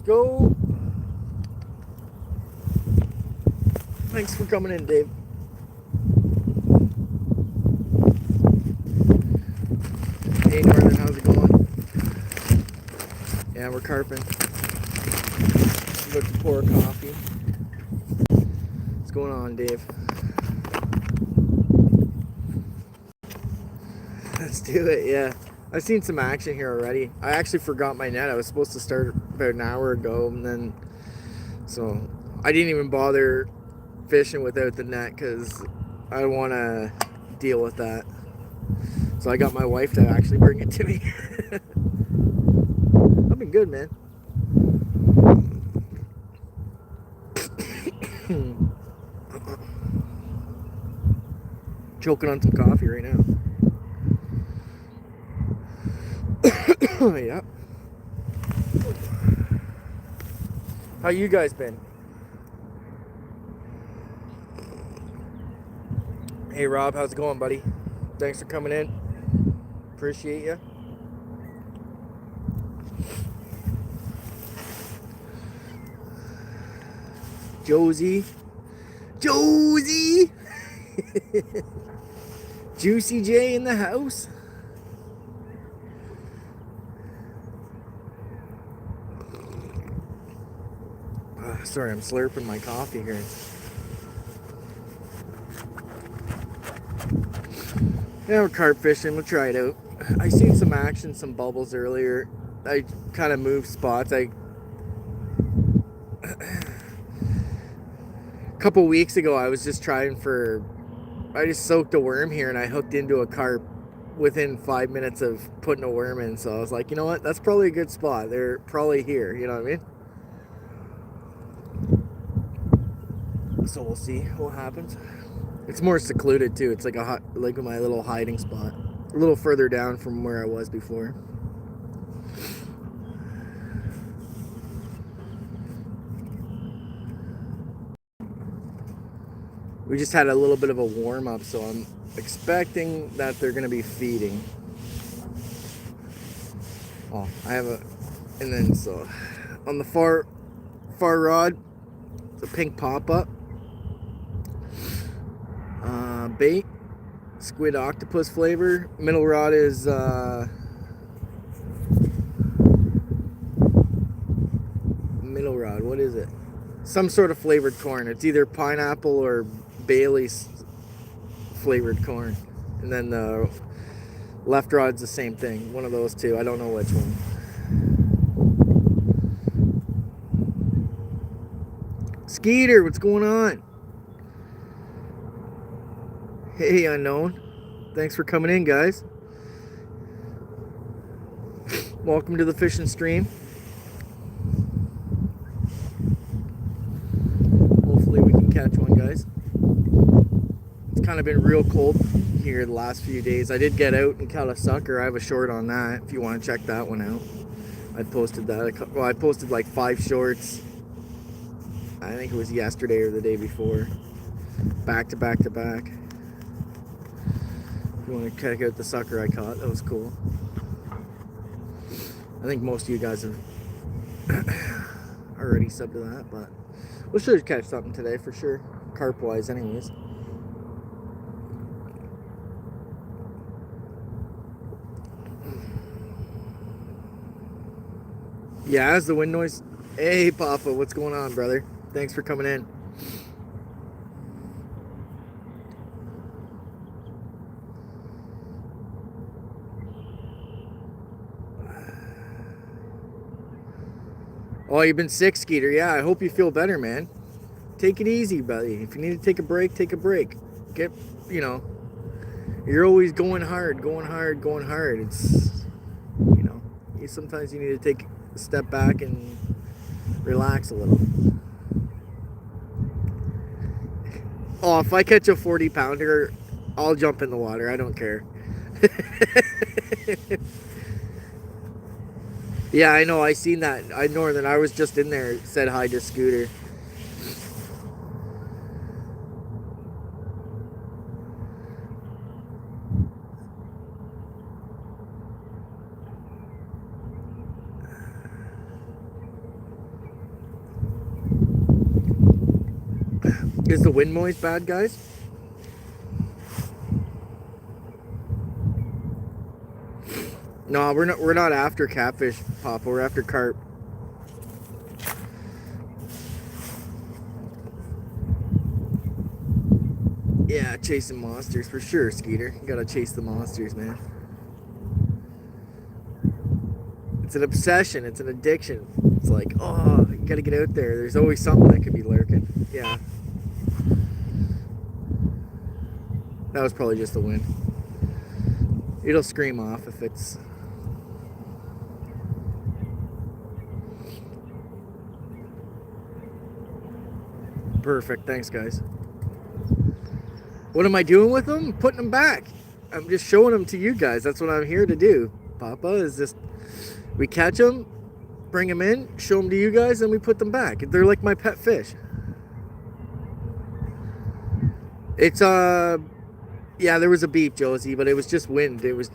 go. Thanks for coming in, Dave. Hey, Northern, how's it going? Yeah, we're carping. About to pour coffee. What's going on, Dave? Let's do it, yeah. I've seen some action here already. I actually forgot my net. I was supposed to start about an hour ago, and then so I didn't even bother fishing without the net because I don't want to deal with that. So I got my wife to actually bring it to me. I've been good, man. Choking on some coffee right now. Yep. How you guys been? Hey Rob, how's it going, buddy? Thanks for coming in. Appreciate you. Josie. Juicy J in the house. Sorry, I'm slurping my coffee here. Yeah, we're carp fishing. We'll try it out. I seen some action, some bubbles earlier. I kind of moved spots. A couple weeks ago, I was just trying for... I just soaked a worm here and I hooked into a carp within 5 minutes of putting a worm in. So I was like, you know what? That's probably a good spot. They're probably here. You know what I mean? So we'll see what happens. It's more secluded too. It's like like my little hiding spot, a little further down from where I was before. We just had a little bit of a warm up, so I'm expecting that they're going to be feeding. Oh, I have a, and then so on the far rod, the pink pop up. Bait, squid octopus flavor. Middle rod is middle rod, what is it? Some sort of flavored corn. It's either pineapple or Bailey's flavored corn. And then the left rod's the same thing. One of those two. I don't know which one. Skeeter, what's going on? Hey, unknown. Thanks for coming in, guys. Welcome to the fishing stream. Hopefully we can catch one, guys. It's kind of been real cold here the last few days. I did get out and caught a sucker. I have a short on that if you want to check that one out. I posted that. Well, I posted like 5 shorts. I think it was yesterday or the day before. Back to back to back. If you want to check out the sucker I caught, that was cool. I think most of you guys have already subbed to that, but we'll sure catch something today for sure. Carp wise, anyways. Yeah, as the wind noise. Hey, Papa, what's going on, brother? Thanks for coming in. Oh, you've been sick, Skeeter. Yeah, I hope you feel better, man. Take it easy, buddy. If you need to take a break, take a break. Get, you know, you're always going hard. It's, you know, sometimes you need to take a step back and relax a little. Oh, if I catch a 40-pounder, I'll jump in the water. I don't care. Yeah, I know. I seen that. Northern. I was just in there. Said hi to Scooter. Is the wind noise bad, guys? No, we're not after catfish, Papa. We're after carp. Yeah, chasing monsters for sure, Skeeter. You gotta chase the monsters, man. It's an obsession. It's an addiction. It's like, oh, you gotta get out there. There's always something that could be lurking. Yeah. That was probably just the wind. It'll scream off if it's... Perfect. Thanks, guys. What am I doing with them? Putting them back. I'm just showing them to you guys. That's what I'm here to do, Papa, is just... We catch them, bring them in, show them to you guys, and we put them back. They're like my pet fish. It's, yeah, there was a beep, Josie, but it was just wind. It was...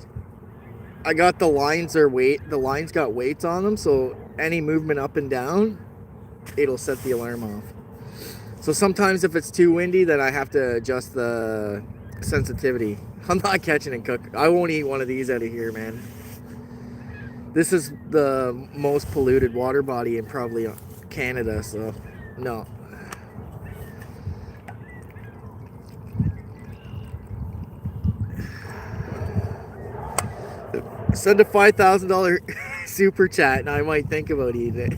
I got the lines the lines got weights on them, so any movement up and down, it'll set the alarm off. So sometimes if it's too windy, then I have to adjust the sensitivity. I'm not catching and cook. I won't eat one of these out of here, man. This is the most polluted water body in probably Canada, so no. Send a $5,000 super chat and I might think about eating it.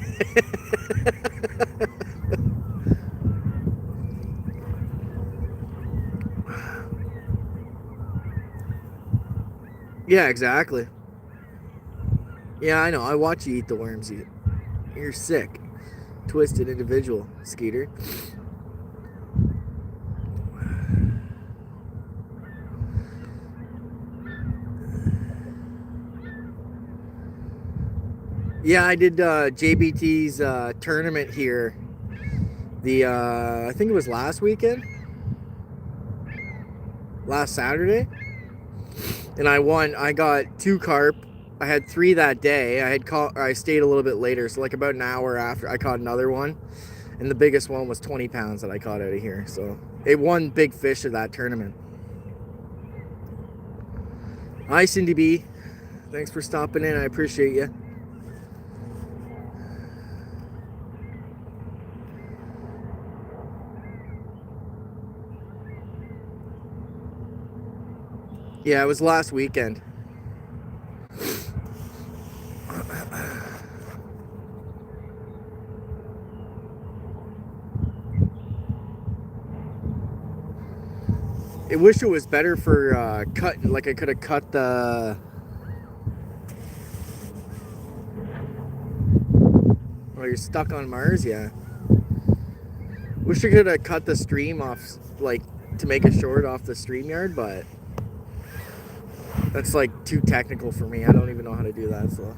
Yeah, exactly. Yeah, I know. I watch you eat the worms. You're sick. Twisted individual, Skeeter. Yeah, I did JBT's tournament here. I think it was last weekend. Last Saturday. And I won. I got 2 carp. I had 3 that day. I stayed a little bit later, so like about an hour after I caught another one. And the biggest one was 20 pounds that I caught out of here. So it won big fish of that tournament. Hi, Cindy B. Thanks for stopping in. I appreciate you. Yeah, it was last weekend. I wish it was better for cutting. Like I could have cut the... Oh, you're stuck on Mars? Yeah. Wish I could have cut the stream off, like, to make a short off the StreamYard, but that's like too technical for me. I don't even know how to do that, so...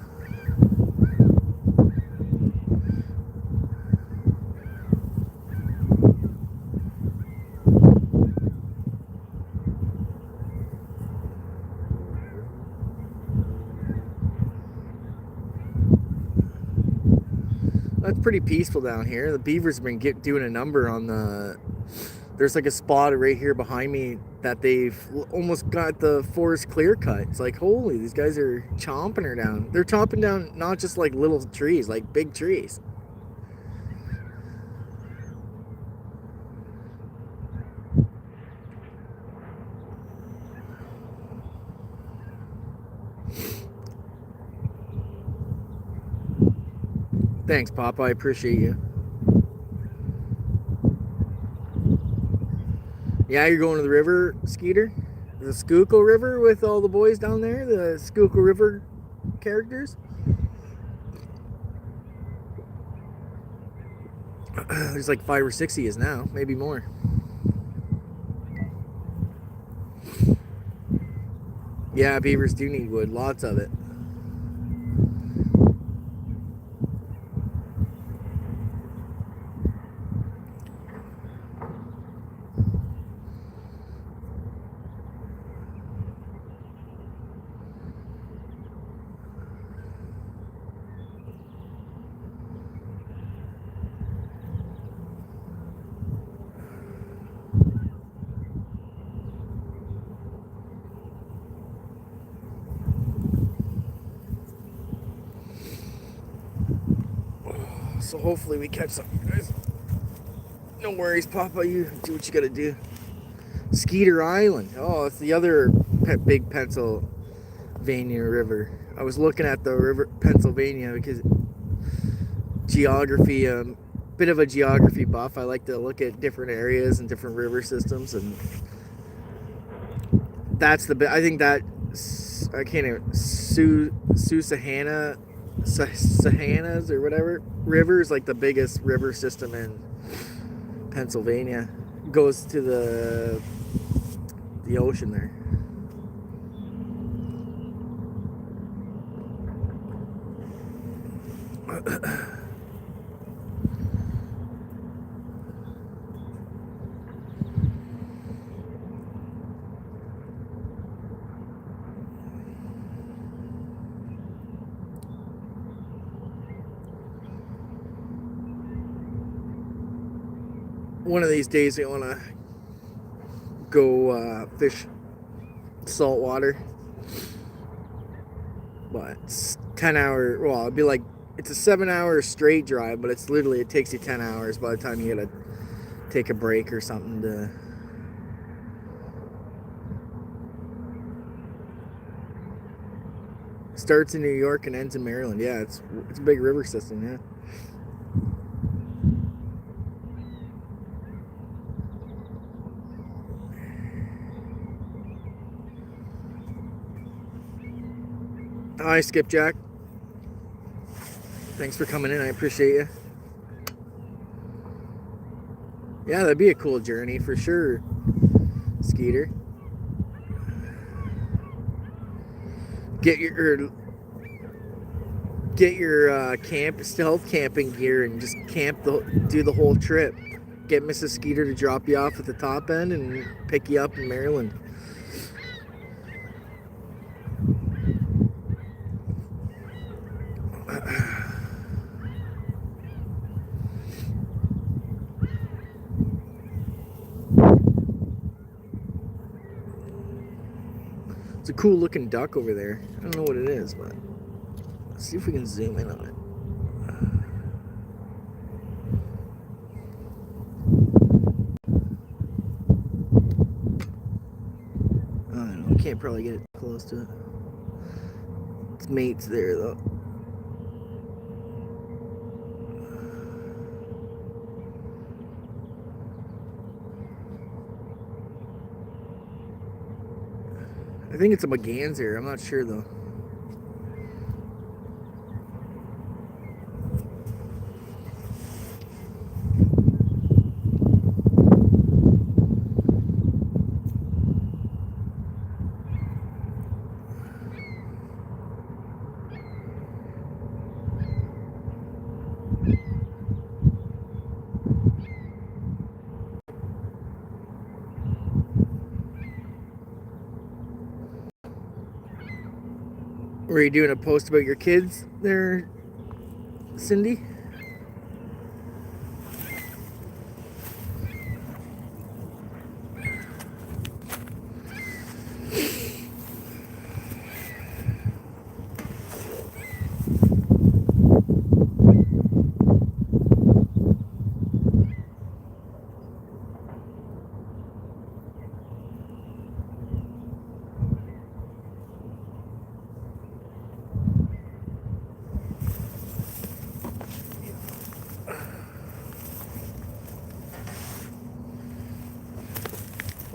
That's pretty peaceful down here. The beavers have been doing a number on the... There's like a spot right here behind me that they've almost got the forest clear cut. It's like, holy, these guys are chomping her down. They're chomping down not just like little trees, like big trees. Thanks, Papa. I appreciate you. Yeah, you're going to the river, Skeeter? The Schuylkill River with all the boys down there? The Schuylkill River characters? There's like 5 or 6 of us now, maybe more. Yeah, beavers do need wood. Lots of it. So hopefully we catch something, guys. No worries, Papa. You do what you gotta do. Skeeter Island. Oh, it's the other big Pennsylvania river. I was looking at the river Pennsylvania because geography, bit of a geography buff. I like to look at different areas and different river systems, and that's the bit. I think that I can't even Susquehanna's or whatever river is like the biggest river system in Pennsylvania. Goes to the ocean there. One of these days we want to go fish saltwater, but it's 10-hour. Well, it'd be like it's a 7-hour straight drive, but it's literally it takes you 10 hours by the time you gotta take a break or something to. Starts in New York and ends in Maryland. Yeah, it's a big river system. Yeah. Hi, Skipjack. Thanks for coming in. I appreciate you. Yeah, that'd be a cool journey for sure, Skeeter. Get your stealth camping gear and just do the whole trip. Get Mrs. Skeeter to drop you off at the top end and pick you up in Maryland. It's a cool looking duck over there. I don't know what it is, but let's see if we can zoom in on it. I don't know. Can't probably get it close to it. Its mate's there though. I think it's a merganser. I'm not sure though. Were you doing a post about your kids there, Cindy?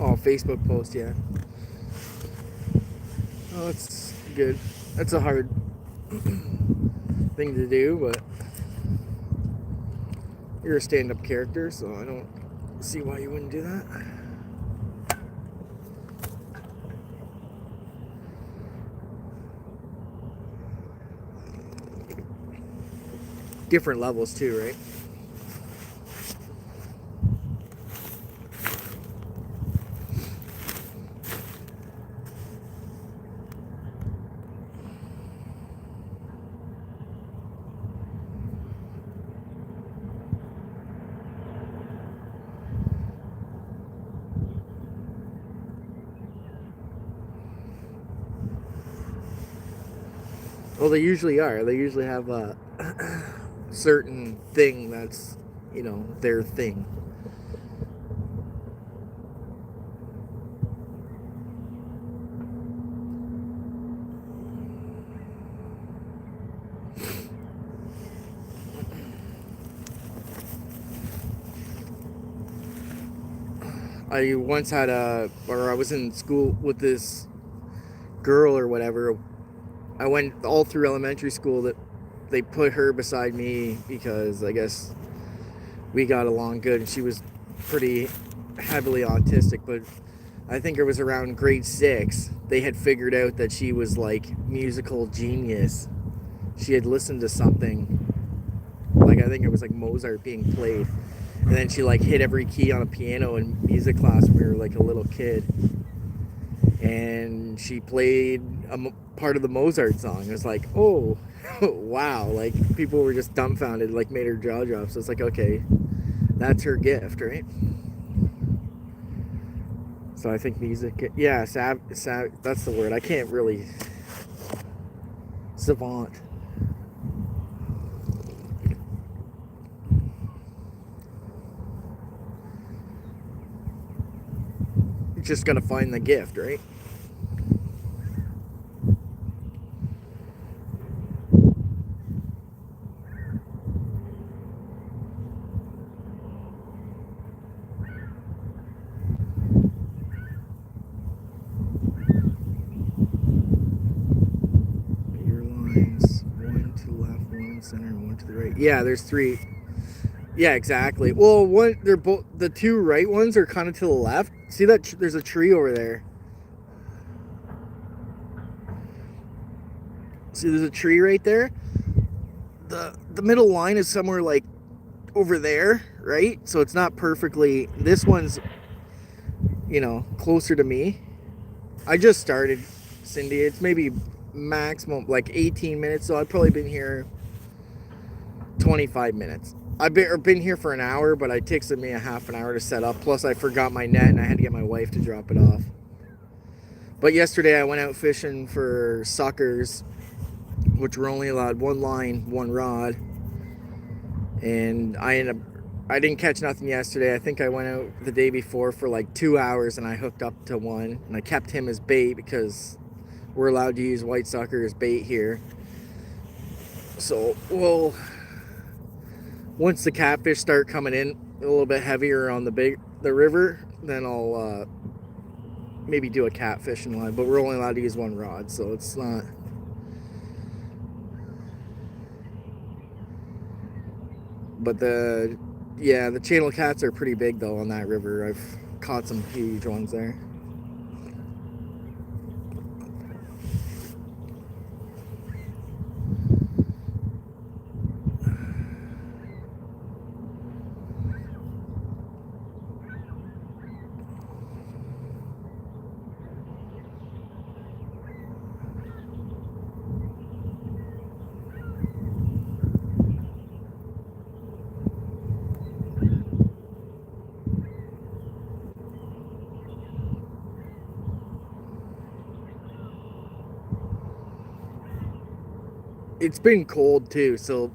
Oh, Facebook post, yeah. Oh, that's good. That's a hard thing to do, but you're a stand-up character, so I don't see why you wouldn't do that. Different levels too, right? Well, they usually are. They usually have certain thing that's, you know, their thing. I once had I was in school with this girl or whatever. I went all through elementary school that they put her beside me because I guess we got along good, and she was pretty heavily autistic, but I think it was around grade 6 they had figured out that she was like musical genius. She had listened to something, like I think it was like Mozart being played, and then she like hit every key on a piano in music class when we were like a little kid, and she played a part of the Mozart song. It was like, oh, wow, like people were just dumbfounded, like made her jaw drop. So it's like, okay, that's her gift, right? So I think music, yeah, that's the word. I can't really, savant. You're just gonna find the gift, right? Your lines, one to the left, one in the center, and one to the right. Yeah, there's 3. Yeah, exactly. Well, they're both, the 2 right ones are kind of to the left. See that there's a tree over there. See, there's a tree right there. The middle line is somewhere like over there, right? So it's not perfectly. This one's, you know, closer to me. I just started, Cindy. It's maybe maximum like 18 minutes, so I've probably been here 25 minutes. I've been here for an hour, but it takes me a half an hour to set up. Plus, I forgot my net and I had to get my wife to drop it off. But yesterday, I went out fishing for suckers, which were only allowed 1 line, 1 rod. And I didn't catch nothing yesterday. I think I went out the day before for like 2 hours and I hooked up to 1. And I kept him as bait because we're allowed to use white sucker as bait here. So, well, once the catfish start coming in a little bit heavier on the river, then I'll maybe do a catfishing line. But we're only allowed to use 1 rod, so it's not. But the channel cats are pretty big though on that river. I've caught some huge ones there. It's been cold too, so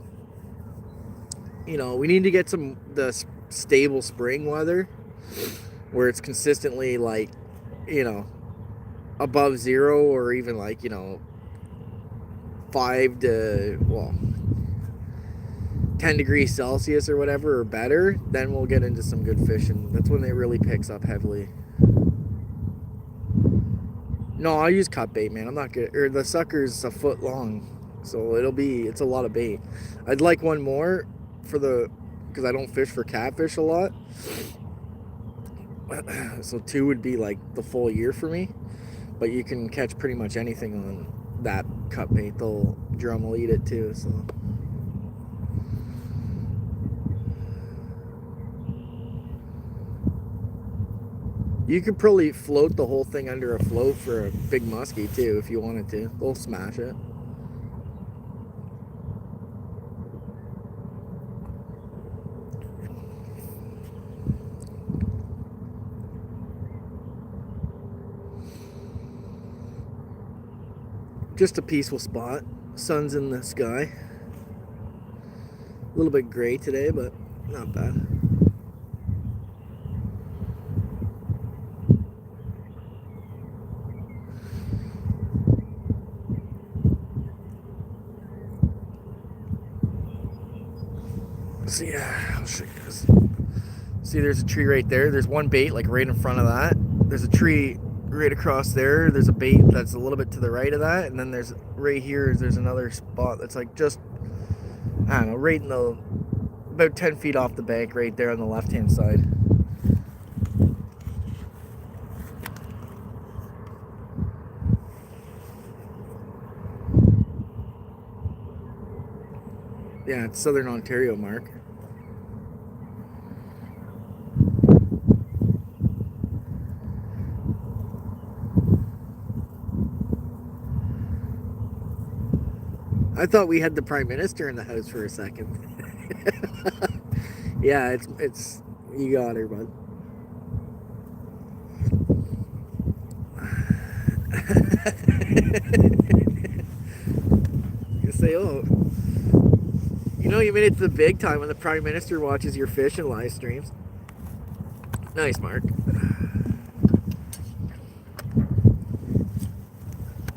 you know, we need to get the stable spring weather where it's consistently like, you know, above 0 or even like, you know, 5 to, well, 10 degrees Celsius or whatever or better. Then we'll get into some good fishing. That's when it really picks up heavily. No, I'll use cut bait, man. I'm not good. Or the sucker's a foot long, so it's a lot of bait. I'd like 1 more because I don't fish for catfish a lot. So 2 would be like the full year for me. But you can catch pretty much anything on that cut bait. The drum will eat it too, so. You could probably float the whole thing under a float for a big muskie too if you wanted to. They'll smash it. Just a peaceful spot. Sun's in the sky. A little bit gray today, but not bad. So yeah, I'll show you guys. See, there's a tree right there. There's one bait like right in front of that. There's a tree right across there. There's a bait that's a little bit to the right of that, and then there's right here. There's another spot that's like just, I don't know, right in the about 10 feet off the bank, right there on the left-hand side. Yeah, it's Southern Ontario, Mark. I thought we had the Prime Minister in the house for a second. Yeah, it's you got her, bud. You say, oh, you know you made it to the big time when the Prime Minister watches your fishing live streams. Nice, Mark.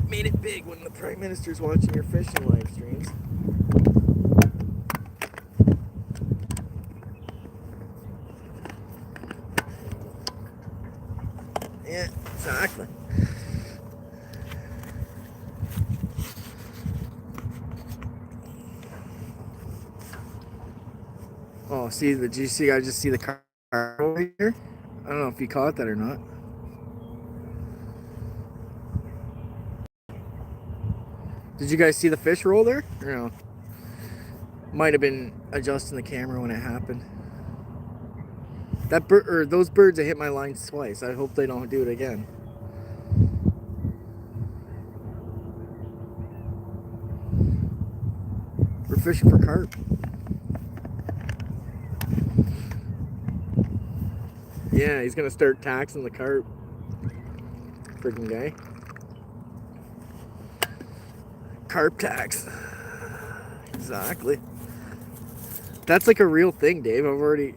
Made it big when the Prime Minister's watching your fishing live streams. Yeah, exactly. Oh, see, did you see? I just see the car over here. I don't know if you caught that or not. Did you guys see the fish roll there? Or no? Might have been adjusting the camera when it happened. That bird or those birds have hit my line twice. I hope they don't do it again. We're fishing for carp. Yeah, he's gonna start taxing the carp. Freaking guy. Carp tax. Exactly. That's like a real thing, Dave. I've already.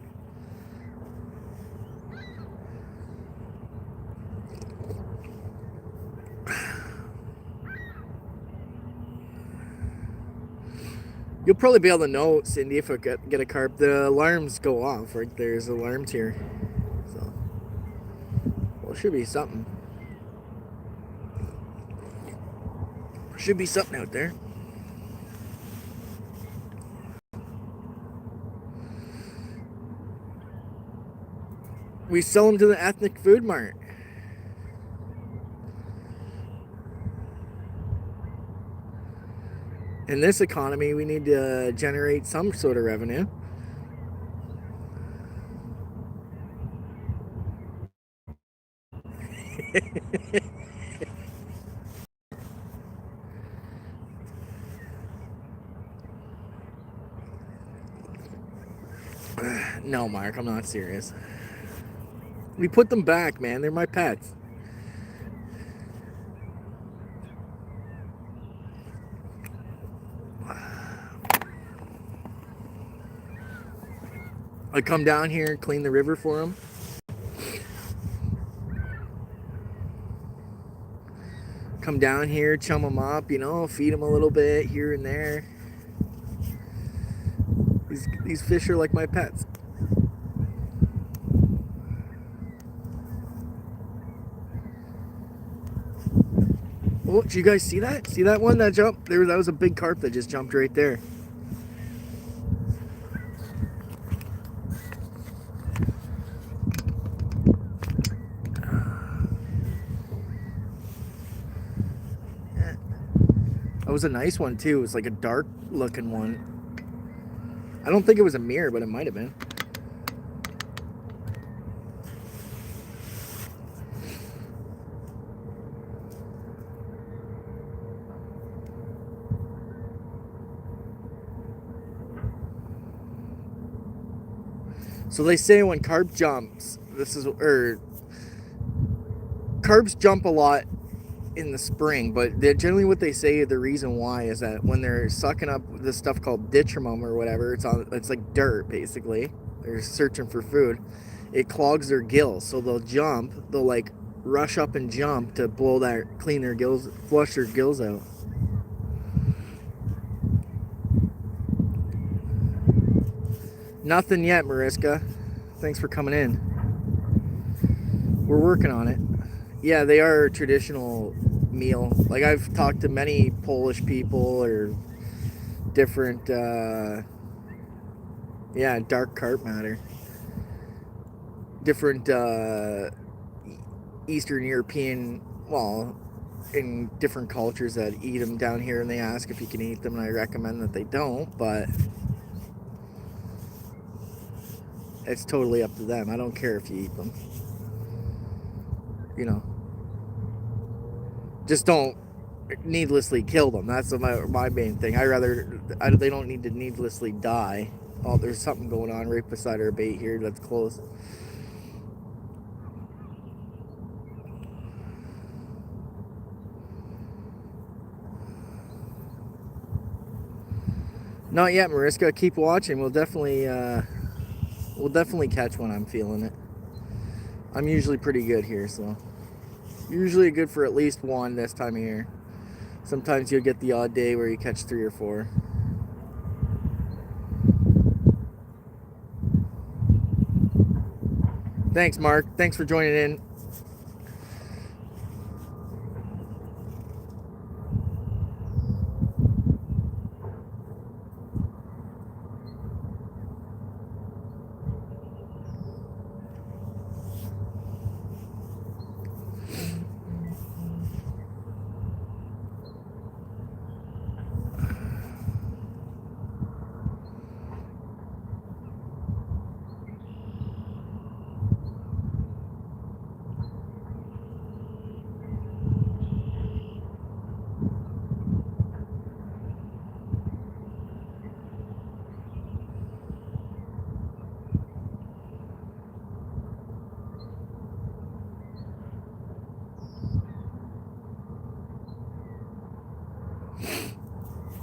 You'll probably be able to know, Cindy, if I get a carp. The alarms go off, right? There's alarms here. So, well, it should be something. Should be something out there. We sell them to the ethnic food mart. In this economy, we need to generate some sort of revenue. No, Mark, I'm not serious. We put them back, man. They're my pets. I come down here and clean the river for them. Come down here, chum them up, you know, feed them a little bit here and there. These fish are like my pets. Oh, did you guys see that? See that one that jumped? That was a big carp that just jumped right there. That was a nice one too. It was like a dark looking one. I don't think it was a mirror, but it might have been. So they say when carp jumps, carps jump a lot in the spring, but generally what they say the reason why is that when they're sucking up this stuff called ditrimum or whatever, it's like dirt basically. They're searching for food. It clogs their gills, so they'll like rush up and jump to clean their gills, flush their gills out. Nothing yet, Mariska. Thanks for coming in. We're working on it. Yeah, they are a traditional meal. Like, I've talked to many Polish people or different, dark carp matter. Different Eastern European, well, in different cultures that eat them down here, and they ask if you can eat them, and I recommend that they don't, but it's totally up to them. I don't care if you eat them. You know, just don't needlessly kill them. That's my main thing. They don't need to needlessly die. Oh, there's something going on right beside our bait here. That's close. Not yet, Mariska. Keep watching. We'll definitely catch one. I'm feeling it. I'm usually pretty good here, so usually good for at least one this time of year. Sometimes you'll get the odd day where you catch 3 or 4. Thanks, Mark. Thanks for joining in.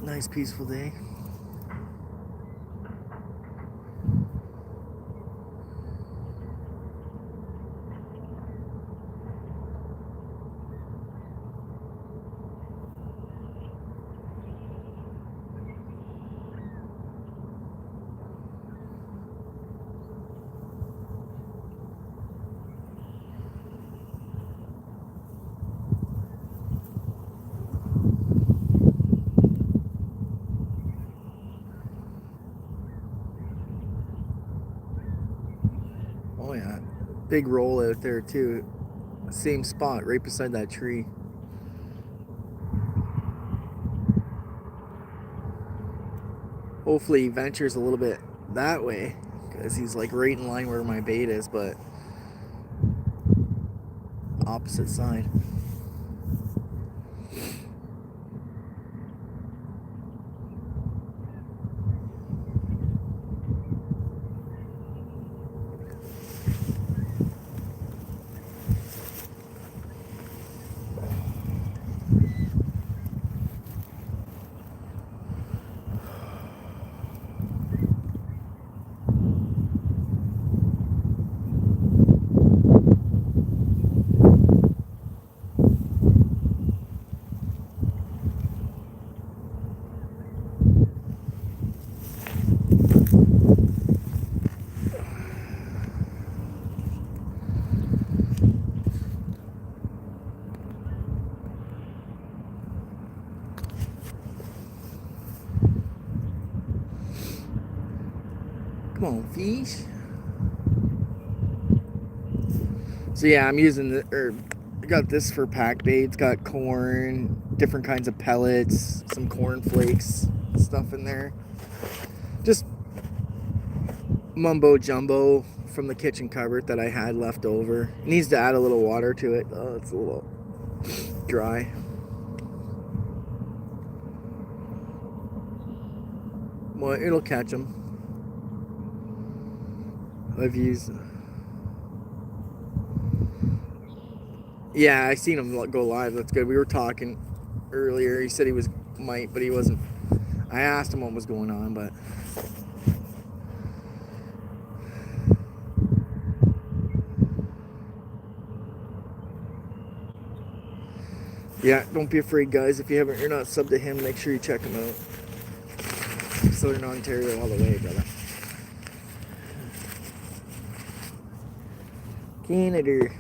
Nice peaceful day. Oh yeah, big roll out there too. Same spot, right beside that tree. Hopefully he ventures a little bit that way, because he's like right in line where my bait is, but opposite side. Come on, fish. So yeah, I'm using I got this for pack bait. It's got corn, different kinds of pellets, some corn flakes, stuff in there. Just mumbo jumbo from the kitchen cupboard that I had left over. It needs to add a little water to it. Oh, it's a little dry. Well, it'll catch them. I've used Yeah, I seen him go live. That's good. We were talking earlier. He said he might, but he wasn't. I asked him what was going on, but yeah, don't be afraid, guys. If you're not subbed to him, make sure you check him out. Southern Ontario all the way, brother. Canada.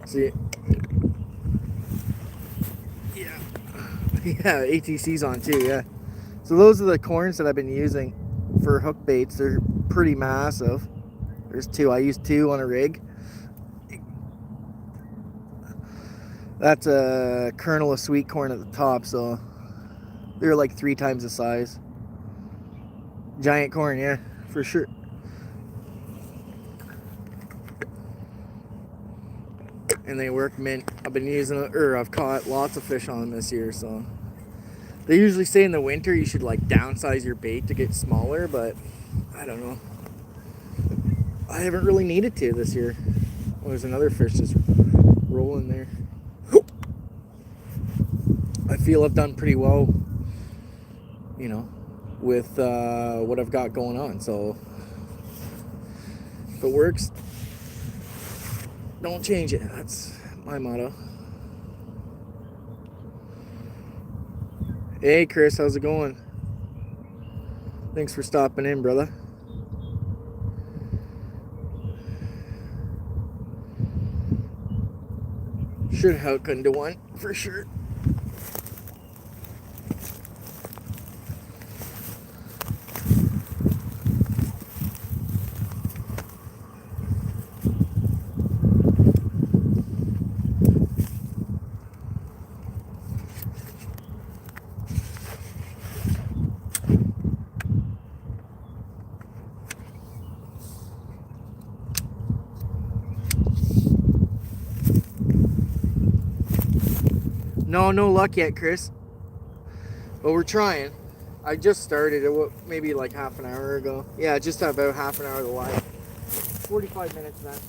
See, yeah, yeah, ATC's on too, yeah. So those are the corns that I've been using for hook baits. They're pretty massive. There's two. I used two on a rig. That's a kernel of sweet corn at the top, so they're like 3 times the size. Giant corn, yeah, for sure. And they work mint. I've been using it, or I've caught lots of fish on them this year, so. They usually say in the winter you should like downsize your bait to get smaller, but I don't know. I haven't really needed to this year. Oh, there's another fish just rolling there. I feel I've done pretty well, you know, with what I've got going on. So if it works, don't change it. That's my motto. Hey Chris, how's it going? Thanks for stopping in, brother. Should have hooked into one for sure. No luck yet, Chris. But we're trying. I just started it maybe like half an hour ago. Yeah, just about half an hour of the live. 45 minutes then.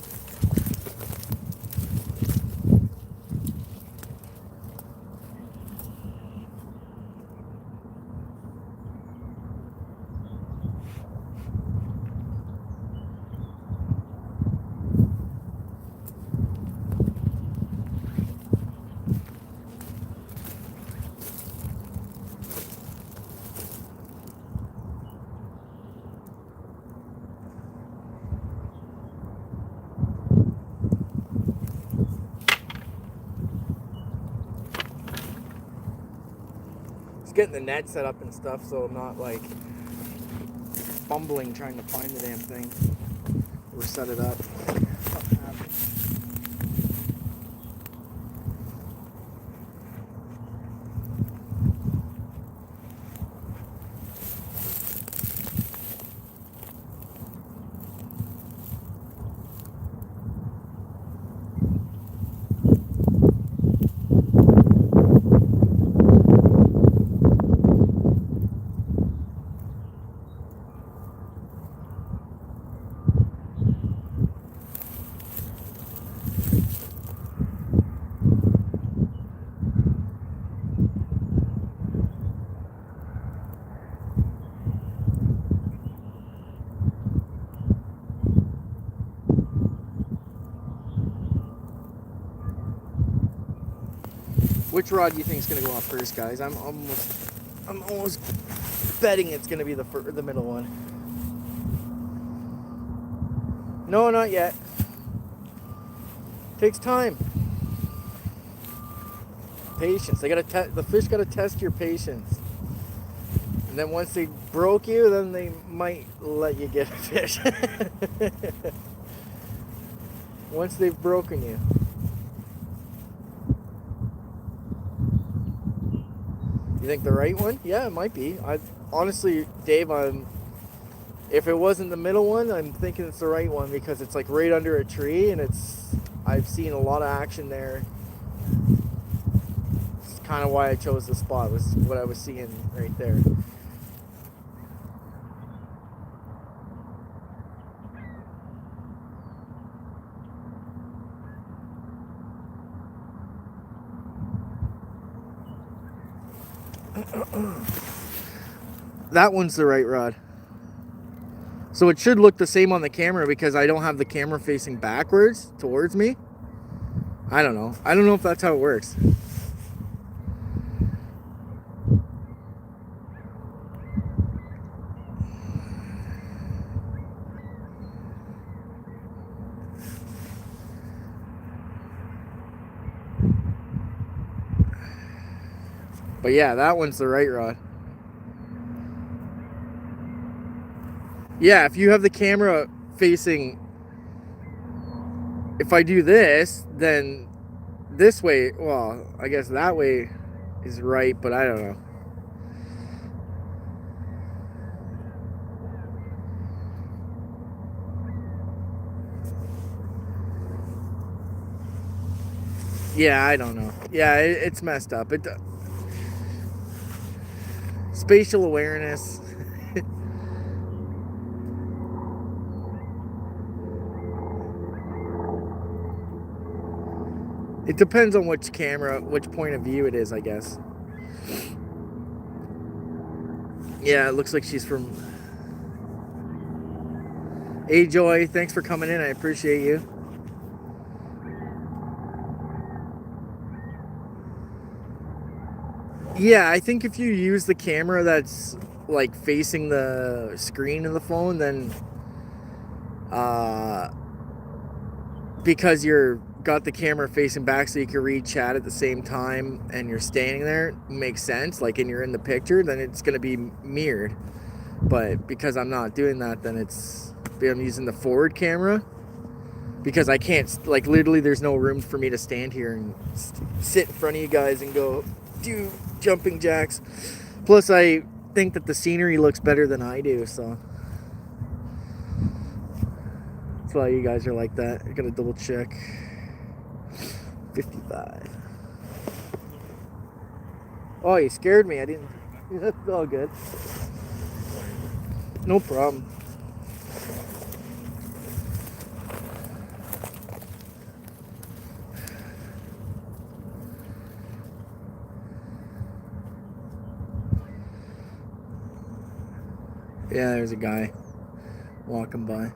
Getting the net set up and stuff so I'm not like fumbling trying to find the damn thing or set it up. Which rod do you think is going to go off first, guys? I'm almost betting it's going to be the middle one. No, not yet. Takes time. Patience. The fish got to test your patience. And then once they broke you, then they might let you get a fish. Once they've broken you. You think the right one? Yeah, it might be. Honestly, Dave, if it wasn't the middle one, I'm thinking it's the right one because it's like right under a tree and I've seen a lot of action there. It's kind of why I chose the spot, was what I was seeing right there. That one's the right rod. So it should look the same on the camera because I don't have the camera facing backwards towards me. I don't know. I don't know if that's how it works. But yeah, that one's the right rod. Yeah, if you have the camera facing, if I do this, then this way, well, I guess that way is right, but I don't know. Yeah, I don't know. Yeah, it's messed up. Spatial awareness. It depends on which camera, which point of view it is, I guess. Yeah, it looks like she's from... Hey, Joy, thanks for coming in. I appreciate you. Yeah, I think if you use the camera that's like facing the screen of the phone, then because you're got the camera facing back so you can read chat at the same time and you're standing there, makes sense, like, and you're in the picture, then it's going to be mirrored. But because I'm not doing that, then I'm using the forward camera because I can't, like, literally there's no room for me to stand here and sit in front of you guys and go do jumping jacks. Plus I think that the scenery looks better than I do, so that's why you guys are like that. You're gonna double check. 55. Oh, you scared me. I didn't. That's all good. No problem. Yeah, there's a guy walking by.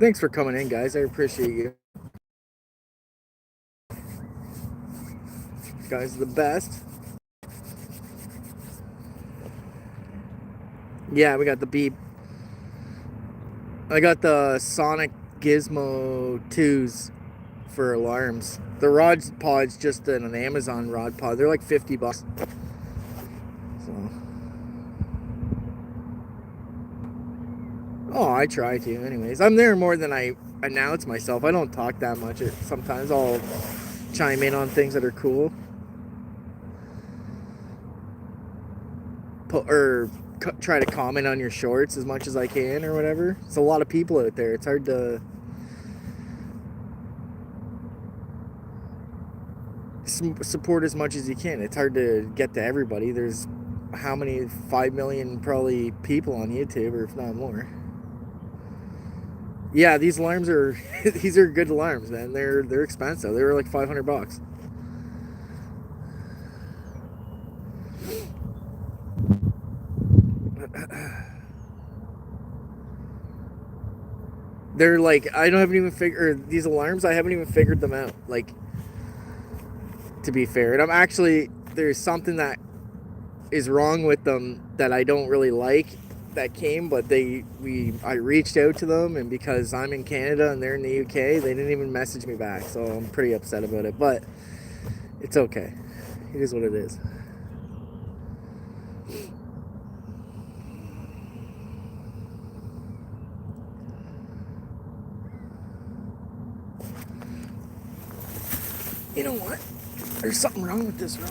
Thanks for coming in, guys. I appreciate you. You guys are the best. Yeah, we got the beep. I got the Sonic Gizmo 2s for alarms. The Rod Pod's just an Amazon Rod Pod. They're like $50. So. Oh, I try to. Anyways, I'm there more than I announce myself. I don't talk that much. Sometimes I'll chime in on things that are cool. Or try to comment on your shorts as much as I can or whatever. It's a lot of people out there. It's hard to support as much as you can. It's hard to get to everybody. There's how many? 5 million probably people on YouTube, or if not more. Yeah, these alarms are these are good alarms, man. They're expensive. They were like $500. They're like, I haven't even figured these alarms. I haven't even figured them out. Like, to be fair, and I'm actually, there's something that is wrong with them that I don't really like that came, but I reached out to them, and because I'm in Canada and they're in the UK, they didn't even message me back, so I'm pretty upset about it, but it's okay. It is what it is. You know what? There's something wrong with this rod.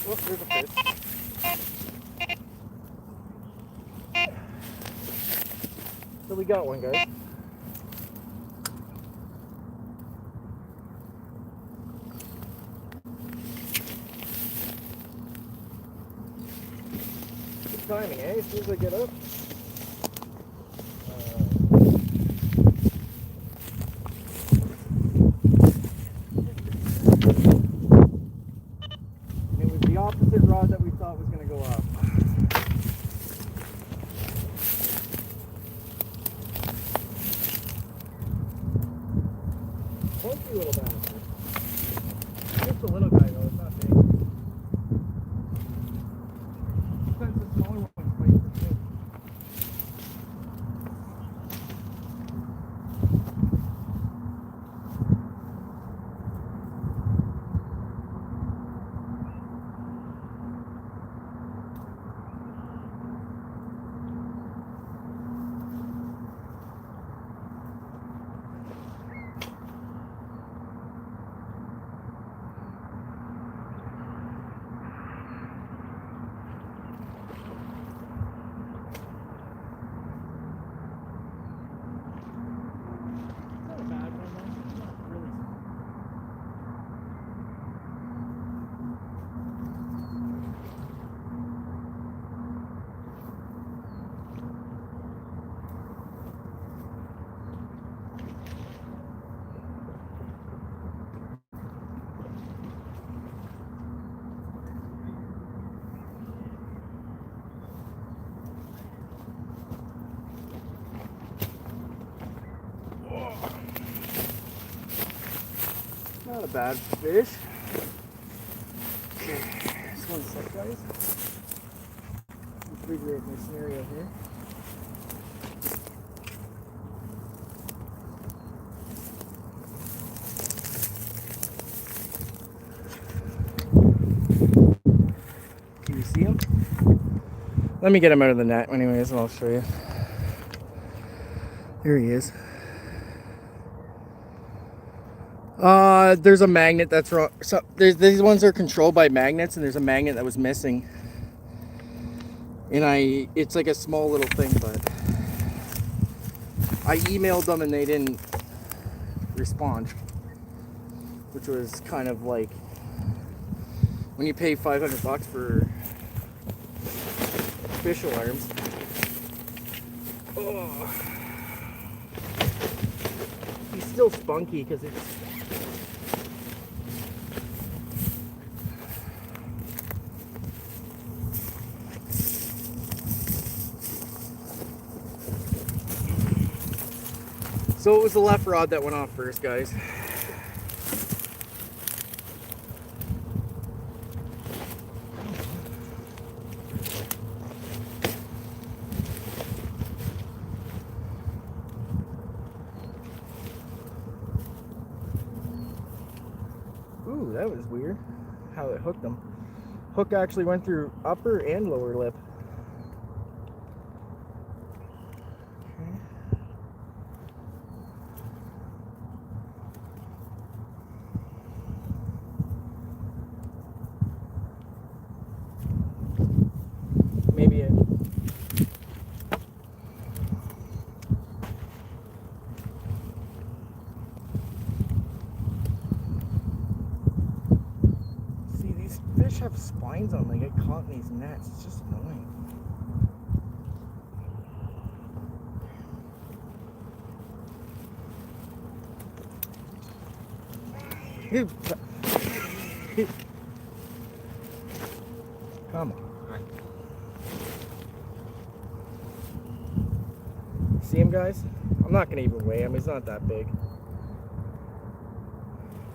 Oh, there's a fish. So we got one, guys. Good timing, eh? As soon as I get up. It was the opposite rod that we thought was going to go up. Funky little bastard. Just a little guy though, it's not big. Sometimes the smaller ones fight for big. Not a bad one though. It's not really small. Not a bad fish. Okay, just one sec, guys. Refrigerate my scenario here. Can you see him? Let me get him out of the net anyways, and I'll show you. There he is. There's a magnet that's wrong. So these ones are controlled by magnets, and there's a magnet that was missing. And it's like a small little thing, but I emailed them and they didn't respond, which was kind of like when you pay $500 for fish alarms. Oh, he's still spunky because it's. So it was the left rod that went off first, guys. Ooh, that was weird how it hooked them. Hook actually went through upper and lower lip. Maybe it. See, these fish have spines on them. They get caught in these nets. It's just annoying. Come on. See him, guys? I'm not gonna even weigh him. He's not that big.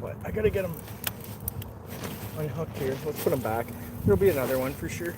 But I gotta get him unhooked here. Let's put him back. There'll be another one for sure.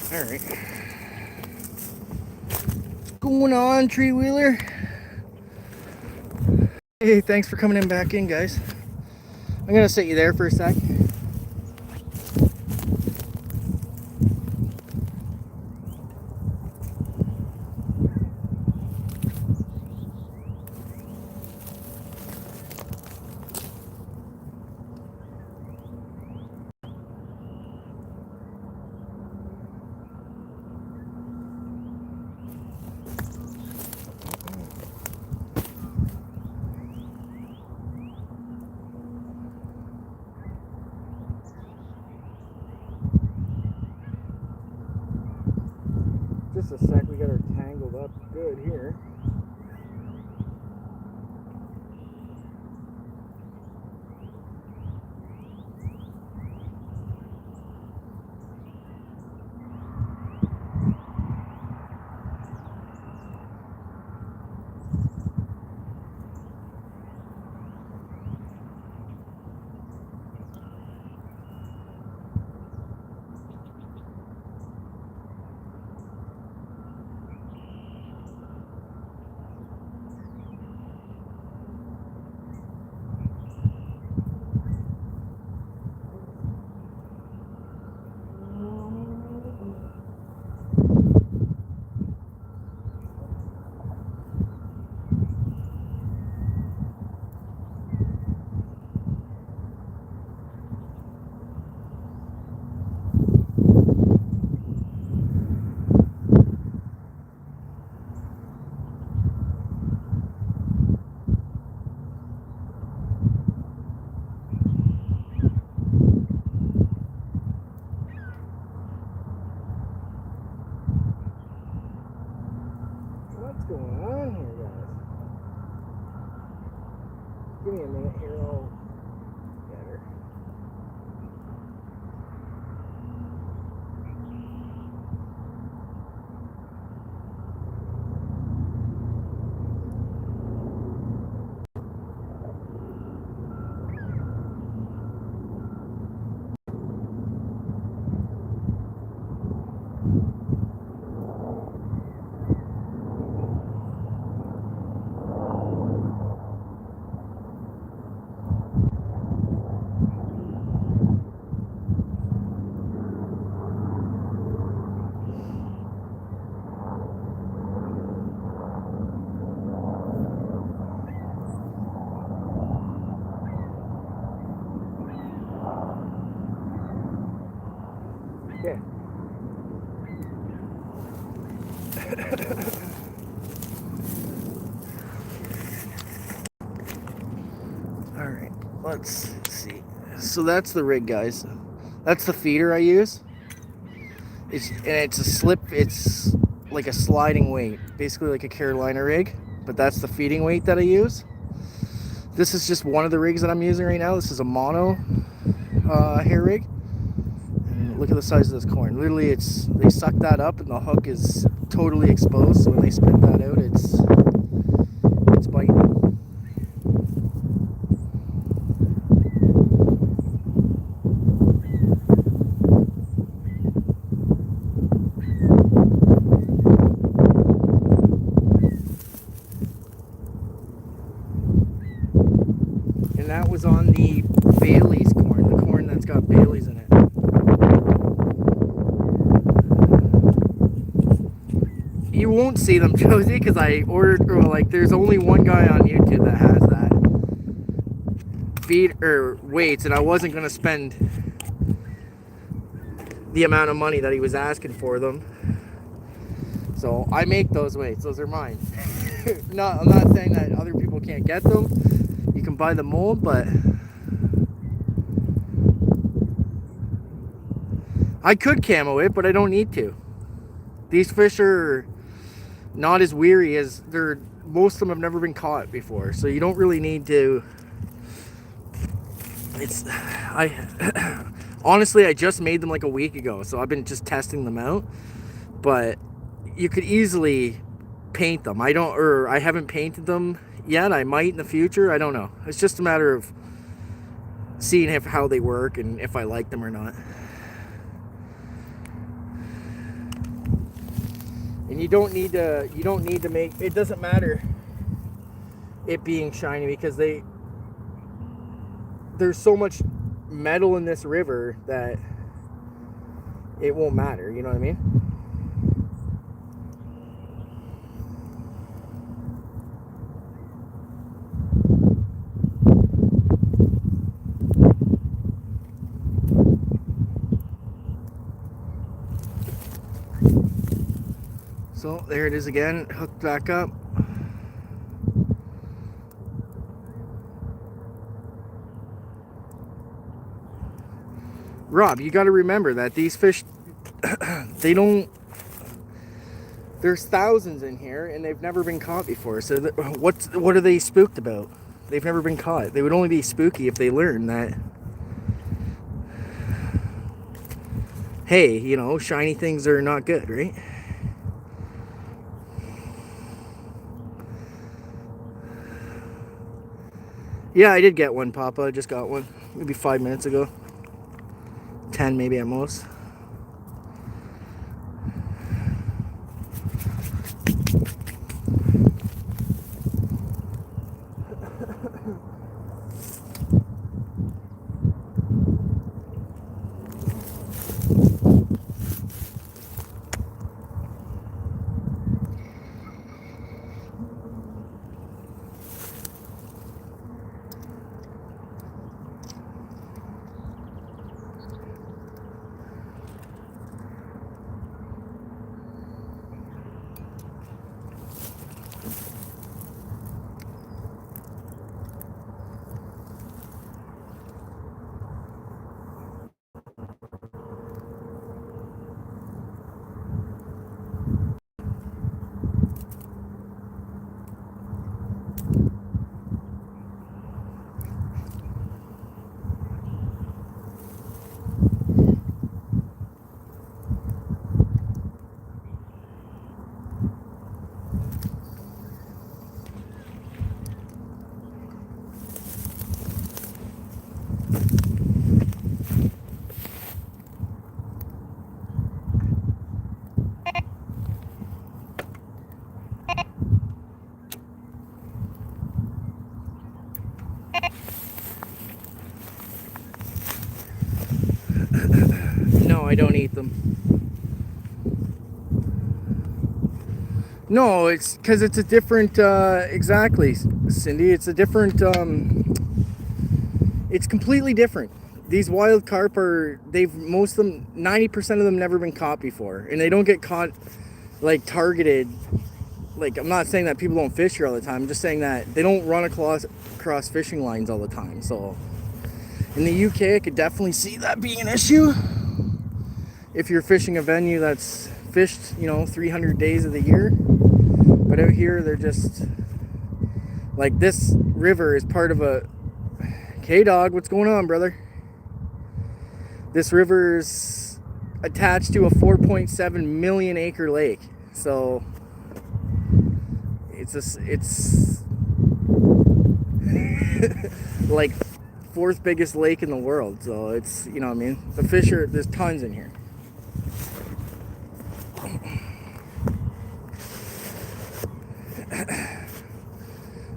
All right. Going on, tree wheeler. Hey, thanks for coming back in, guys. I'm gonna sit you there for a sec. Just a sec, we got her tangled up good here. What's going on here, guys? Give me a minute here, I'll get her. Okay. All right, let's see. So that's the rig, guys. That's the feeder I use. It's a slip. It's like a sliding weight, basically like a Carolina rig, but that's the feeding weight that I use. This is just one of the rigs that I'm using right now. This is a mono hair rig. And look at the size of this corn. Literally, they suck that up, and the hook is totally exposed. So when they spit that out, it's biting. And that was on the Bailey's corn, the corn that's got Bailey's in it. You won't see them, Josie, because I ordered, or like, there's only one guy on YouTube that has that feed or weights, and I wasn't gonna spend the amount of money that he was asking for them. So I make those weights; those are mine. I'm not saying that other people can't get them. You can buy the mold, but I could camo it, but I don't need to. These fish are not as weary as most of them have never been caught before, so you don't really need to. I honestly, I just made them like a week ago, so I've been just testing them out. But you could easily paint them. I haven't painted them yet. I might in the future. I don't know. It's just a matter of seeing how they work and if I like them or not. And you don't need to make it. Doesn't matter it being shiny, because there's so much metal in this river that it won't matter, you know what I mean? So there it is again, hooked back up. Rob, you got to remember that these fish, there's thousands in here and they've never been caught before. So what are they spooked about? They've never been caught. They would only be spooky if they learn that, hey, you know, shiny things are not good, right? Yeah, I did get one, Papa. I just got one maybe 5 minutes ago. 10 maybe at most. No, I don't eat them. No, it's because it's a different, exactly, Cindy. It's a different, it's completely different. These wild carp most of them, 90% of them never been caught before. And they don't get caught, like, targeted. Like, I'm not saying that people don't fish here all the time. I'm just saying that they don't run across fishing lines all the time. So, in the UK, I could definitely see that being an issue. If you're fishing a venue that's fished, 300 days of the year. But out here, they're just, like, this river is part of a, K-Dog, what's going on, brother? This river's attached to a 4.7 million acre lake. So, it's like fourth biggest lake in the world. So it's, you know what I mean? The fish there's tons in here.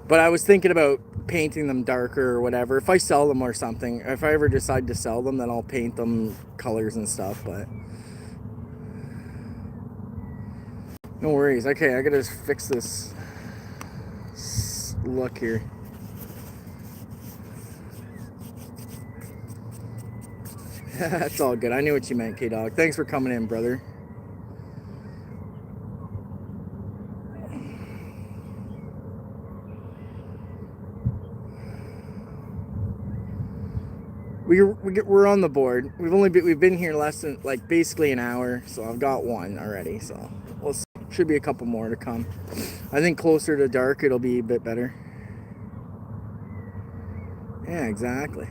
But I was thinking about painting them darker or whatever. If I sell them or something, if I ever decide to sell them, then I'll paint them colors and stuff. But no worries. Okay, I gotta fix this look here. That's all good. I knew what you meant, K-Dog. Thanks for coming in, brother. we're on the board. We've been here less than like basically an hour, so I've got one already. So we'll see. Should be a couple more to come. I think closer to dark it'll be a bit better. Yeah, exactly.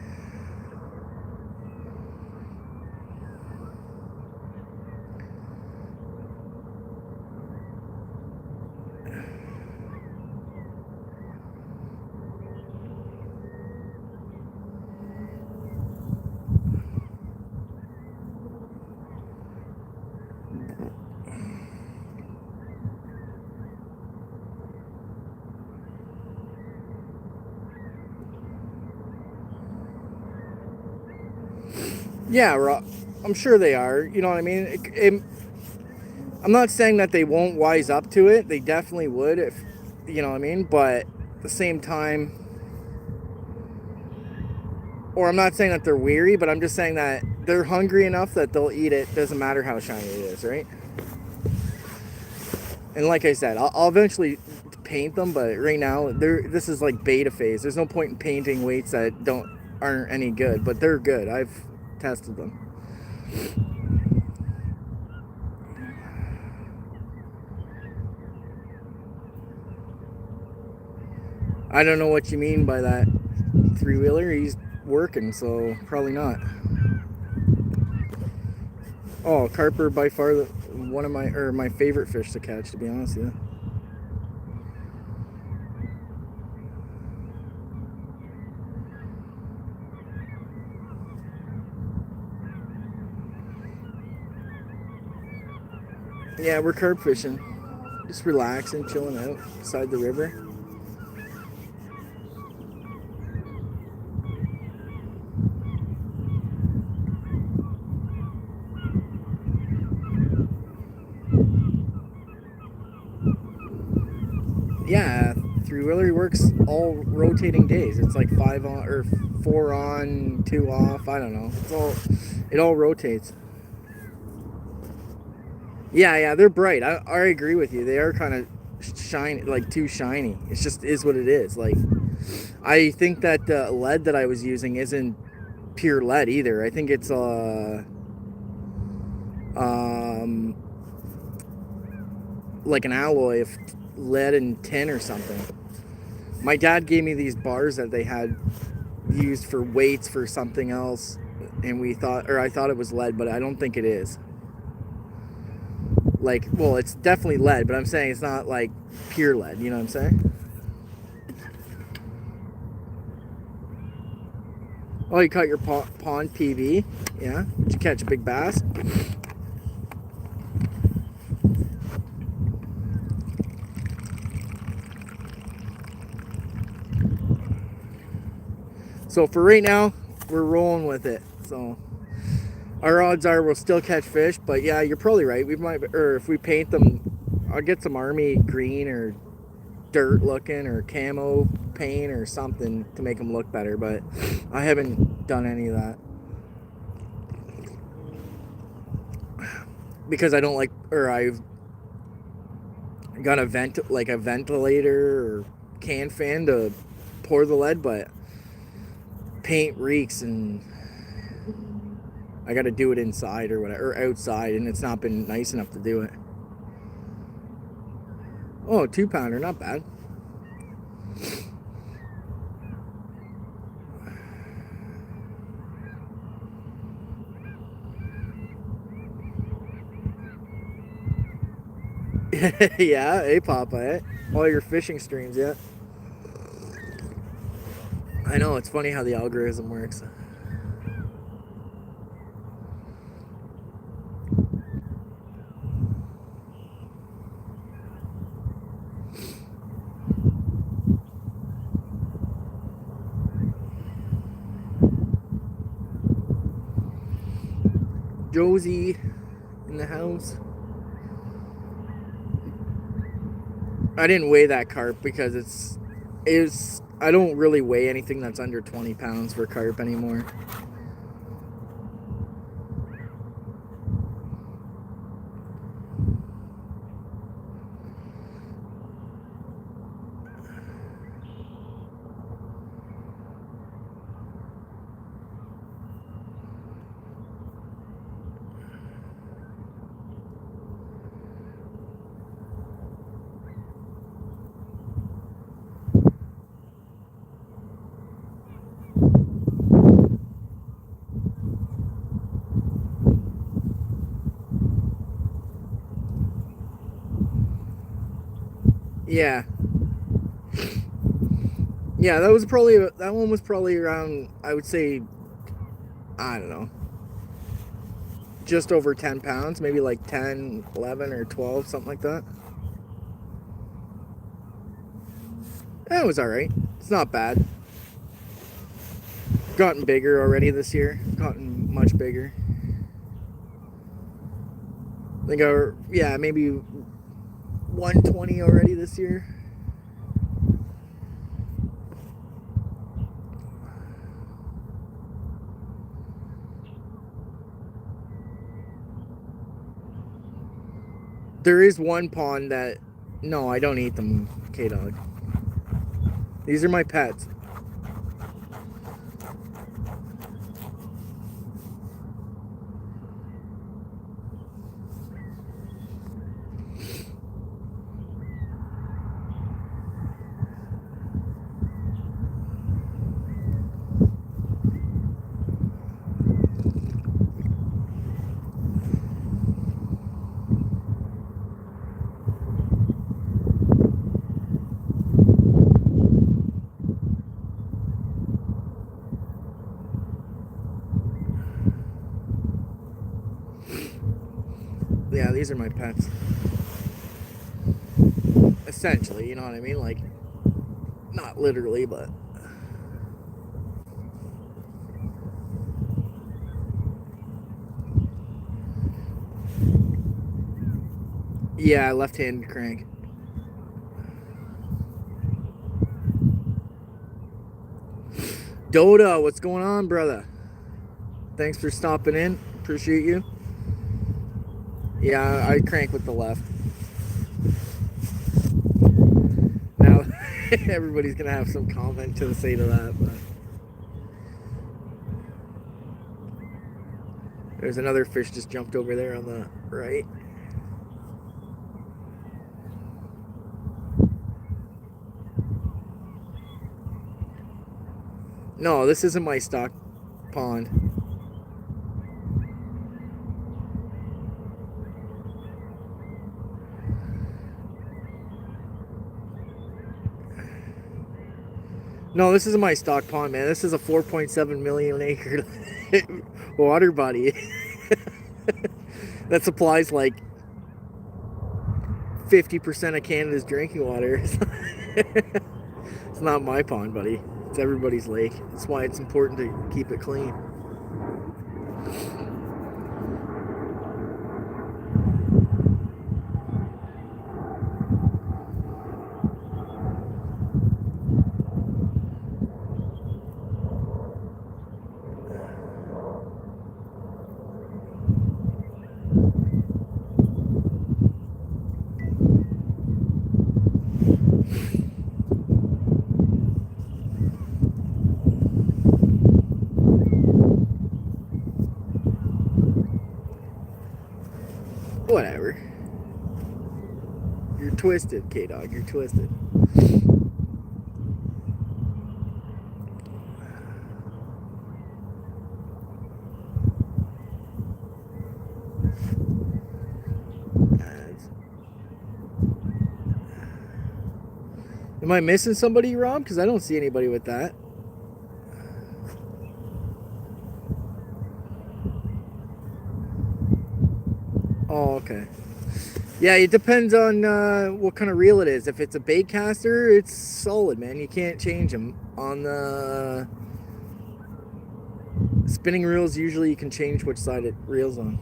Yeah, I'm sure they are. You know what I mean? I'm not saying that they won't wise up to it. They definitely would, if you know what I mean. But at the same time, or I'm not saying that they're weary, but I'm just saying that they're hungry enough that they'll eat it. Doesn't matter how shiny it is, right? And like I said, I'll eventually paint them, but right now this is like beta phase. There's no point in painting weights that aren't any good, but they're good. I've tested them. I don't know what you mean by that three-wheeler. He's working, so probably not. Oh, carp are by far one of my favorite fish to catch, to be honest with you. Yeah, we're carp fishing. Just relaxing, chilling out beside the river. Yeah, three-wheeler works all rotating days. It's like 5 on or 4 on, 2 off. I don't know. It all rotates. Yeah, they're bright. I agree with you. They are kind of shiny, like too shiny. It's just is what it is. Like, I think that the lead that I was using isn't pure lead either. I think it's like an alloy of lead and tin or something. My dad gave me these bars that they had used for weights for something else, and I thought it was lead, but I don't think it is. Like, well, it's definitely lead, but I'm saying it's not like pure lead. You know what I'm saying? Oh, you caught your pond PB? Yeah. Did you catch a big bass? So for right now, we're rolling with it. So our odds are we'll still catch fish, but yeah, you're probably right. We might, or if we paint them, I'll get some army green or dirt looking or camo paint or something to make them look better, but I haven't done any of that because I don't like, or I've got a ventilator or can fan to pour the lead, but paint reeks and I got to do it inside or whatever, or outside, and it's not been nice enough to do it. Oh, 2-pounder, not bad. Yeah, hey Papa, eh? All your fishing streams, yeah. I know, it's funny how the algorithm works. Josie in the house. I didn't weigh that carp because I don't really weigh anything that's under 20 pounds for carp anymore. Yeah. Yeah, that one was probably around, I would say, I don't know, just over 10 pounds, maybe like 10, 11, or 12, something like that. It was all right. It's not bad. Gotten bigger already this year. Gotten much bigger. I think yeah, maybe 120 already this year. There is one pond that, no, I don't eat them, K-Dog. These are my pets. Yeah, these are my pets. Essentially, you know what I mean? Like, not literally, but... Yeah, left-handed crank. Dota, what's going on, brother? Thanks for stopping in. Appreciate you. Yeah, I crank with the left. Now, everybody's going to have some comment to say to that, but... There's another fish just jumped over there on the right. No, this isn't my stock pond. No, this isn't my stock pond, man. This is a 4.7 million acre water body that supplies like 50% of Canada's drinking water. It's not my pond, buddy. It's everybody's lake. That's why it's important to keep it clean. Whatever. You're twisted, K-Dog. You're twisted. Am I missing somebody, Rob? Because I don't see anybody with that. Oh, okay. Yeah, it depends on what kind of reel it is. If it's a bait caster, it's solid, man. You can't change them. On the spinning reels, usually you can change which side it reels on.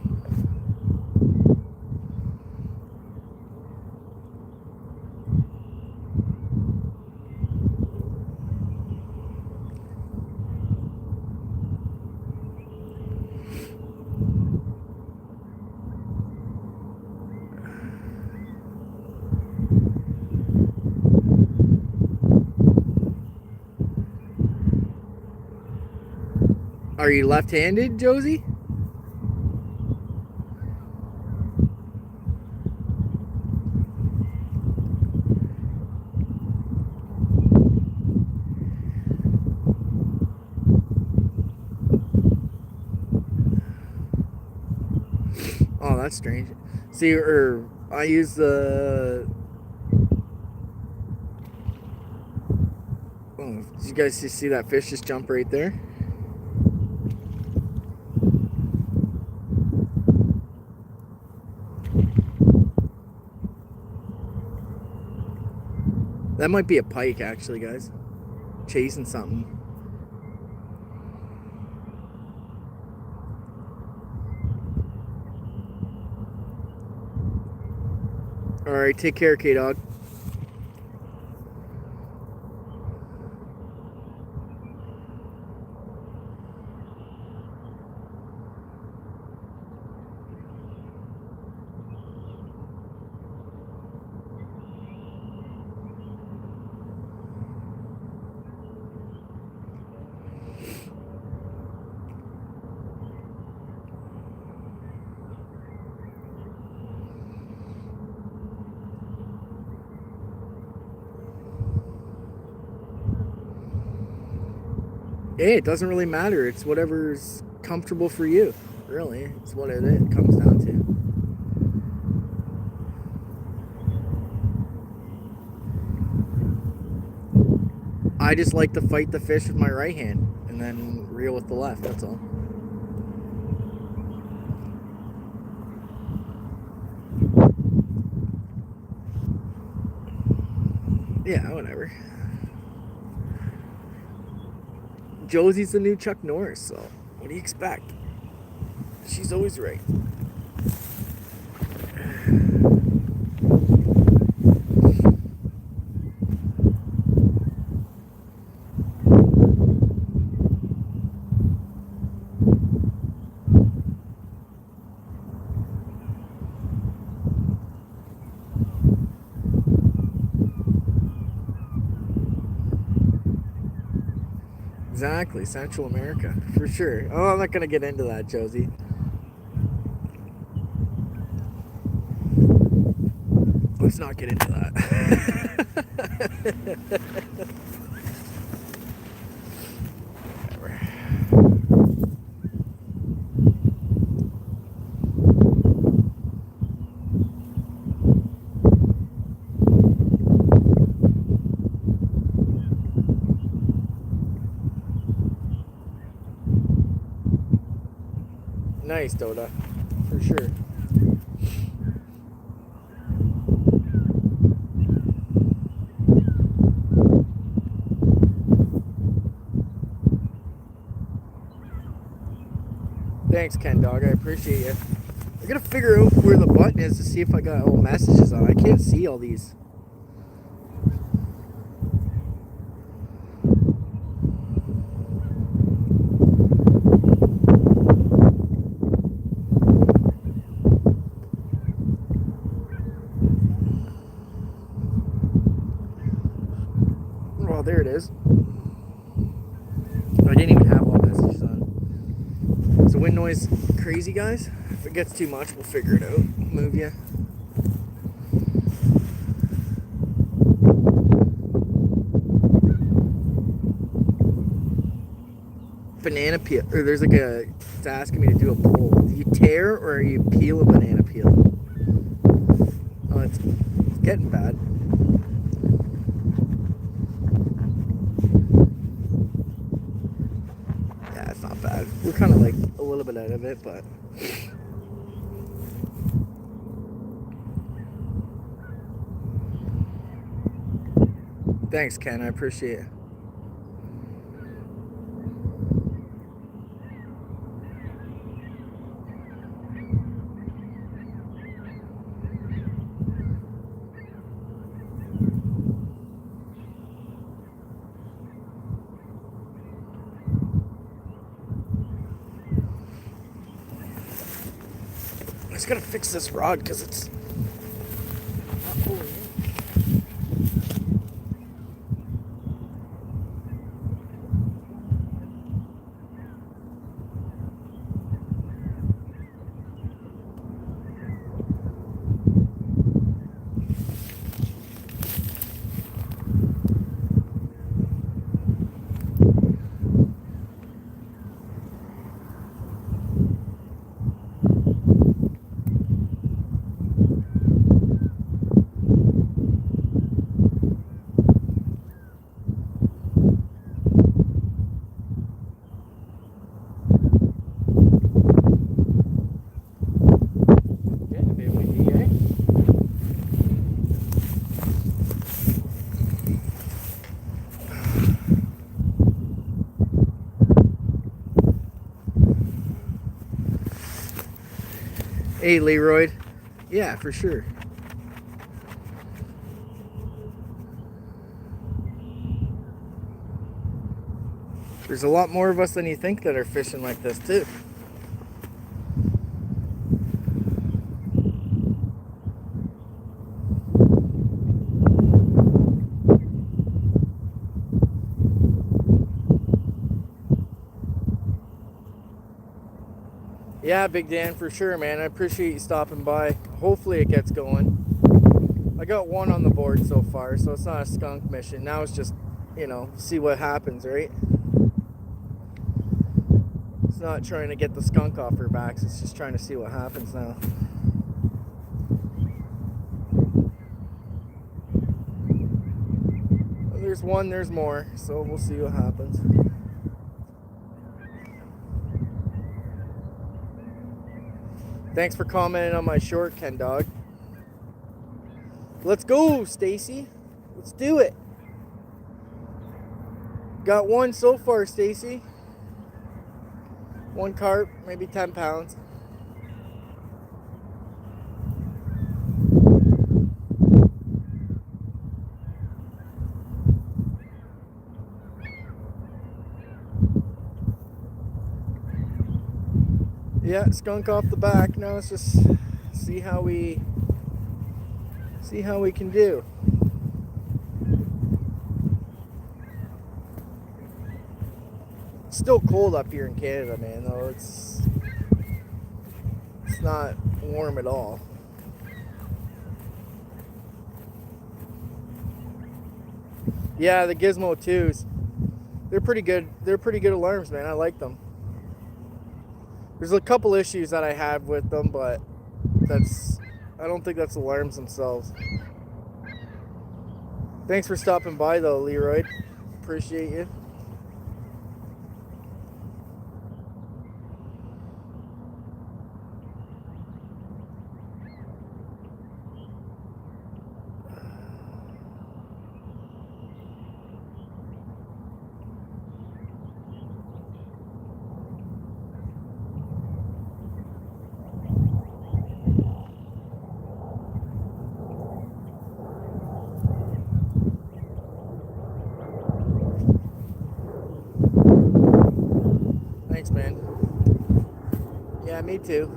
Are you left-handed, Josie? Oh, that's strange. See, I use the Oh, did you guys just see that fish just jump right there? That might be a pike, actually, guys. Chasing something. Alright, take care, K-Dog. Hey, it doesn't really matter. It's whatever's comfortable for you. Really, it's what it comes down to. I just like to fight the fish with my right hand and then reel with the left, that's all. Yeah, whatever. Josie's the new Chuck Norris, so what do you expect? She's always right. Exactly, Central America, for sure. Oh, I'm not going to get into that, Josie. Let's not get into that. Nice, Doda, for sure. Thanks, Ken Dog. I appreciate you. I gotta figure out where the button is to see if I got all messages on. I can't see all these. Well, there it is. I didn't even have all messages on. Is the wind noise crazy, guys? If it gets too much, we'll figure it out. Move you. Banana peel, or there's like a, it's asking me to do a poll. Do you tear or you peel a banana peel? Oh, it's getting bad. Yeah, it's not bad. We're kind of like a little bit out of it, but thanks, Ken. I appreciate it. I just gotta fix this rod because it's not pulling in. Hey, Leroy. Yeah, for sure. There's a lot more of us than you think that are fishing like this, too. Yeah, Big Dan, for sure, man. I appreciate you stopping by. Hopefully it gets going. I got one on the board so far, so it's not a skunk mission. Now it's just, see what happens, right? It's not trying to get the skunk off her backs. It's just trying to see what happens now. There's one, there's more, so we'll see what happens. Thanks for commenting on my short, Ken Dog. Let's go, Stacy. Let's do it. Got one so far, Stacy. One carp, maybe 10 pounds. Yeah, skunk off the back. Now let's just see how we can do. It's still cold up here in Canada, man, though. It's not warm at all. Yeah, the Gizmo 2s. They're pretty good. They're pretty good alarms, man. I like them. There's a couple issues that I have with them, but I don't think that's alarms themselves. Thanks for stopping by, though, Leroy. Appreciate you. Thanks, man. Yeah, me too.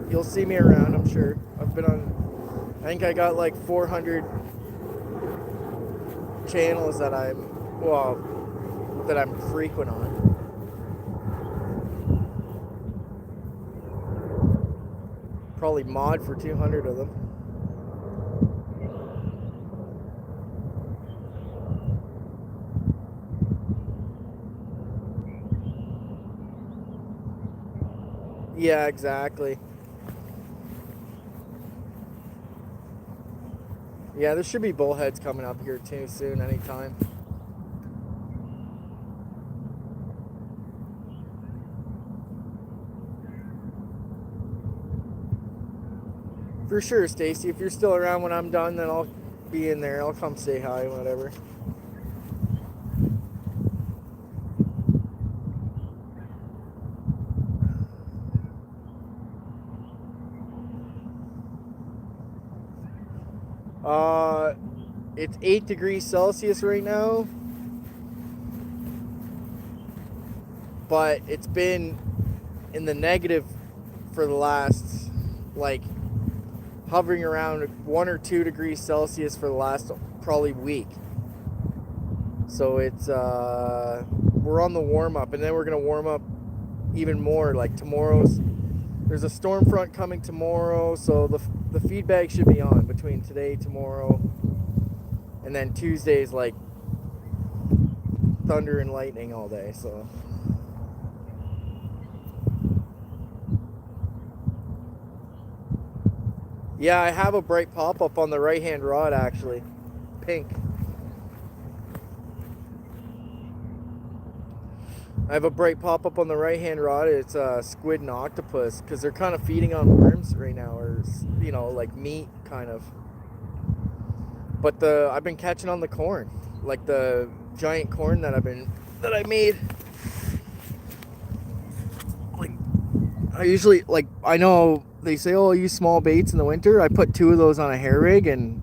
You'll see me around, I'm sure. I think I got like 400 channels that I'm frequent on. Probably mod for 200 of them. Yeah, exactly. Yeah, there should be bullheads coming up here too soon, anytime. For sure, Stacy. If you're still around when I'm done, then I'll be in there. I'll come say hi, whatever. It's 8 degrees Celsius right now, but it's been in the negative for the last, like, hovering around 1 or 2 degrees Celsius for the last probably week. So it's we're on the warm up, and then we're gonna warm up even more. Like there's a storm front coming tomorrow, so the feedback should be on between today, tomorrow, and then Tuesday's like thunder and lightning all day. So yeah, I have a bright pop-up on the right-hand rod, actually. Pink. I have a bright pop-up on the right-hand rod. It's a squid and octopus, because they're kind of feeding on worms right now, or, like meat, kind of. But I've been catching on the corn, like the giant corn that I made. Like, I usually, like, I know they say, oh, use small baits in the winter. I put 2 of those on a hair rig, and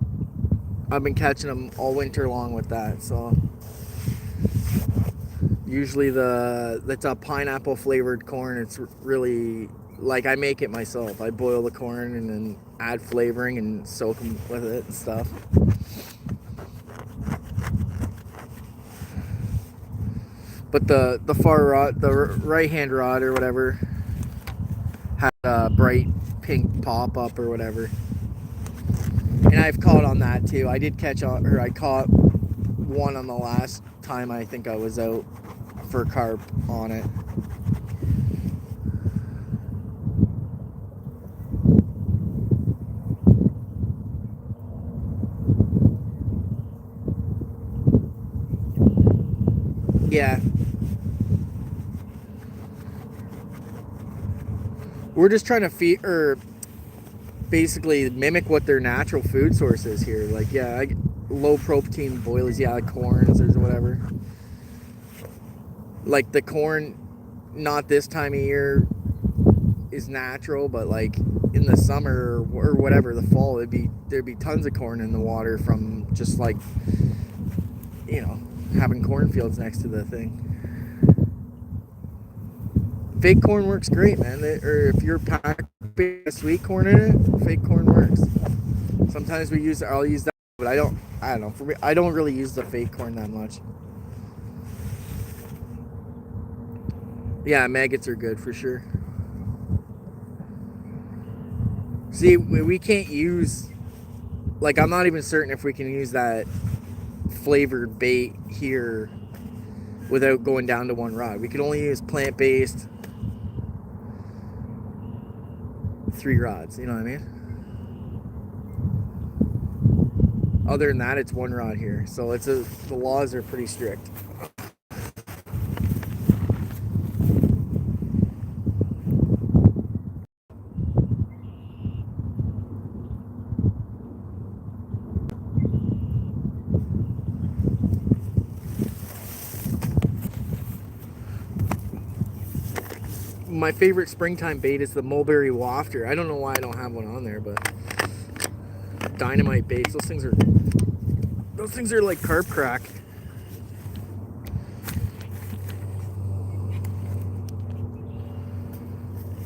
I've been catching them all winter long with that. So usually that's a pineapple flavored corn. It's really, like, I make it myself. I boil the corn and then add flavoring and soak them with it and stuff. But the far rod, the right hand rod or whatever, had a bright pink pop up or whatever. And I've caught on that too. I did catch on, or I caught one on the last time I think I was out for carp on it. Yeah. We're just trying to feed, or basically mimic what their natural food source is here. Like, yeah, low protein boilies, yeah, like corns or whatever. Like the corn, not this time of year is natural, but like in the summer or whatever, the fall, there'd be tons of corn in the water from just like, you know, having cornfields next to the thing. Fake corn works great, man. Or if you're packing sweet corn in it, fake corn works. Sometimes I'll use that, but I don't know. For me, I don't really use the fake corn that much. Yeah, maggots are good for sure. See, we can't use, like, I'm not even certain if we can use that flavored bait here without going down to one rod. We can only use plant-based 3 rods, you know what I mean? Other than that, it's 1 rod here. So the laws are pretty strict. My favorite springtime bait is the mulberry wafter. I don't know why I don't have one on there, but dynamite baits. Those things are like carp crack.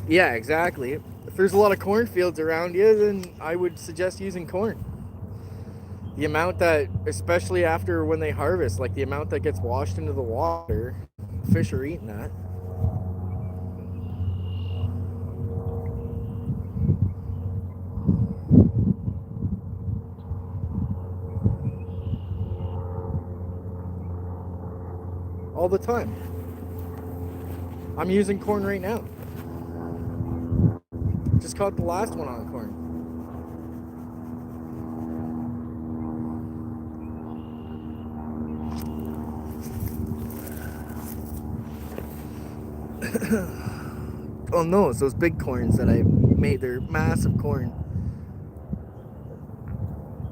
Yeah, exactly. If there's a lot of cornfields around you, then I would suggest using corn. The amount that, especially after when they harvest, like the amount that gets washed into the water, fish are eating that. All the time. I'm using corn right now. Just caught the last one on corn. Oh no, it's those big corns that I made. They're massive corn.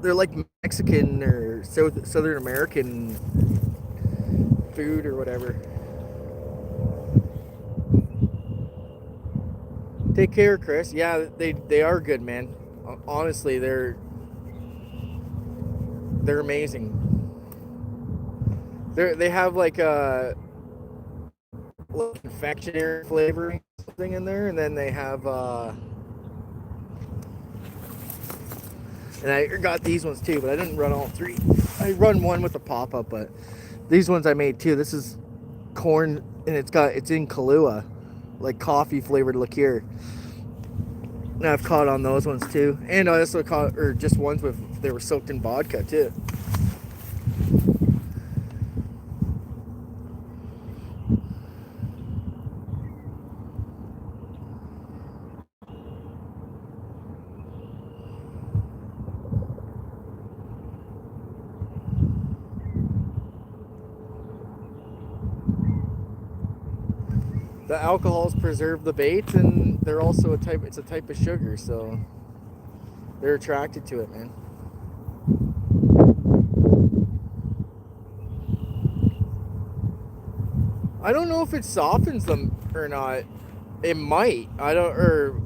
They're like Mexican or Southern American food or whatever. Take care, Chris. Yeah, they are good, man. Honestly, they're amazing. They have like a confectionery flavoring thing in there, and then they have and I got these ones too, but I didn't run all 3. I run one with the pop-up, but these ones I made too. This is corn, and it's in Kahlua, like coffee flavored liqueur. And I've caught on those ones too, and I also caught, or just ones they were soaked in vodka too. The alcohols preserve the bait, and they're also it's a type of sugar, so they're attracted to it, man. I don't know if it softens them or not. It might. I don't, or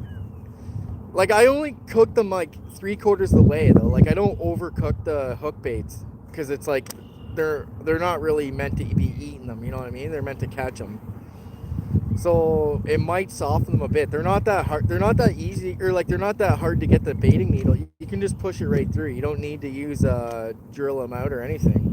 like I only cook them like 3/4 of the way though. Like I don't overcook the hook baits because it's like they're not really meant to be eating them. You know what I mean? They're meant to catch them. So it might soften them a bit. They're not that hard. They're not that easy, or like they're not that hard to get the baiting needle. You can just push it right through. You don't need to use drill them out or anything.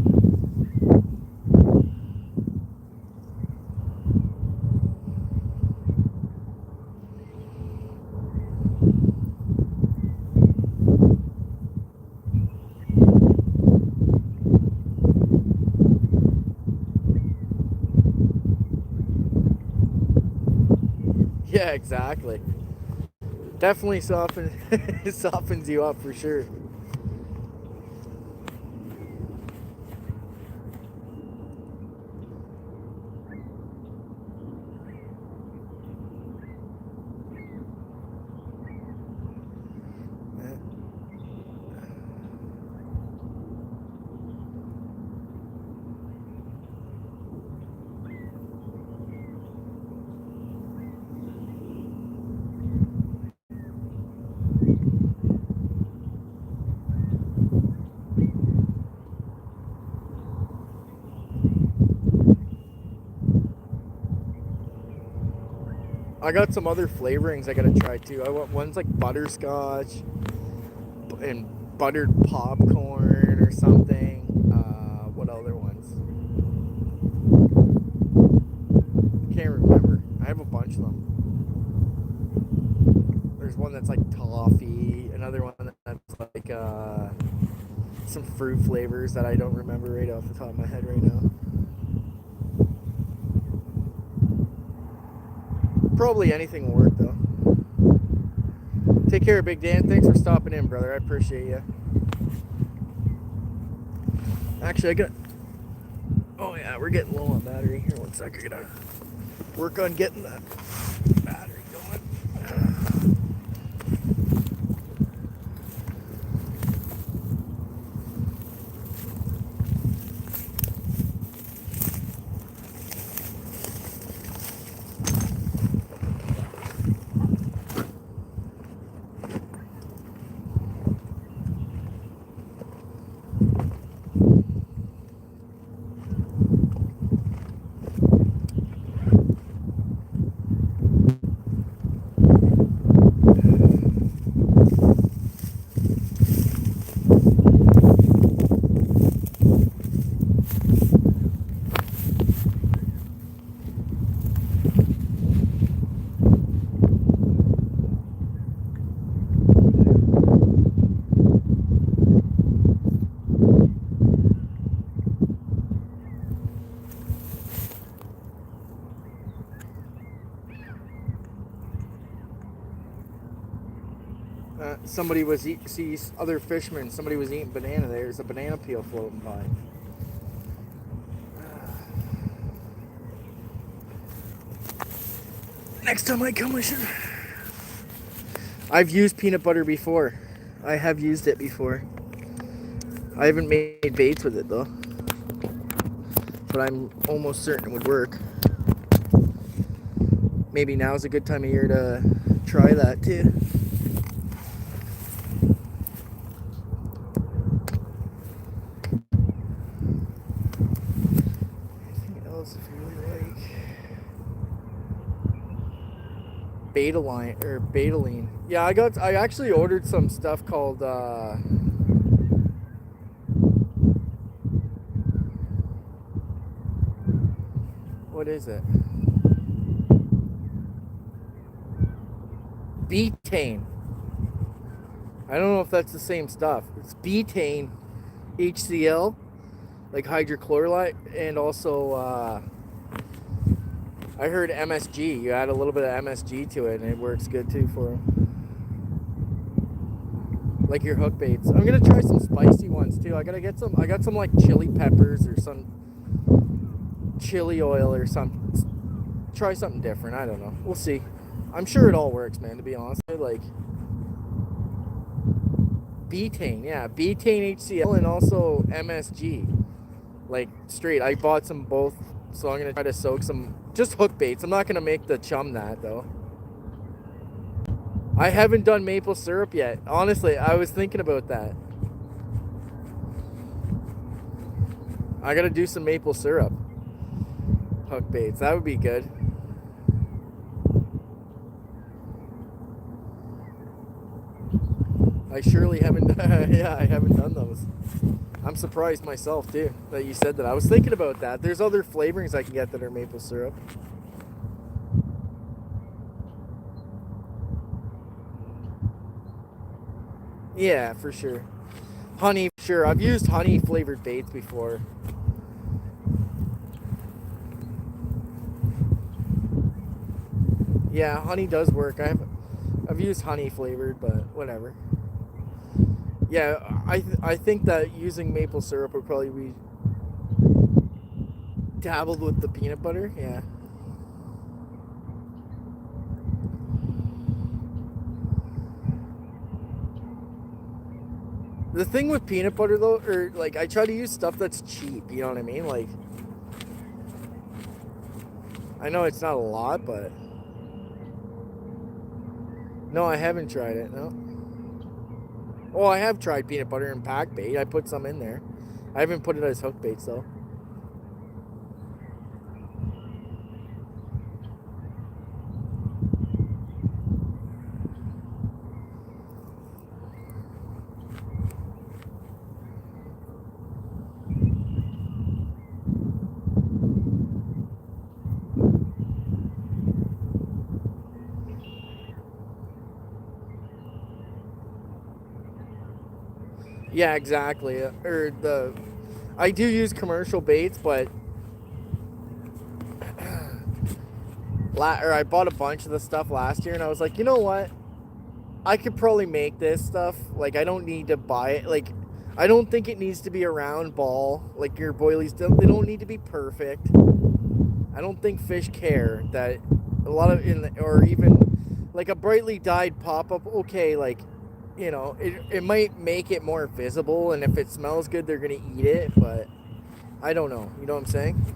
Yeah, exactly. Definitely softens you up for sure. I got some other flavorings I gotta try too. I want one's like butterscotch and buttered popcorn or something. What other ones? Can't remember. I have a bunch of them. There's one that's like toffee. Another one that's like some fruit flavors that I don't remember right off the top of my head right now. Probably anything will work though. Take care, Big Dan. Thanks for stopping in, brother. I appreciate you. Actually, I got. Oh yeah, we're getting low on battery here. 1 sec, I gotta work on getting that battery going. Somebody was sees other fishermen. Somebody was eating banana. There's a banana peel floating by. Next time I come, I should. I've used peanut butter before. I have used it before. I haven't made baits with it though, but I'm almost certain it would work. Maybe now's a good time of year to try that too. Anything else if you really like? Betaline. Yeah, I actually ordered some stuff called what is it? Betaine. I don't know if that's the same stuff. It's betaine, HCl, like hydrochloride, and also I heard MSG. You add a little bit of MSG to it, and it works good too for them. Like your hook baits. I'm gonna try some spicy ones too. I got some like chili peppers or some chili oil or something. Try something different. I don't know. We'll see. I'm sure it all works, man. To be honest, like betaine, yeah, betaine, HCl, and also MSG. Like straight. I bought some both, so I'm gonna try to soak some just hook baits. I'm not gonna make the chum that though. I haven't done maple syrup yet. Honestly, I was thinking about that. I gotta do some maple syrup hook baits. That would be good. I surely haven't. Yeah, I haven't done those. I'm surprised myself too that you said that. I was thinking about that. There's other flavorings I can get that are maple syrup. Yeah, for sure. Honey, sure. I've used honey flavored baits before. Yeah, honey does work. I've used honey flavored, but whatever. Yeah, I think that using maple syrup would probably be dabbled with the peanut butter. Yeah. The thing with peanut butter though, or like I try to use stuff that's cheap. You know what I mean? Like, I know it's not a lot, but no, I haven't tried it. No. Oh, I have tried peanut butter and pack bait. I put some in there. I haven't put it as hook baits though. Yeah, exactly. I do use commercial baits, but I bought a bunch of the stuff last year, and I was like, you know what? I could probably make this stuff. Like, I don't need to buy it. Like, I don't think it needs to be a round ball. Like your boilies, they don't need to be perfect. I don't think fish care that a lot of or even like a brightly dyed pop up. Okay, like, you know, it might make it more visible, and if it smells good, they're gonna eat it. But I don't know. You know what I'm saying?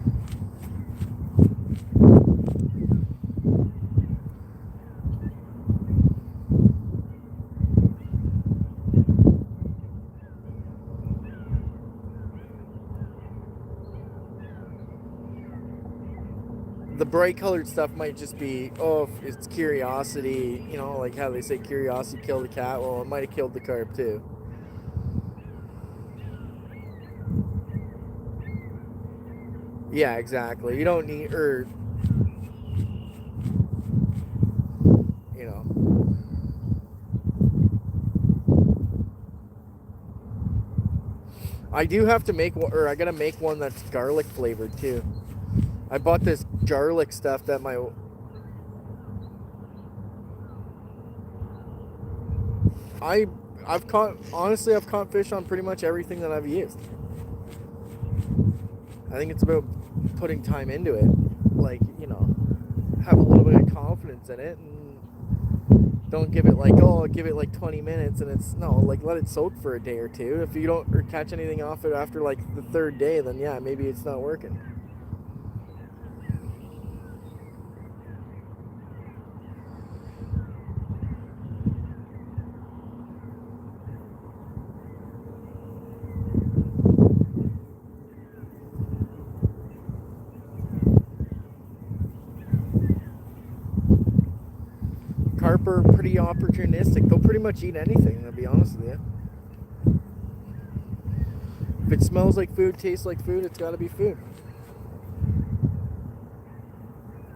The bright colored stuff might just be, oh, it's curiosity, you know, like how they say curiosity killed the cat. Well, it might have killed the carp too. Yeah, exactly. You don't need, or, you know. I do have to make one, or I gotta make one that's garlic flavored too. I bought this garlic stuff that I I've caught, honestly, I've caught fish on pretty much everything that I've used. I think it's about putting time into it. Like, you know, have a little bit of confidence in it, and don't give it like, oh, give it like 20 minutes, and it's, no, like, let it soak for a day or two. If you don't or catch anything off it after like the third day, then yeah, maybe it's not working. Carp are pretty opportunistic. They'll pretty much eat anything, to be honest with you. If it smells like food, tastes like food, it's got to be food.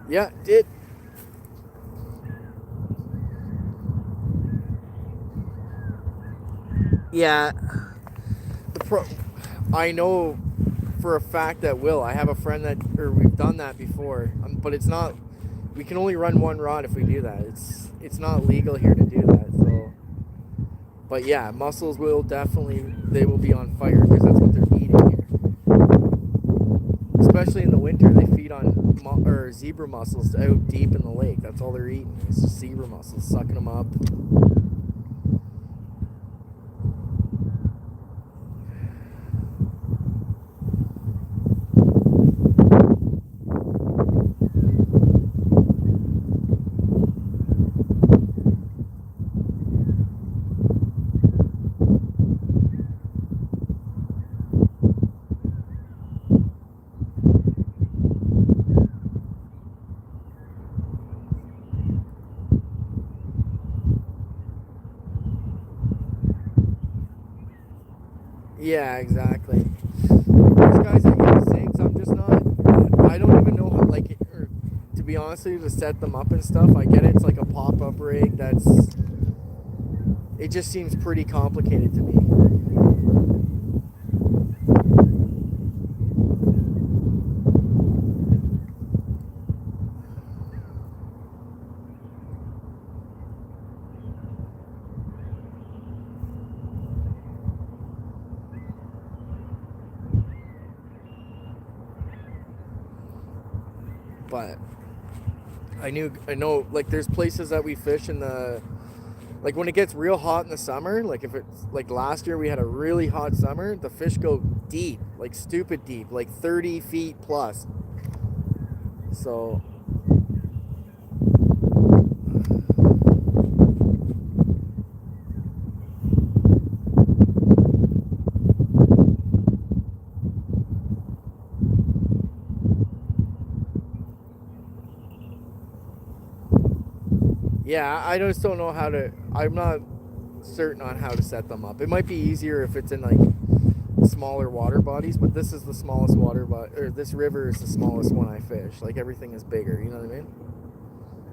Yeah, it did. Yeah, I know for a fact that will. I have a friend that, or we've done that before, but it's not. We can only run one rod if we do that. It's not legal here to do that. So, but yeah, mussels will definitely, they will be on fire because that's what they're eating here. Especially in the winter, they feed on or zebra mussels out deep in the lake. That's all they're eating. It's just zebra mussels, sucking them up. Yeah, exactly. There's guys that use zigs. I'm just not. I don't even know how, like, or to be honest with you, to set them up and stuff. I get it. It's like a pop-up rig. It just seems pretty complicated to me. But I know, like, there's places that we fish in the, like, when it gets real hot in the summer, like if it's like last year we had a really hot summer, the fish go deep, like stupid deep, like 30 feet plus. So yeah, I just don't know how to. I'm not certain on how to set them up. It might be easier if it's in like smaller water bodies, but this is the smallest water body, or this river is the smallest one I fish. Like everything is bigger. You know what I mean?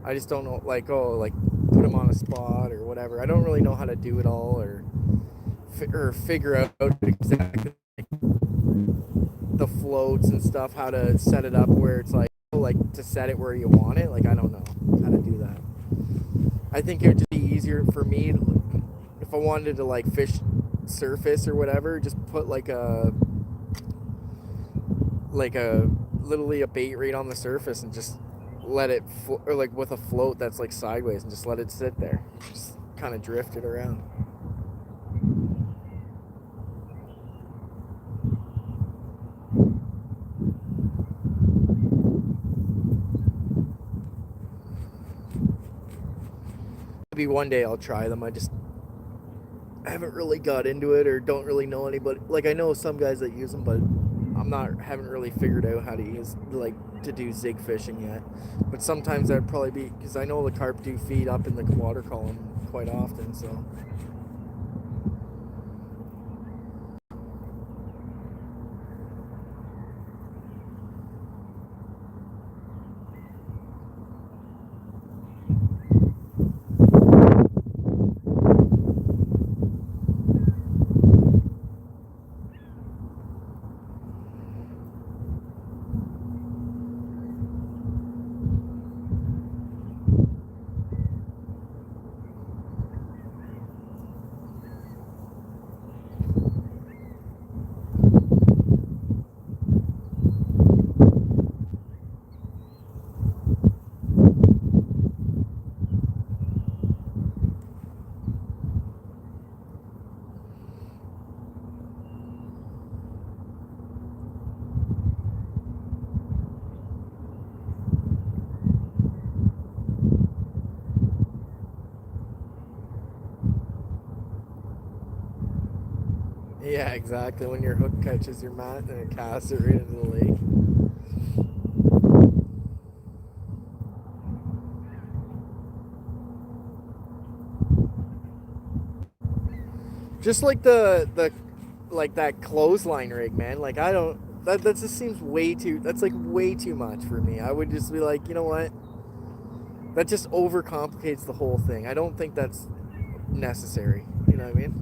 I just don't know, like, oh, like put them on a spot or whatever. I don't really know how to do it all, or figure out exactly the floats and stuff, how to set it up where it's like to set it where you want it. Like I don't know how to do that. I think it would just be easier for me if I wanted to like fish surface or whatever. Just put like a literally a bait right on the surface and just let it or like with a float that's like sideways and just let it sit there, just kind of drift it around. Maybe one day I'll try them. I haven't really got into it or don't really know anybody. Like I know some guys that use them, but haven't really figured out how to use like to do zig fishing yet. But sometimes that'd probably be because I know the carp do feed up in the water column quite often. So yeah, exactly. When your hook catches your mat and it casts it right into the lake. Just like the like that clothesline rig, man. Like I don't that just seems way too. That's like way too much for me. I would just be like, you know what? That just overcomplicates the whole thing. I don't think that's necessary. You know what I mean?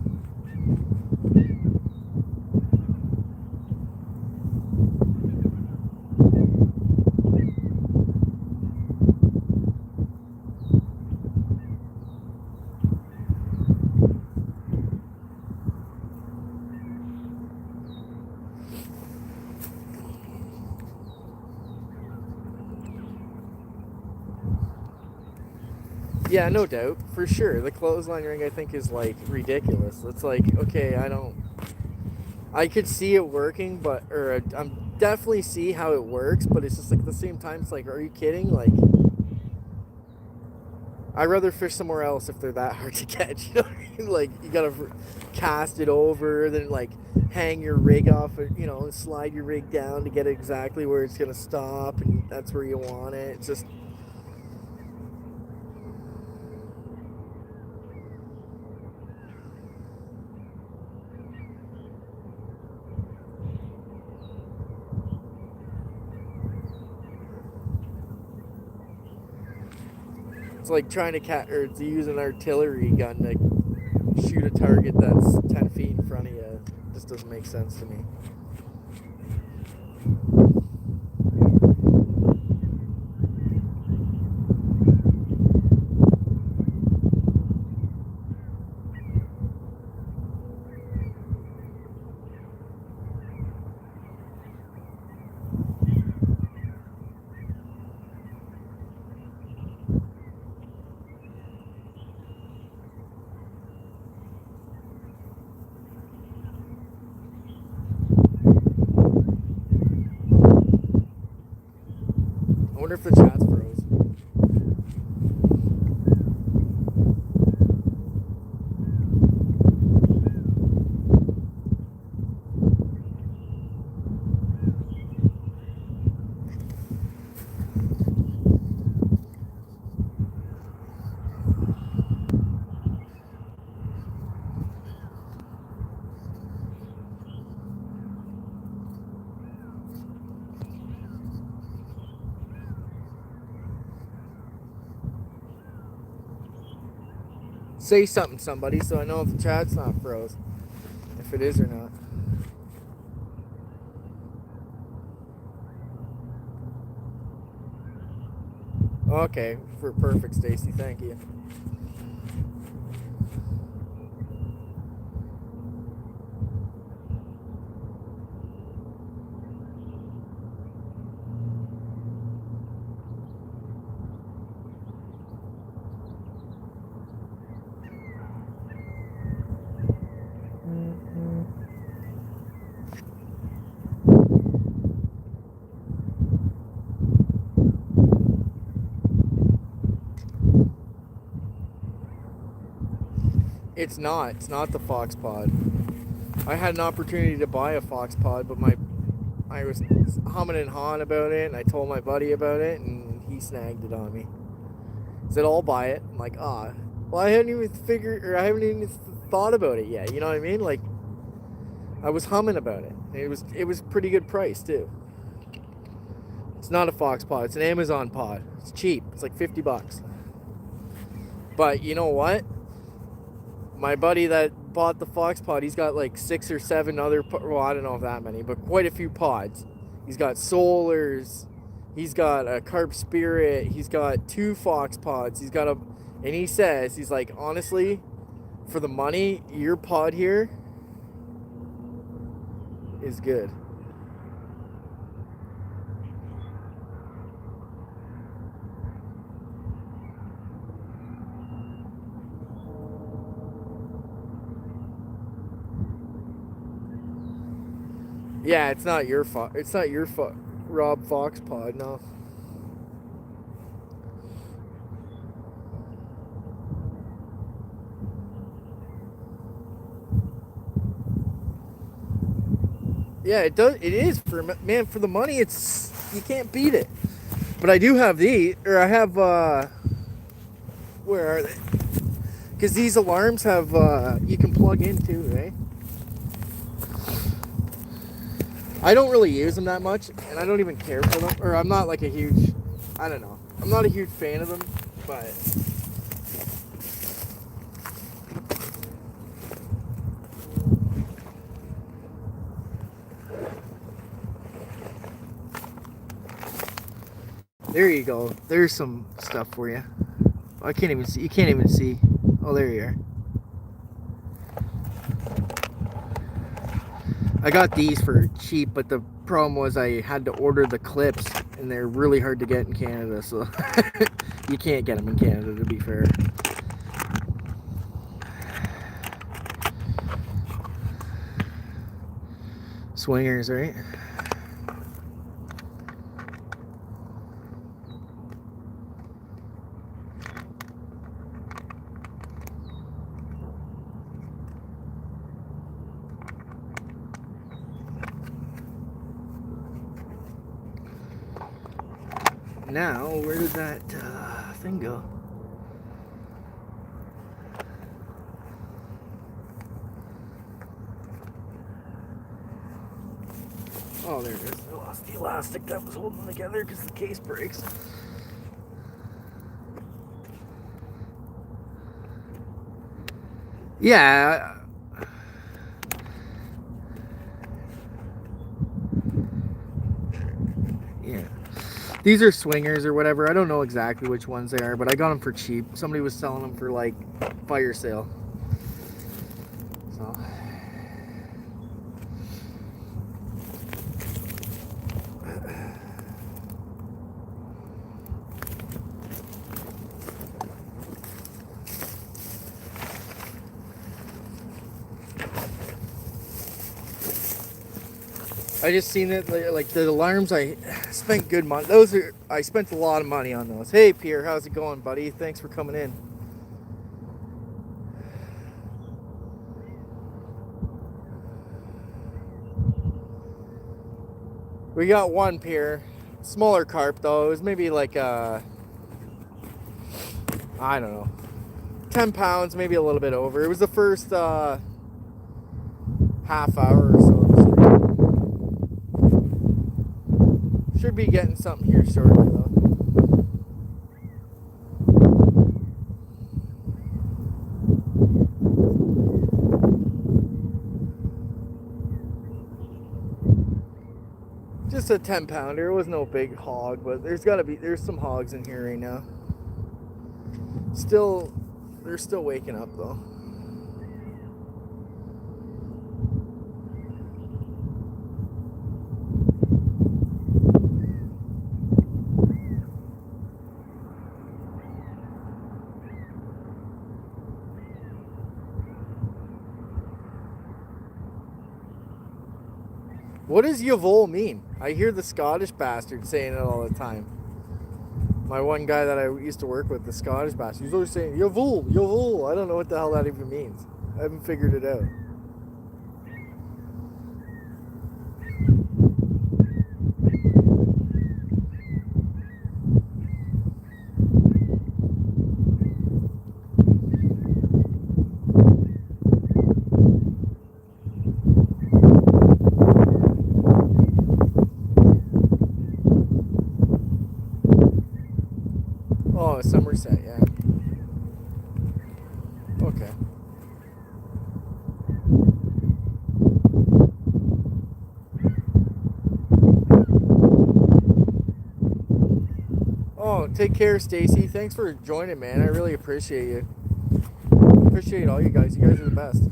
Yeah, no doubt, for sure. The clothesline ring I think is like ridiculous. It's like, okay, I could see it working, but I'm definitely see how it works, but it's just like at the same time, it's like, are you kidding? Like, I'd rather fish somewhere else if they're that hard to catch. You know what I mean? Like, you gotta cast it over, then like hang your rig off, you know, and slide your rig down to get exactly where it's gonna stop, and that's where you want it. It's just It's like trying to use an artillery gun to shoot a target that's 10 feet in front of you. It just doesn't make sense to me. I wonder if the chat's froze. Say something, somebody, so I know if the chat's not froze. If it is or not. Okay, for perfect, Stacy. Thank you. It's not the Fox Pod. I had an opportunity to buy a Fox Pod, but I was humming and hawing about it, and I told my buddy about it, and he snagged it on me. He said, I'll buy it. I'm like, well, I haven't even thought about it yet. You know what I mean? Like, I was humming about it. It was pretty good price too. It's not a Fox Pod. It's an Amazon Pod. It's cheap. It's like $50. But you know what? My buddy that bought the Fox Pod, he's got like 6 or 7 other, well, I don't know if that many, but quite a few pods. He's got Solars, he's got a Carp Spirit, he's got 2 Fox Pods, and he says, he's like, honestly, for the money, your pod here is good. Yeah, it's not your Rob Fox Pod, no. Yeah, it does. It is for the money. You can't beat it. But I do have I have where are they? Because these alarms have you can plug in too, right? I don't really use them that much, and I don't even care for them. Or I'm not like I don't know. I'm not a huge fan of them, but there you go. There's some stuff for you. I can't even see. You can't even see. Oh, there you are. I got these for cheap, but the problem was I had to order the clips, and they're really hard to get in Canada, so you can't get them in Canada, to be fair. Swingers, right? Now, where did that thing go? Oh, there it is. I lost the elastic that was holding them together because the case breaks. Yeah. Yeah. These are swingers or whatever. I don't know exactly which ones they are, but I got them for cheap. Somebody was selling them for like fire sale. So I just seen it like the alarms. I spent good money. I spent a lot of money on those. Hey Pierre, how's it going, buddy? Thanks for coming in. We got one Pierre, smaller carp though. It was maybe like I don't know, 10 pounds, maybe a little bit over. It was the first half hour or so. Should be getting something here shortly though. Just a 10 pounder. It was no big hog, but there's some hogs in here right now. They're still waking up though. What does Yavol mean? I hear the Scottish bastard saying it all the time. My one guy that I used to work with, the Scottish bastard, he's always saying Yavol, Yavol. I don't know what the hell that even means. I haven't figured it out. Oh, Somerset, yeah. Okay. Oh, take care, Stacy. Thanks for joining, man. I really appreciate you. Appreciate all you guys. You guys are the best.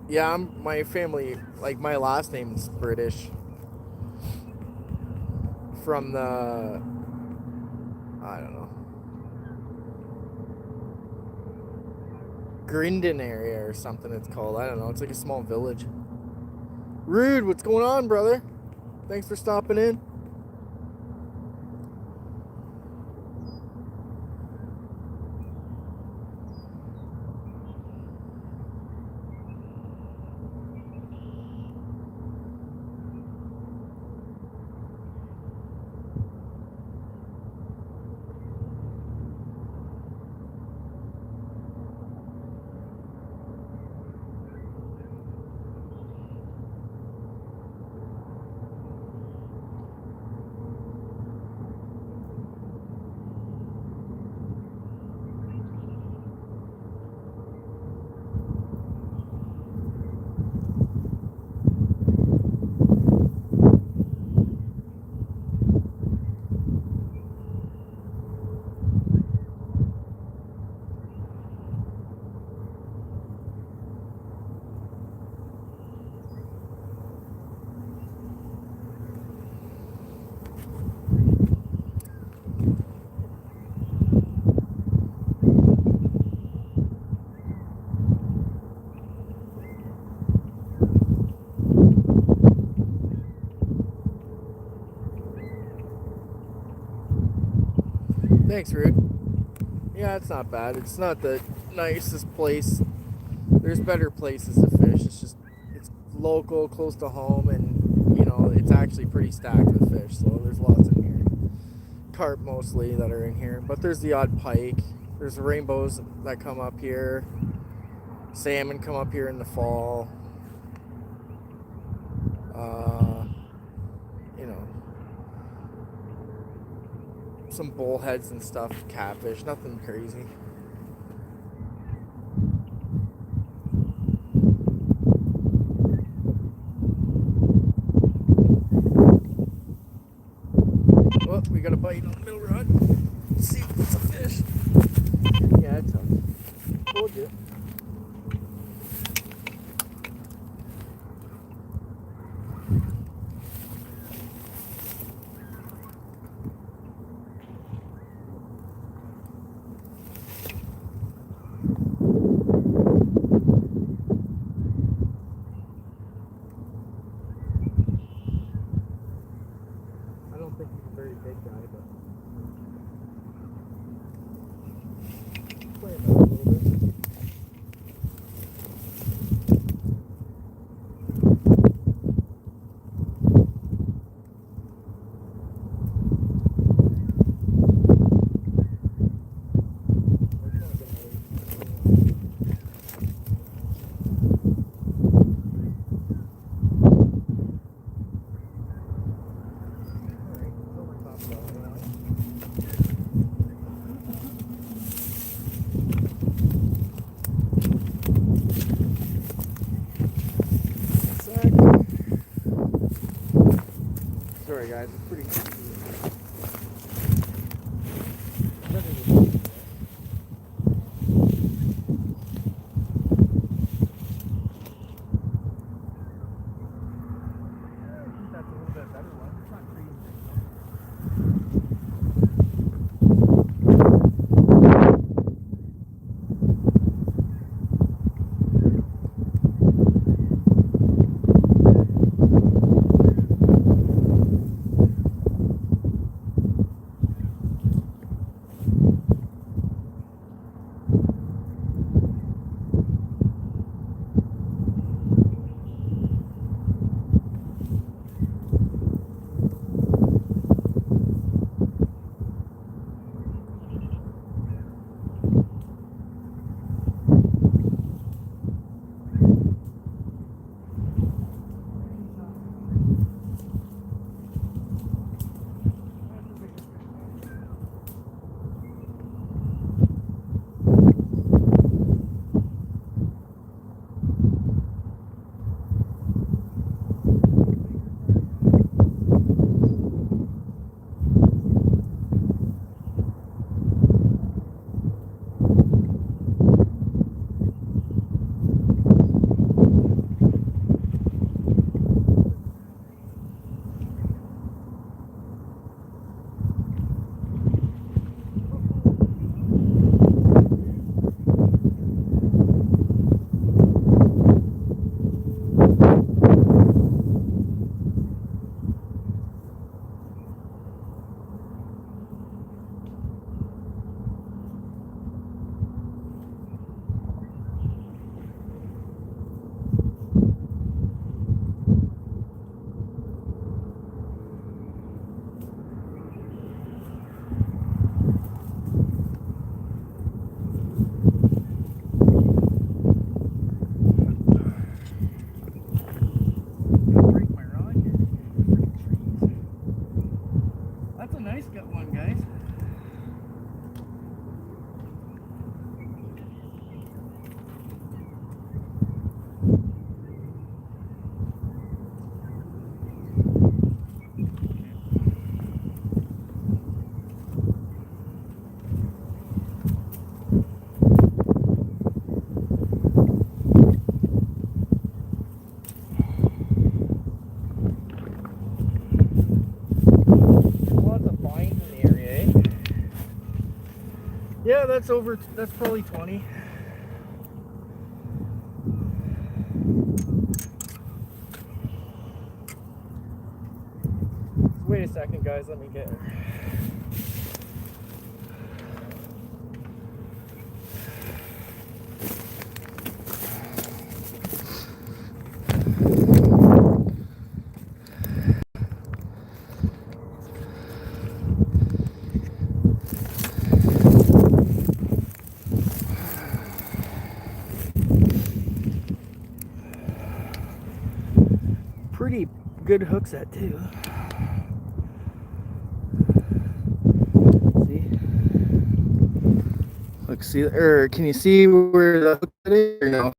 Yeah, my family, like my last name's British. From the, I don't know, Grindon area or something it's called. I don't know. It's like a small village. Rude, what's going on, brother? Thanks for stopping in. Thanks, Rude. Yeah, it's not bad. It's not the nicest place. There's better places to fish. It's local, close to home, and it's actually pretty stacked with fish. So there's lots in here. Carp mostly that are in here, but there's the odd pike. There's rainbows that come up here. Salmon come up here in the fall. Some bullheads and stuff, catfish, nothing crazy. Oh, we got a bite on the middle rod. Let's see if it's a fish. Yeah, it's a. Told you. Very big guy, but play him out a little bit. Sorry guys, it's pretty that's a little bit better one. It's not crazy. Yeah, that's probably 20. Wait a second, guys, let me get it. pretty good hook set too. See? Look, see, or can you see where the hook set is or no?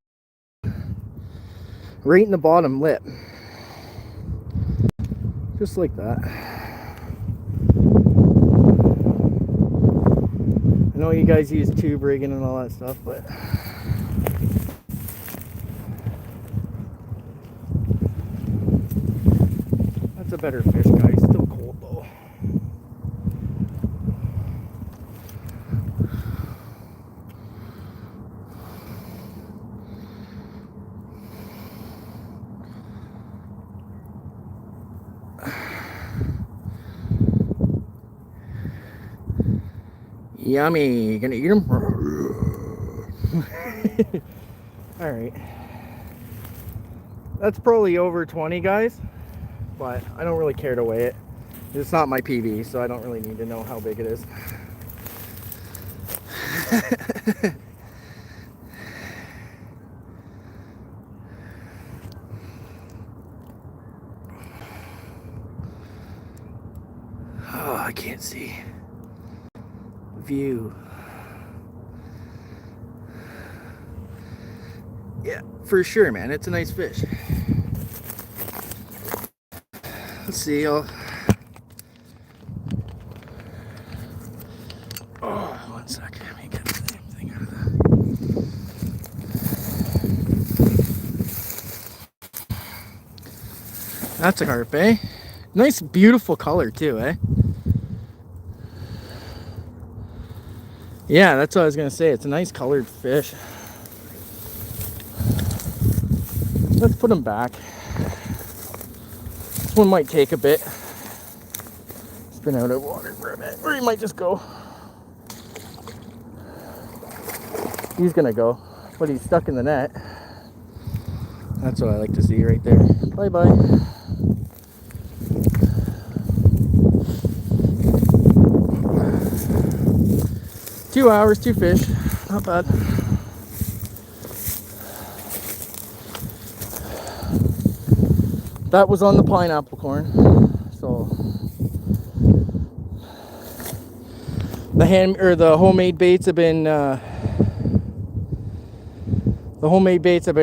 Right in the bottom lip. Just like that. I know you guys use tube rigging and all that stuff, but that's a better fish, guys. Still cold though. Yummy. Gonna eat them? Alright. That's probably over 20, guys. But I don't really care to weigh it. It's not my PB, so I don't really need to know how big it is. Oh, I can't see. View. Yeah, for sure, man. It's a nice fish. Let's see. Oh, one second. Let me get the damn thing out of that. That's a carp, eh? Nice, beautiful color too, eh? Yeah, that's what I was gonna say. It's a nice colored fish. Let's put him back. This one might take a bit. It's been out of water for a bit. Or he might just go. He's gonna go, but he's stuck in the net. That's what I like to see right there. Bye-bye. 2 hours, 2 fish. Not bad. That was on the pineapple corn. So the homemade baits have been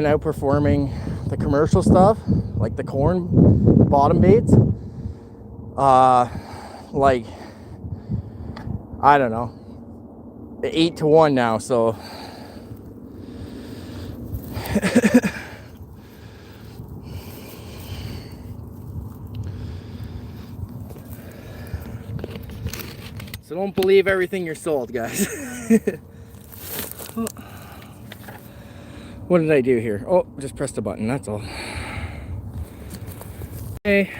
outperforming the commercial stuff, like the corn bottom baits. Like, I don't know, 8 to 1 now, so so don't believe everything you're sold, guys. What did I do here? Oh, just pressed a button, that's all. Okay,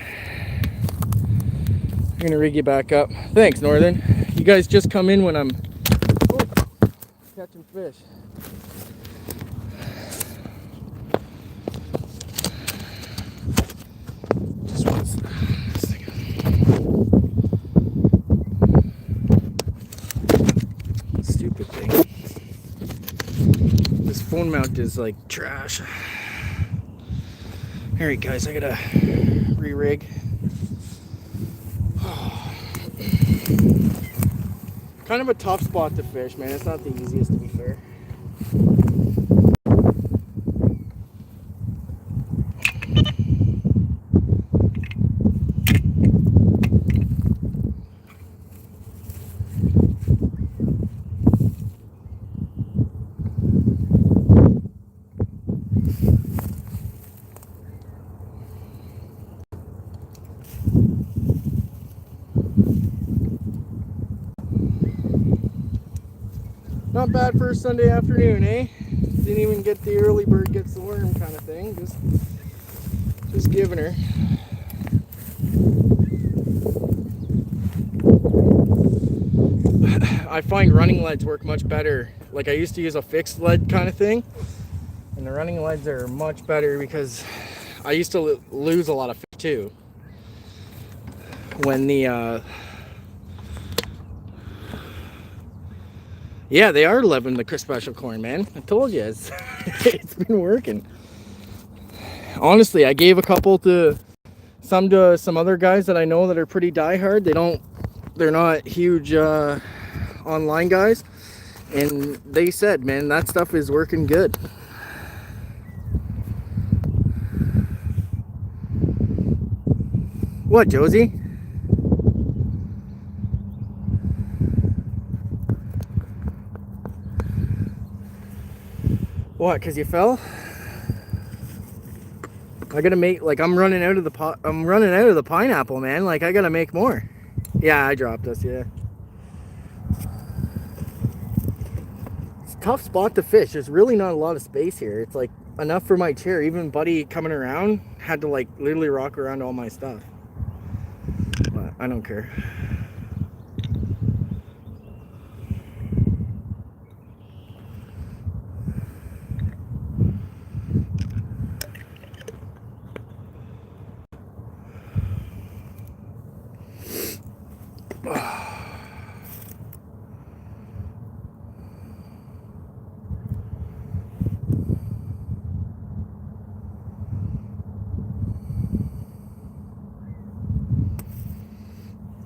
I'm gonna rig you back up. Thanks, Northern. You guys just come in when I'm catching fish. Just one second. Stupid thing. This phone mount is like trash. Alright guys, I gotta re-rig. Kind of a tough spot to fish, man. It's not the easiest, to be fair. Not bad for a Sunday afternoon, eh? Didn't even get the early bird gets the worm kind of thing. Just giving her. I find running leads work much better. Like, I used to use a fixed lead kind of thing, and the running leads are much better because I used to lose a lot of fish too when the yeah, they are loving the special corn, man. I told you, it's been working. Honestly, I gave a couple to Some other guys that I know that are pretty diehard, they're not huge online guys, and they said, man, that stuff is working good. What, Josie? What, cause you fell? I gotta make, like, I'm running out of the pineapple, man. Like, I gotta make more. Yeah, I dropped us, yeah. It's a tough spot to fish. There's really not a lot of space here. It's like enough for my chair. Even Buddy coming around had to like literally rock around all my stuff. But I don't care.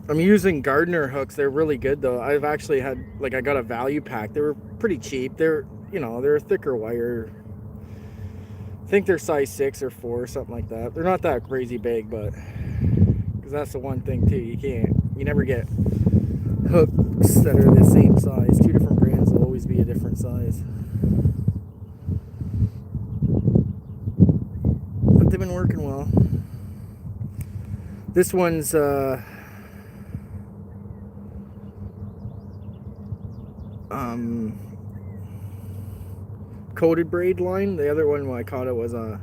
I'm using Gardner hooks. They're really good though. I've actually had, like, I got a value pack. They were pretty cheap. They're, you know, they're a thicker wire. I think they're size 6 or 4 or something like that. They're not that crazy big, but because that's the one thing too, you never get hooks that are the same size. Two different brands will always be a different size. But they've been working well. This one's coated braid line. The other one when I caught it was a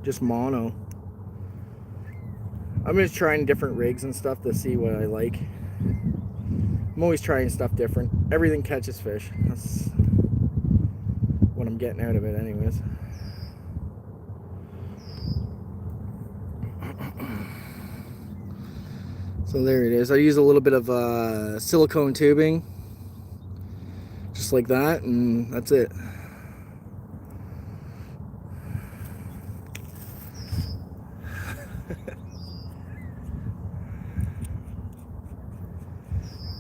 just mono. I'm just trying different rigs and stuff to see what I like. I'm always trying stuff different. Everything catches fish. That's what I'm getting out of it anyways. So there it is. I use a little bit of silicone tubing, just like that, and that's it.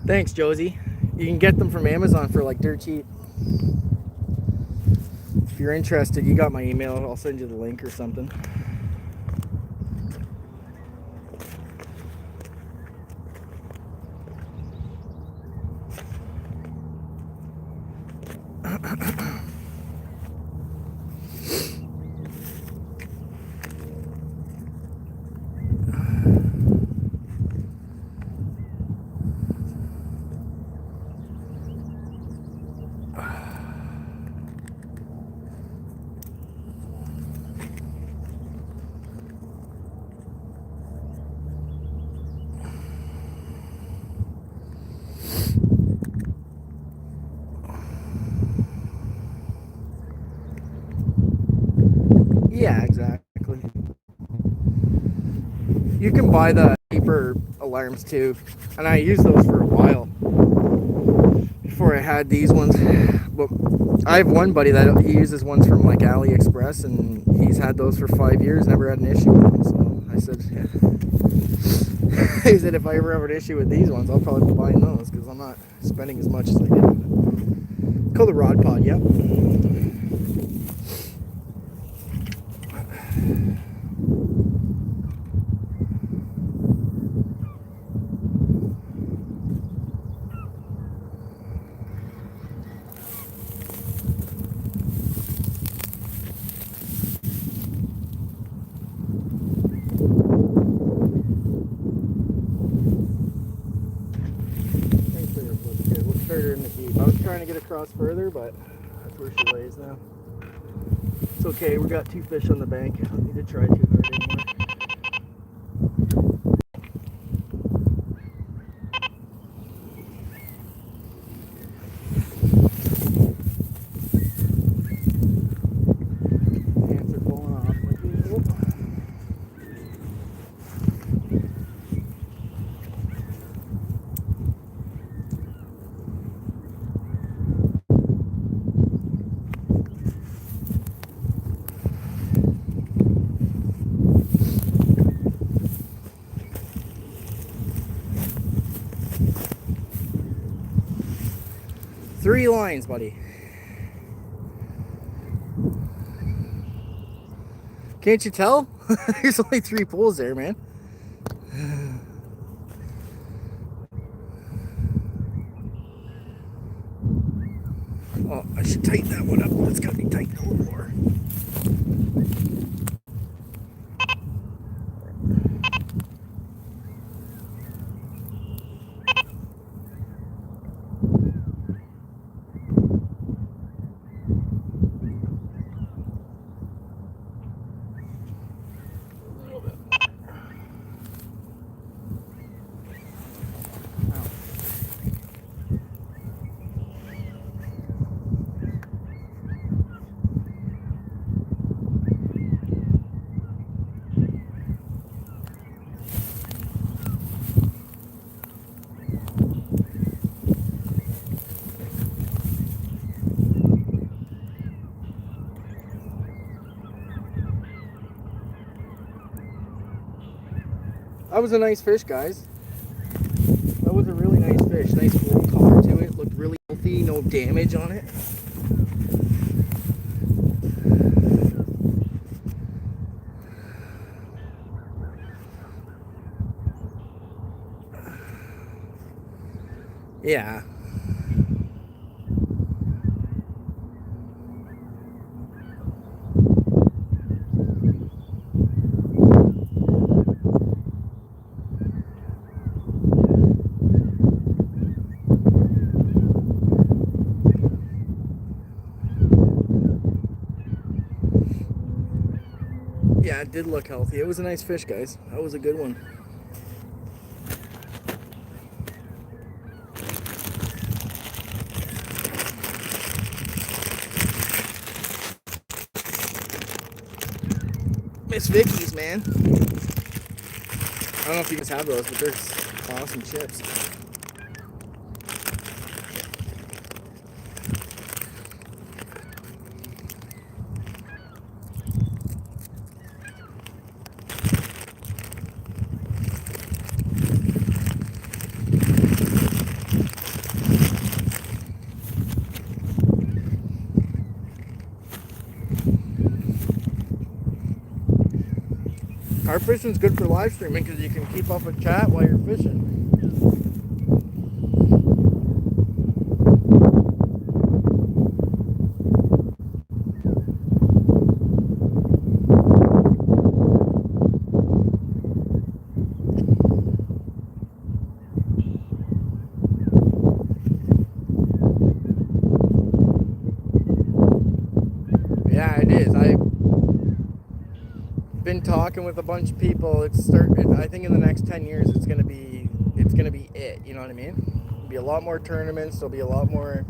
Thanks, Josie. You can get them from Amazon for like dirt cheap. If you're interested, you got my email. I'll send you the link or something. Yeah, exactly. You can buy the cheaper alarms too, and I used those for a while before I had these ones. But I have one buddy that he uses ones from like AliExpress, and he's had those for 5 years, never had an issue with them. So I said, yeah. He said if I ever have an issue with these ones, I'll probably be buying those because I'm not spending as much as I did. It's called the Rod Pod, yep. In the deep. I was trying to get across further, but that's where she lays now. It's okay, we got 2 fish on the bank. I don't need to try too hard anymore. Ants are falling off like usual. 3 lines, buddy. Can't you tell? There's only 3 poles there, man. Oh, I should tighten that one up. It's got to be tightened a little more. That was a nice fish, guys. That was a really nice fish. Nice full color to it. Looked really healthy. No damage on it. Yeah. Yeah, it did look healthy. It was a nice fish, guys. That was a good one. Miss Vicky's, man. I don't know if you guys have those, but they're awesome chips. Carp fishing's good for live streaming because you can keep up with chat while you're fishing. Yeah, it is. I've been talking with a bunch of people. I think in the next 10 years it's gonna be it. You know what I mean? There'll be a lot more tournaments. There'll be a lot more.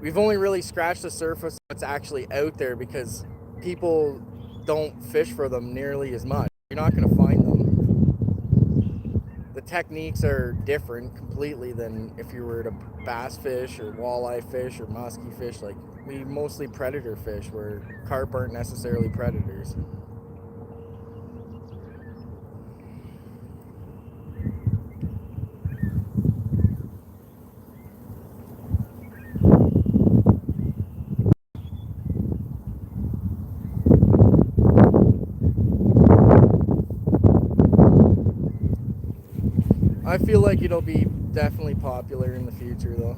We've only really scratched the surface of what's actually out there because people don't fish for them nearly as much. You're not gonna find them. The techniques are different completely than if you were to bass fish or walleye fish or musky fish. Like, we mostly predator fish where carp aren't necessarily predators. I feel like it'll be definitely popular in the future though.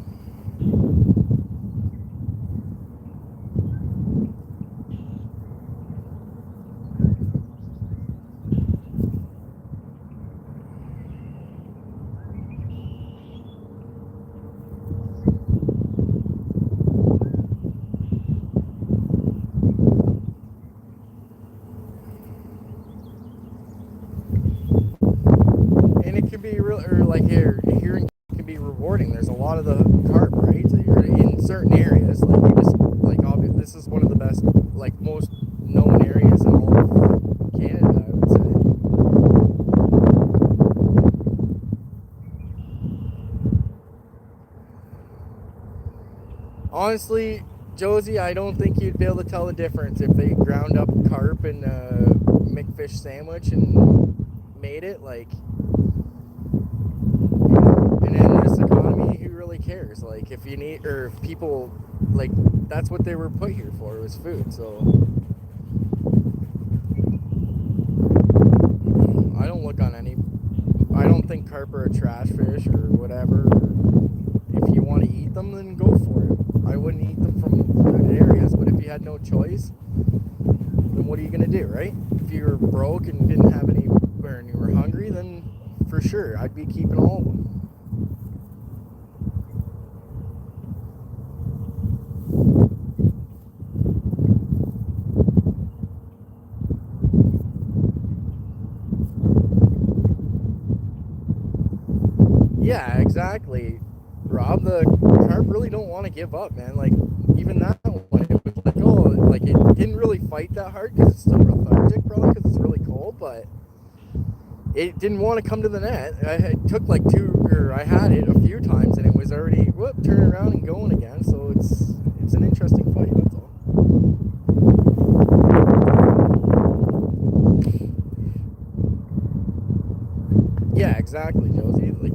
And it can be real, or like hearing can be rewarding. There's a lot of the carp, right? So you're in certain areas, like you just like obviously this is one of the best, like most known areas in all of Canada, I would say. Honestly, Josie, I don't think you'd be able to tell the difference if they ground up carp in a McFish sandwich and made it. Like, and in this economy, bears. Like if you need, or if people, like that's what they were put here for, was food. So I don't look on any. I don't think carp are a trash fish or whatever. If you want to eat them, then go for it. I wouldn't eat them from good areas, but if you had no choice, then what are you gonna do, right? If you were broke and didn't have any, or you were hungry, then for sure I'd be keeping all of them. Yeah, exactly, Rob. The carp really don't want to give up, man. Like even that one, it was like, oh, like it didn't really fight that hard because it's still lethargic, probably because it's really cold, but it didn't want to come to the net. Took like I had it a few times and it was already turning around and going again. So it's an interesting fight. That's all. Yeah, exactly, Josie. Like,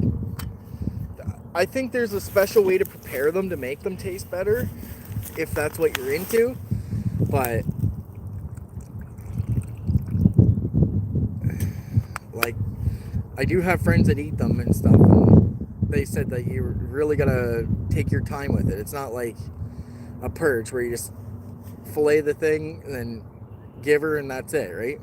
I think there's a special way to prepare them to make them taste better, if that's what you're into. But like, I do have friends that eat them and stuff, and they said that you really gotta take your time with it. It's not like a perch where you just fillet the thing and then give her and that's it, right?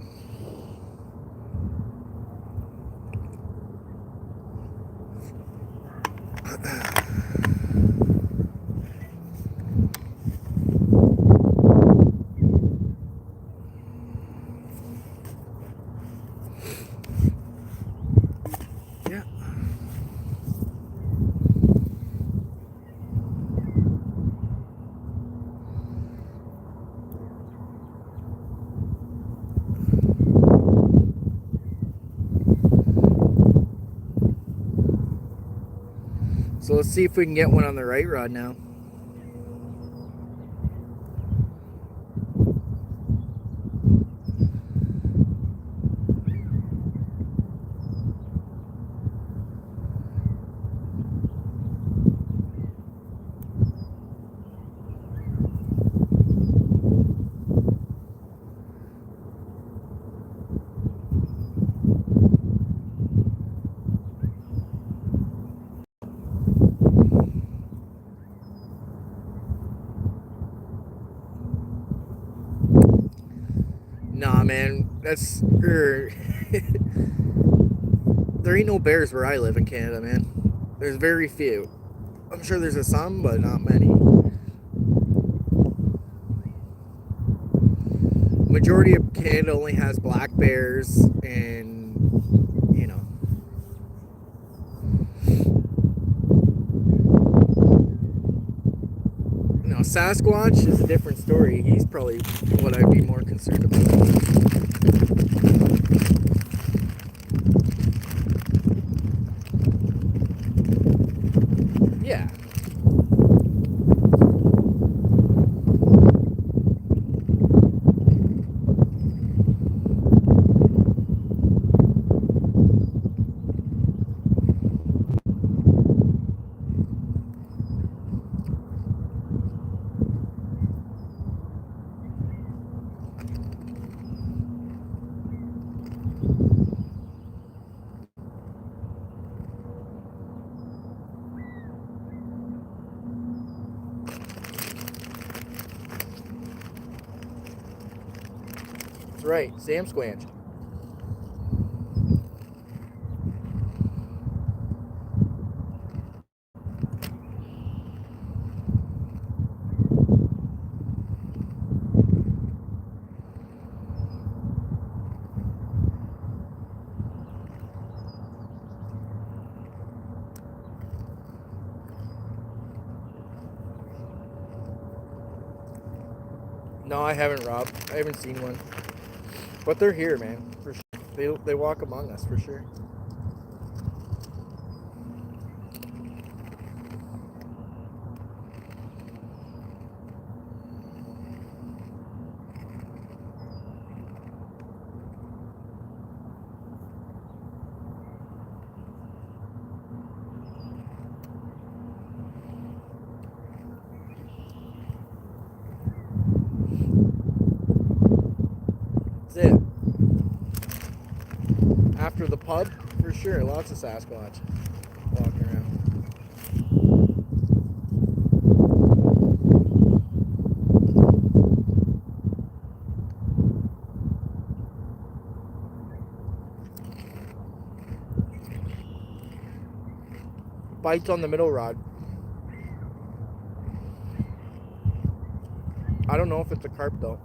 Yeah. So let's see if we can get one on the right rod now. Nah, man, that's there ain't no bears where I live in Canada, man. There's very few. I'm sure there's some, but not many. Majority of Canada only has black bears and, you know. Now, Sasquatch is a different story. He's probably what I'd be more concerned about. Yeah. That's right, Sam Squanch. No, I haven't, Rob. I haven't seen one. But they're here, man, for sure. They walk among us, for sure. That's it. After the pub, for sure, lots of Sasquatch walking around. Bites on the middle rod. I don't know if it's a carp though.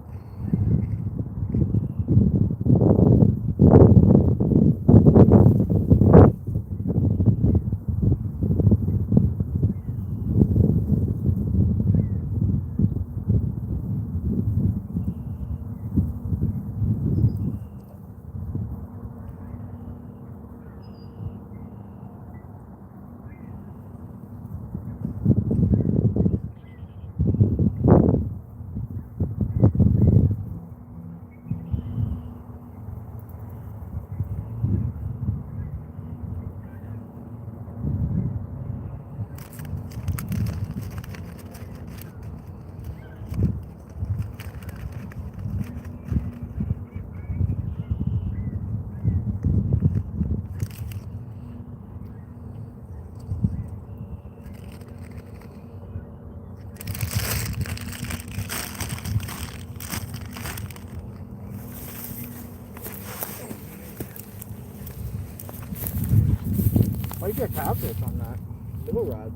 Might get catfish on that middle rod.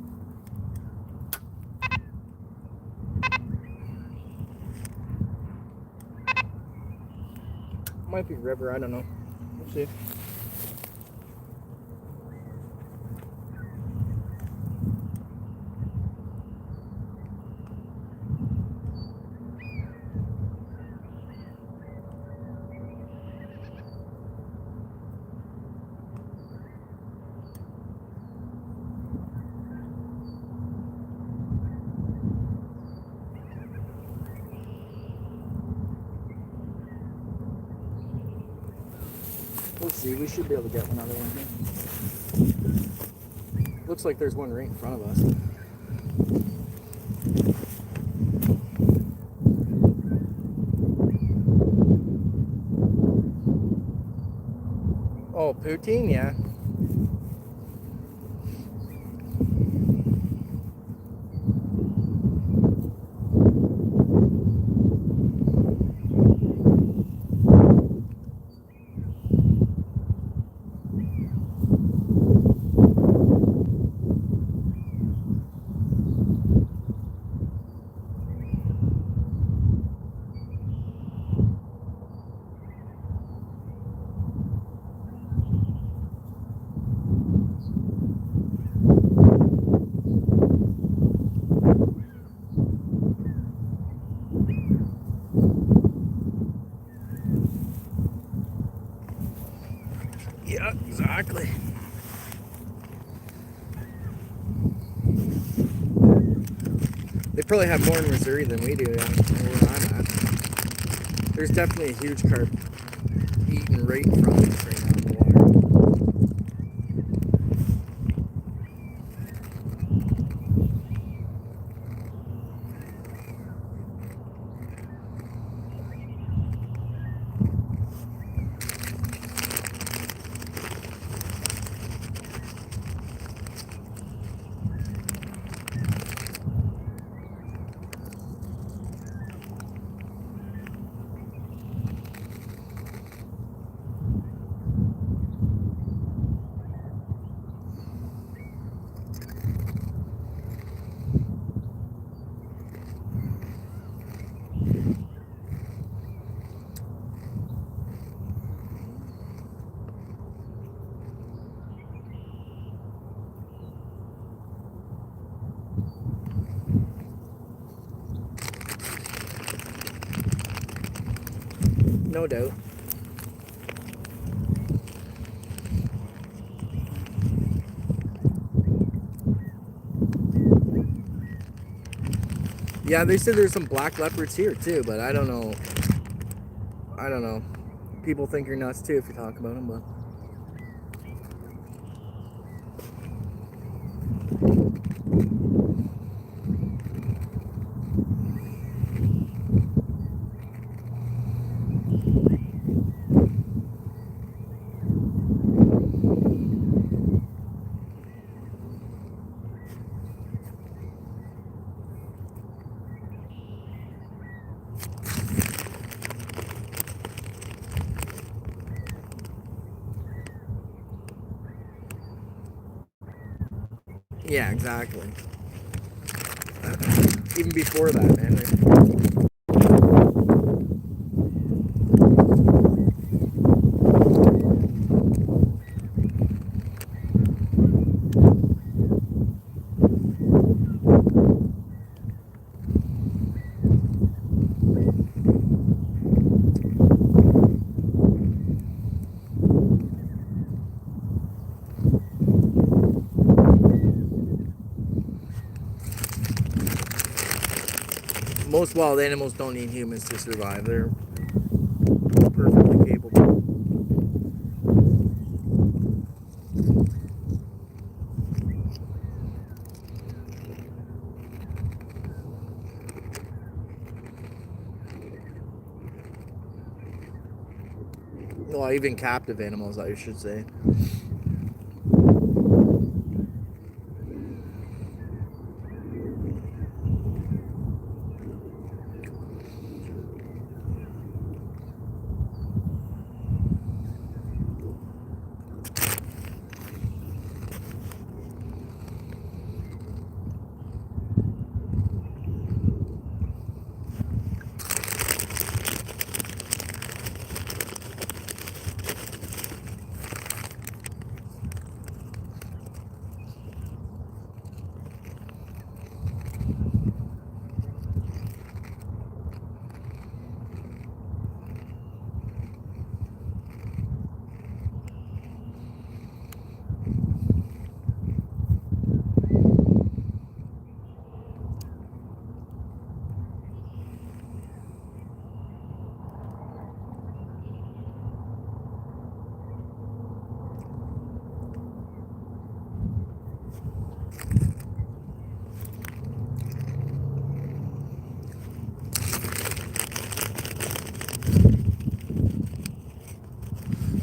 Might be river, I don't know. We'll see. We'll see. We should be able to get another one here. Looks like there's one right in front of us. Oh, poutine, yeah. Yeah, exactly. They probably have more in Missouri than we do, yeah, where I'm at. There's definitely a huge carp eating right in front of us right now in the water. No doubt. Yeah, they said there's some black leopards here too, but I don't know. I don't know. People think you're nuts too if you talk about them, but. Yeah, exactly. Even before that, man. Most wild animals don't need humans to survive. They're perfectly capable. Well, even captive animals, I should say.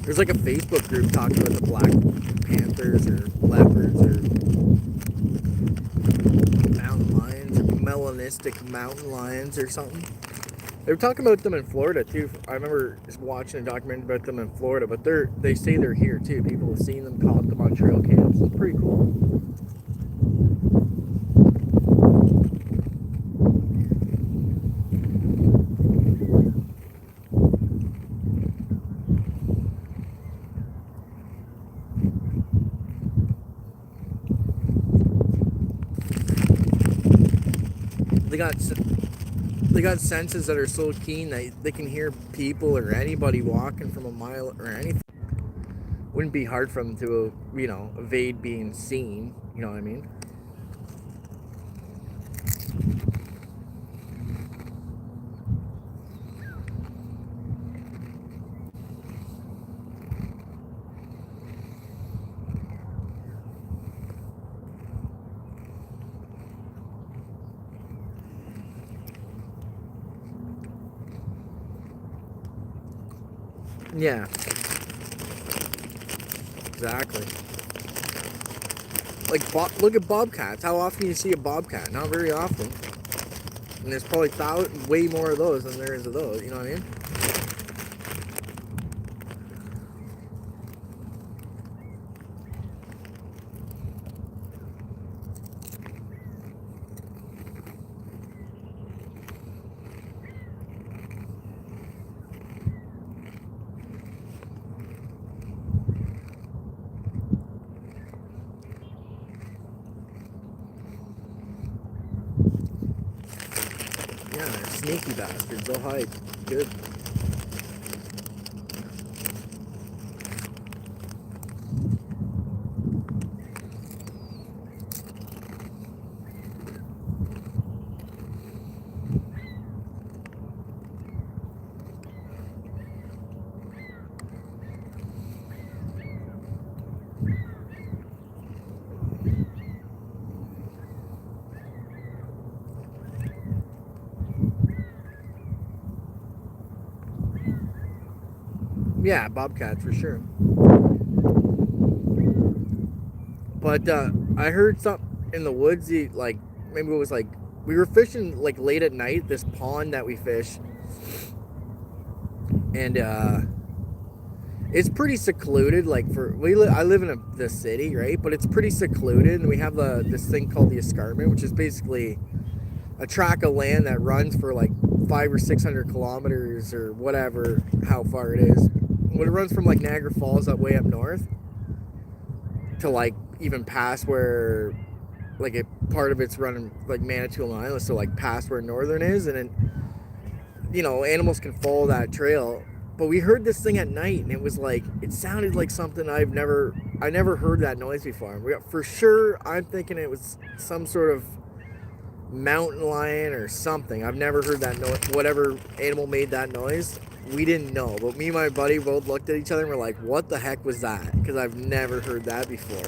There's like a Facebook group talking about the black panthers or leopards or mountain lions or melanistic mountain lions or something. They were talking about them in Florida too. I remember just watching a documentary about them in Florida, but they say they're here too. People have seen them, caught them on trail cams. It's pretty cool. They got senses that are so keen that they can hear people or anybody walking from a mile or anything. Wouldn't be hard for them to, evade being seen. You know what I mean? Yeah. Exactly. Like, look at bobcats. How often do you see a bobcat? Not very often. And there's probably way more of those than there is of those. You know what I mean? Yeah, they're sneaky bastards. They'll hide. Good. Yeah, bobcats for sure. But I heard something in the woods. Like maybe it was like we were fishing like late at night. This pond that we fish, and It's pretty secluded. Like I live in the city, right? But it's pretty secluded, and we have this thing called the escarpment, which is basically a tract of land that runs for like 500 or 600 kilometers or whatever, how far it is. When it runs from like Niagara Falls up way up north to like even past where like part of it's running like Manitoulin Island, so like past where Northern is, and then animals can follow that trail. But we heard this thing at night, and it sounded like something I never heard that noise before. For sure, I'm thinking it was some sort of mountain lion or something. I've never heard that noise. Whatever animal made that noise, we didn't know. But me and my buddy both looked at each other and were like, "What the heck was that?" Because I've never heard that before.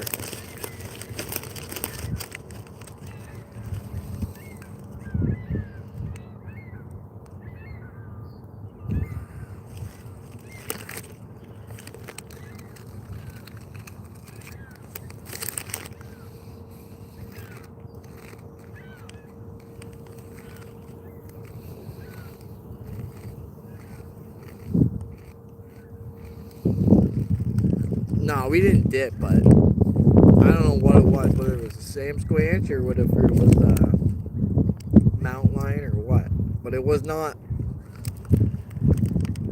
No, we didn't dip, but I don't know what it was, whether it was a Sam Squanch or whether it was a mountain lion or what. But it was not.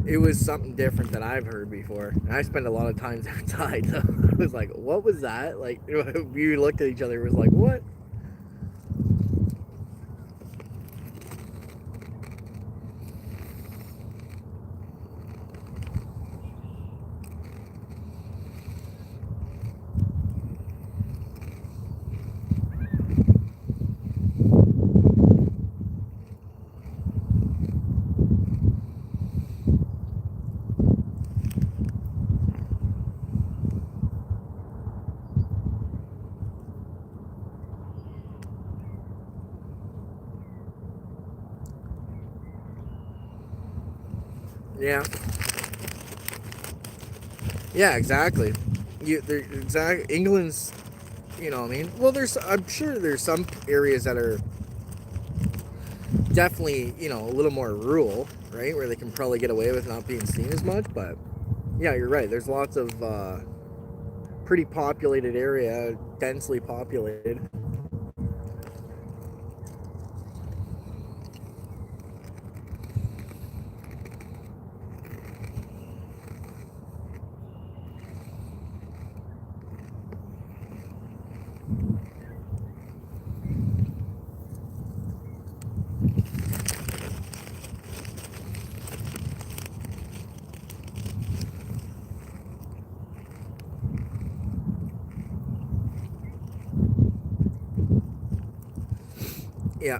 It was something different that I've heard before. And I spend a lot of times outside, so I was like, what was that? Like, we looked at each other and was like, what? Yeah. Yeah, exactly. England's, what I mean? Well, I'm sure there's some areas that are definitely, a little more rural, right? Where they can probably get away with not being seen as much. But yeah, you're right. There's lots of pretty populated area, densely populated. Yeah.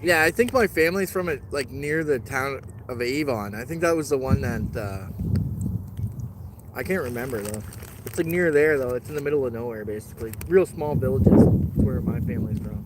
Yeah, I think my family's from it, like near the town of Avon. I think that was the one that I can't remember though. It's like near there though. It's in the middle of nowhere basically. Real small villages. That's where my family's from.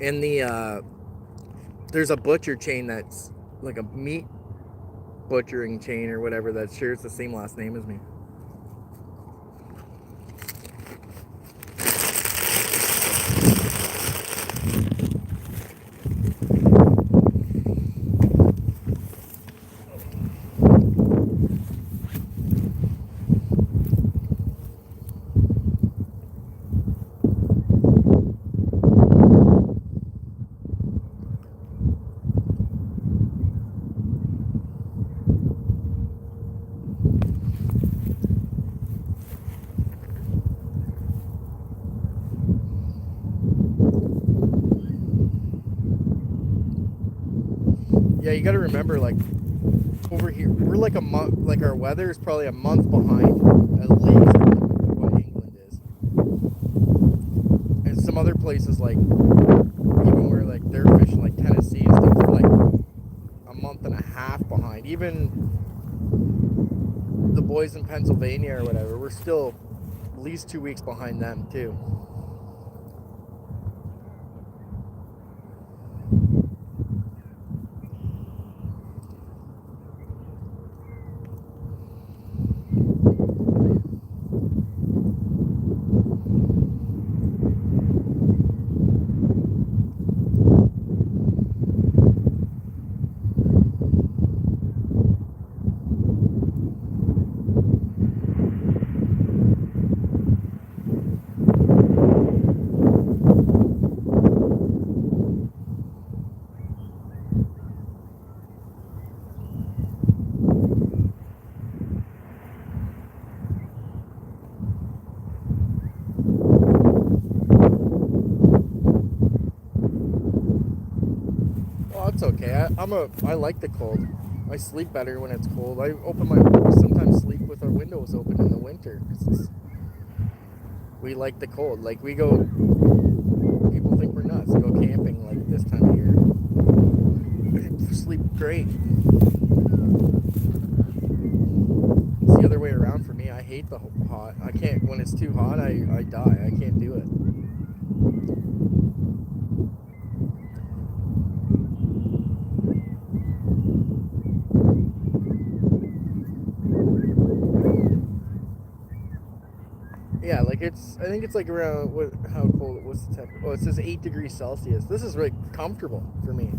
And there's a butcher chain that's like a meat butchering chain or whatever that shares the same last name as me. Yeah, you got to remember, like over here, we're like a month. Like our weather is probably a month behind, at least, what England is. And some other places, like even where like they're fishing, like Tennessee and stuff, they're like a month and a half behind. Even the boys boys in Pennsylvania or whatever, we're still at least 2 weeks behind them too. It's okay. I like the cold. I sleep better when it's cold. I sometimes sleep with our windows open in the winter. We like the cold. Like people think we're nuts. Go camping like this time of year. I sleep great. It's the other way around for me. I hate the hot. I can't, when it's too hot, I die. I can't do it. Yeah, like I think it's like around, how cold, what's the temperature? Oh, it says 8 degrees Celsius. This is really comfortable for me.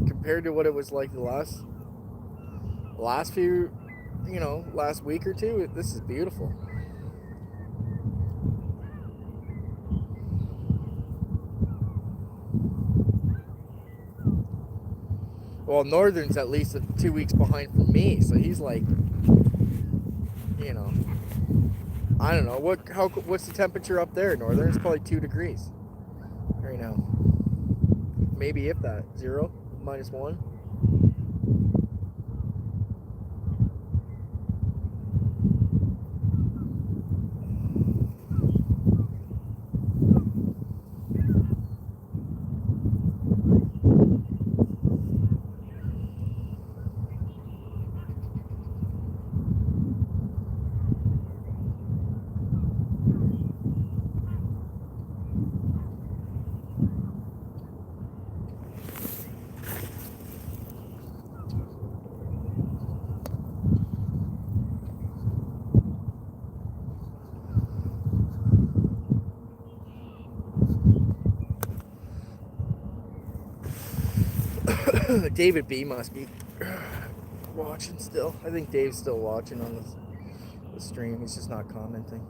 Compared to what it was like the last few, last week or two, this is beautiful. Well, Northern's at least 2 weeks behind from me, so he's like, I don't know what's the temperature up there. Northern, it's probably 2 degrees right now, maybe if that, 0, -1. David B must be watching still. I think Dave's still watching on the stream. He's just not commenting.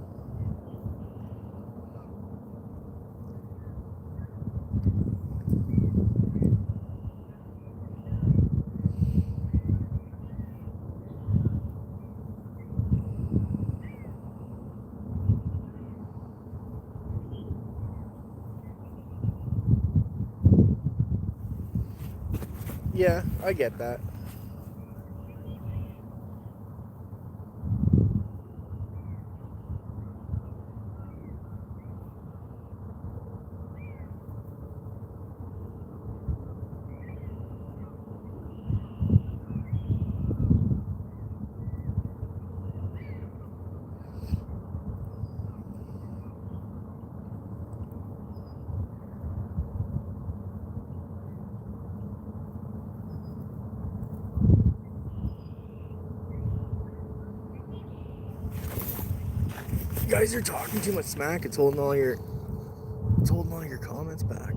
Yeah, I get that. You guys are talking too much smack. It's holding all your comments back.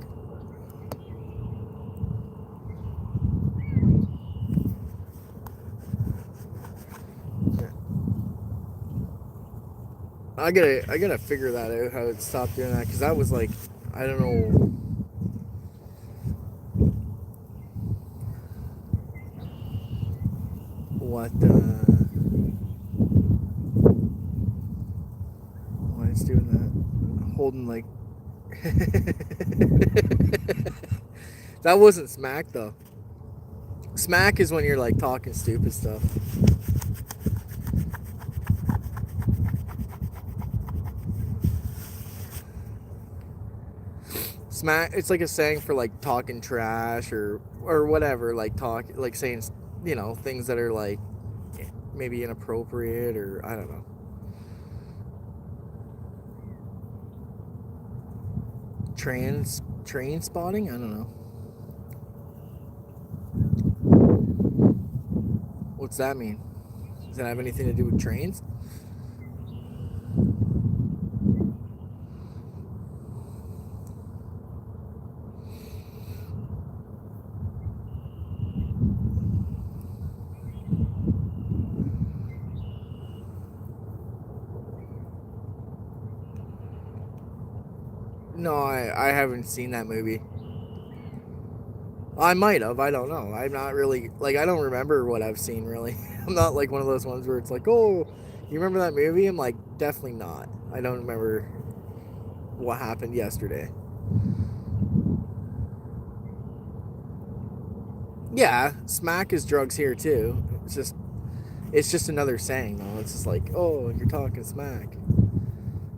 Yeah. I gotta figure that out, how to stop doing that, because that was like, I don't know. Why it's doing that. Holding like that wasn't smack though. Smack is when you're like talking stupid stuff. Smack. It's like a saying for like talking trash or whatever. Like saying, things that are like maybe inappropriate, or I don't know. Train spotting. I don't know. What's that mean? Does that have anything to do with trains? No, I haven't seen that movie. I might have. I don't know. I'm not really I don't remember what I've seen really. I'm not like one of those ones where it's like, oh, you remember that movie? I'm like, definitely not. I don't remember what happened yesterday. Yeah, smack is drugs here too. It's just another saying though. It's just like, oh, you're talking smack.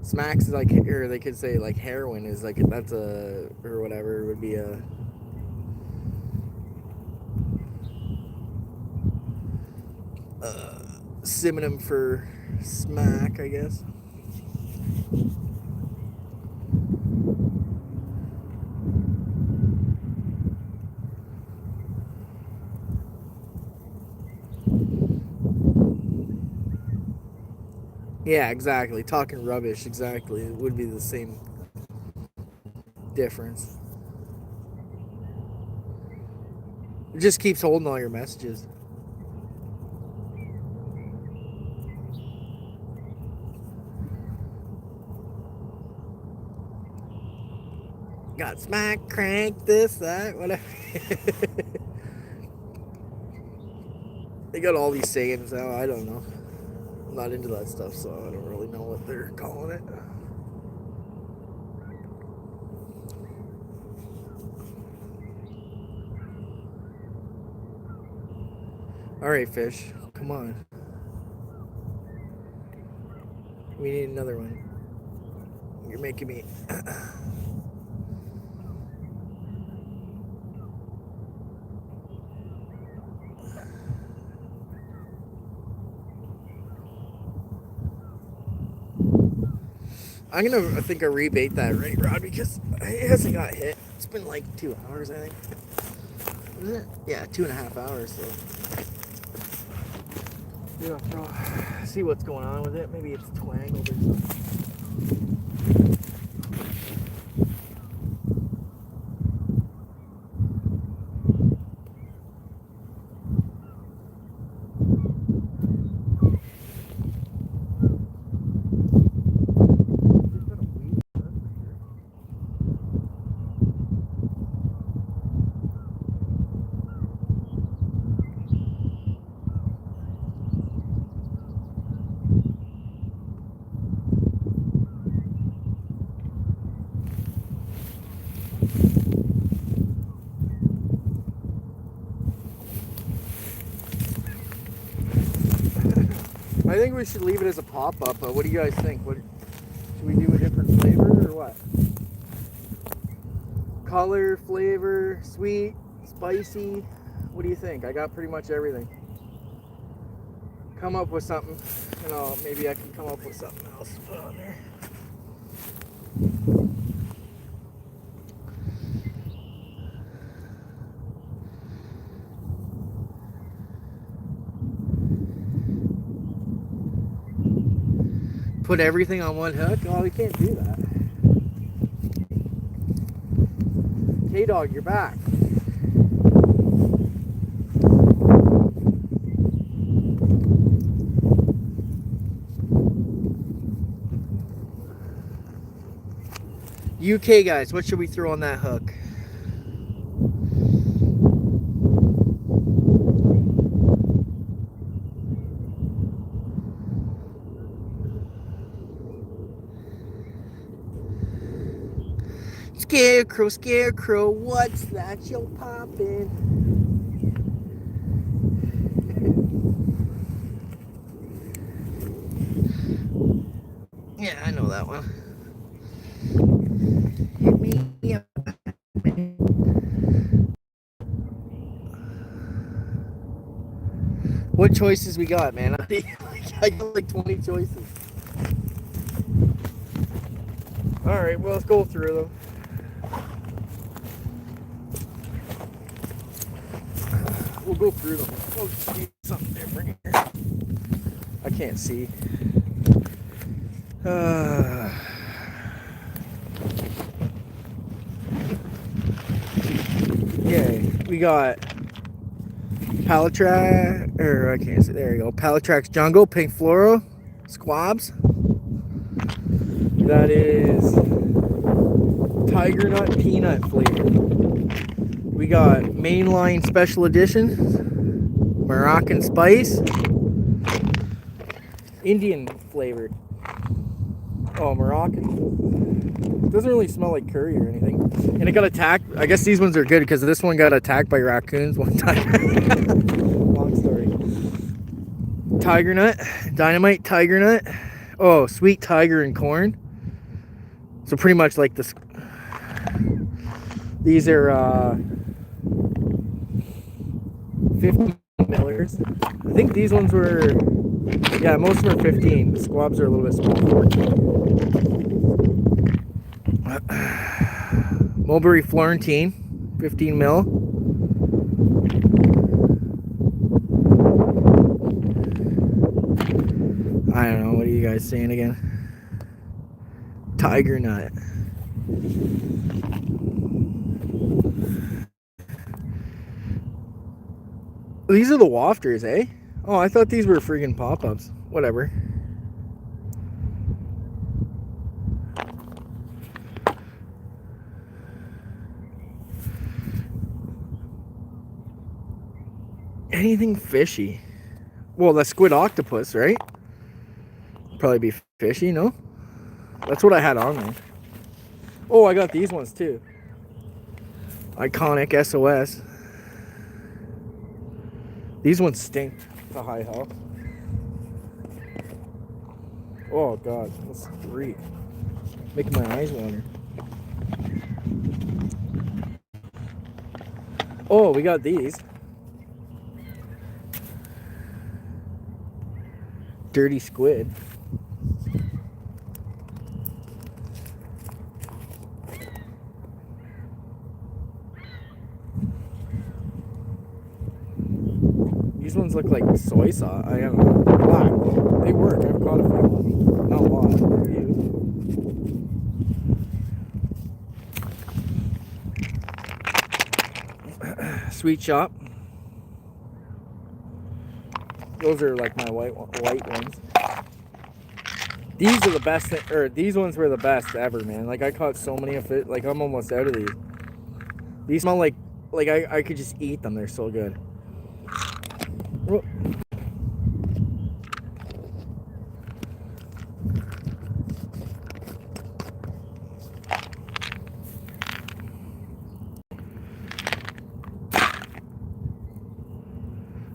Smacks is like, or they could say like heroin is like, that's a, or whatever, would be a synonym for smack, I guess. Yeah, exactly. Talking rubbish, exactly. It would be the same difference. It just keeps holding all your messages. Got smack, crank, this, that, whatever. They got all these sayings now. I don't know. I'm not into that stuff, so I don't really know what they're calling it. All right, fish, come on. We need another one. You're making me. I think I rebait that right, Rod, because it hasn't got hit. It's been like 2 hours, I think. Is it? Yeah, 2.5 hours. So yeah, see what's going on with it. Maybe it's twangled or something. I think we should leave it as a pop-up. What do you guys think? Should we do a different flavor or what? Color, flavor, sweet, spicy. What do you think? I got pretty much everything. Come up with something. Maybe I can come up with something else to put on there. Put everything on one hook? Oh, we can't do that. K-Dog, you're back. UK guys, what should we throw on that hook? Scarecrow, what's that you're popping? Yeah, I know that one. Hit me up. what choices we got, man. I got like 20 choices. All right, well, let's go through them. We'll go through them. Oh, geez, something different here. I can't see. Okay, we got Palatrax, or I can't see. There you go. Palatrax Jungle, Pink Floral, Squabs. That is Tiger Nut Peanut flavor. We got Mainline Special Edition, Moroccan Spice, Indian flavored. Oh, Moroccan. Doesn't really smell like curry or anything. And it got attacked. I guess these ones are good because this one got attacked by raccoons one time. Long story. Tiger Nut, Dynamite Tiger Nut. Oh, Sweet Tiger and Corn. So pretty much like this. These are 50 millers. I think these ones were, yeah, most of them are 15. The squabs are a little bit small, 14. Mulberry Florentine, 15 mil. I don't know, what are you guys saying again? Tiger Nut. These are the wafters, eh? Oh, I thought these were friggin' pop-ups. Whatever. Anything fishy? Well, the squid octopus, right? Probably be fishy, no? That's what I had on there. Oh, I got these ones too. Iconic SOS. These ones stink to high health. Oh god, that's great. Making my eyes water. Oh, we got these. Dirty squid. These ones look like soy sauce. I don't know. They're black. They work. I've caught a few. Not a lot. A few. Sweet Shop. Those are like my white ones. These are the best, or these ones were the best ever, man. Like I caught so many of it. Like I'm almost out of these. These smell like I could just eat them. They're so good. Whoa.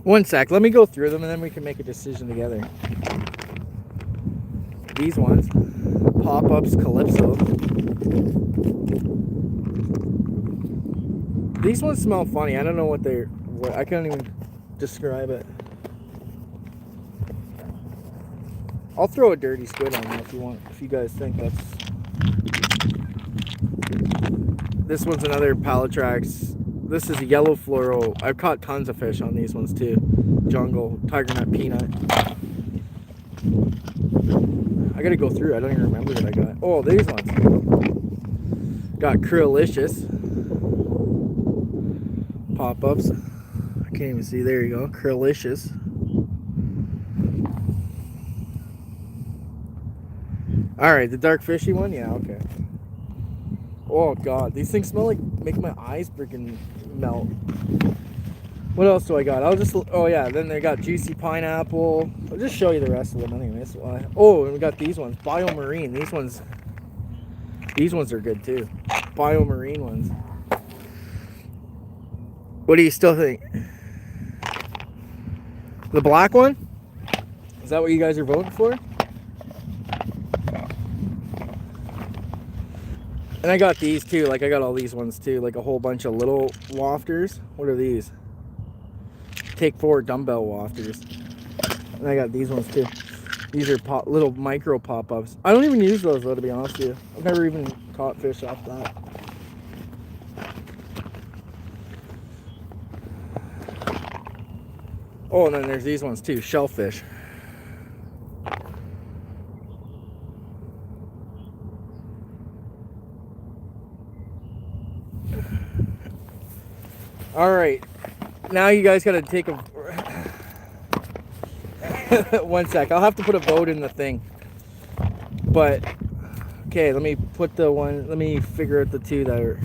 One sec, let me go through them and then we can make a decision together. These ones, Pop-Ups Calypso. These ones smell funny. I don't know what I can't even describe it. I'll throw a dirty squid on there if you want, if you guys think that's... This one's another Palatrax. This is a yellow fluoro. I've caught tons of fish on these ones too. Jungle, Tiger Nut Peanut. I gotta go through. I don't even remember what I got. Oh, these ones. Got Krillicious. Pop-ups. I can't even see. There you go. Krillicious. Alright, the dark fishy one? Yeah, okay. Oh god, these things smell like, make my eyes freaking melt. What else do I got? Oh yeah, then they got Juicy Pineapple. I'll just show you the rest of them anyways. Oh, and we got these ones, Biomarine. These ones are good too. Biomarine ones. What do you still think? The black one? Is that what you guys are voting for? And I got these too, like I got all these ones too, like a whole bunch of little wafters. What are these? Take 4 dumbbell wafters. And I got these ones too. These are little micro pop-ups. I don't even use those though, to be honest with you. I've never even caught fish off that. Oh, and then there's these ones too, shellfish. All right, now you guys gotta take a 1 sec. I'll have to put a vote in the thing. But okay, let me put the one. Let me figure out the two that are.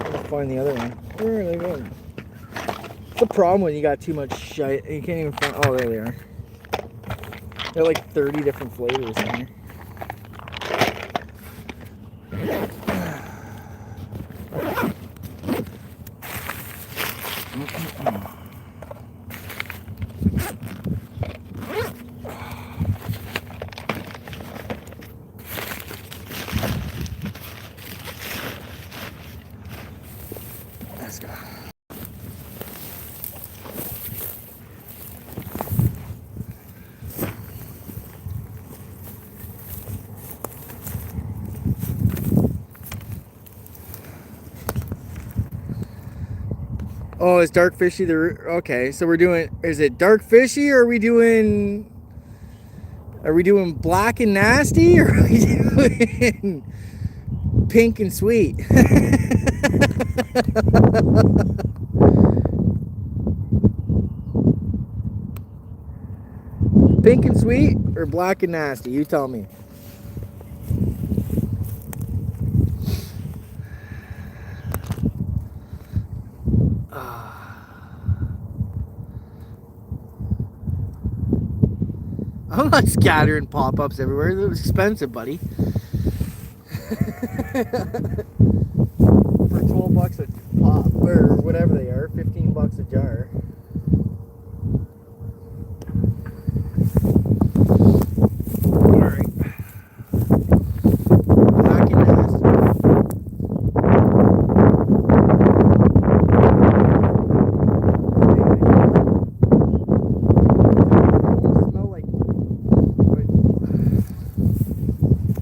I'll find the other one. Where are they going? It's the problem when you got too much shit. You can't even find. Oh, there they are. They're like 30 different flavors in here. Let's go. Oh, is dark fishy the okay? So we're doing. Is it dark fishy, or are we doing? Are we doing black and nasty, or are we doing pink and sweet? Pink and sweet, or black and nasty? You tell me. I'm not scattering pop-ups everywhere. They're expensive, buddy. For 12 bucks a pop, or whatever they are, 15 bucks a jar. Alright. Black and nasty. Smell like.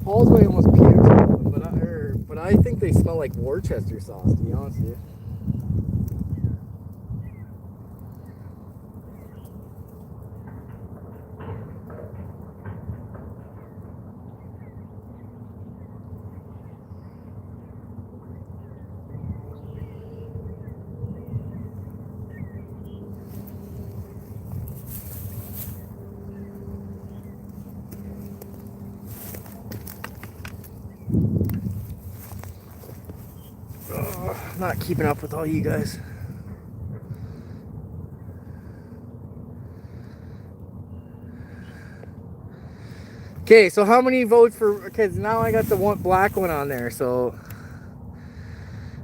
Paul's way almost puked on them, but I think they smell like Worcester sauce, to be honest with you. Not keeping up with all you guys. Okay, so how many votes for? Because now I got the one black one on there. So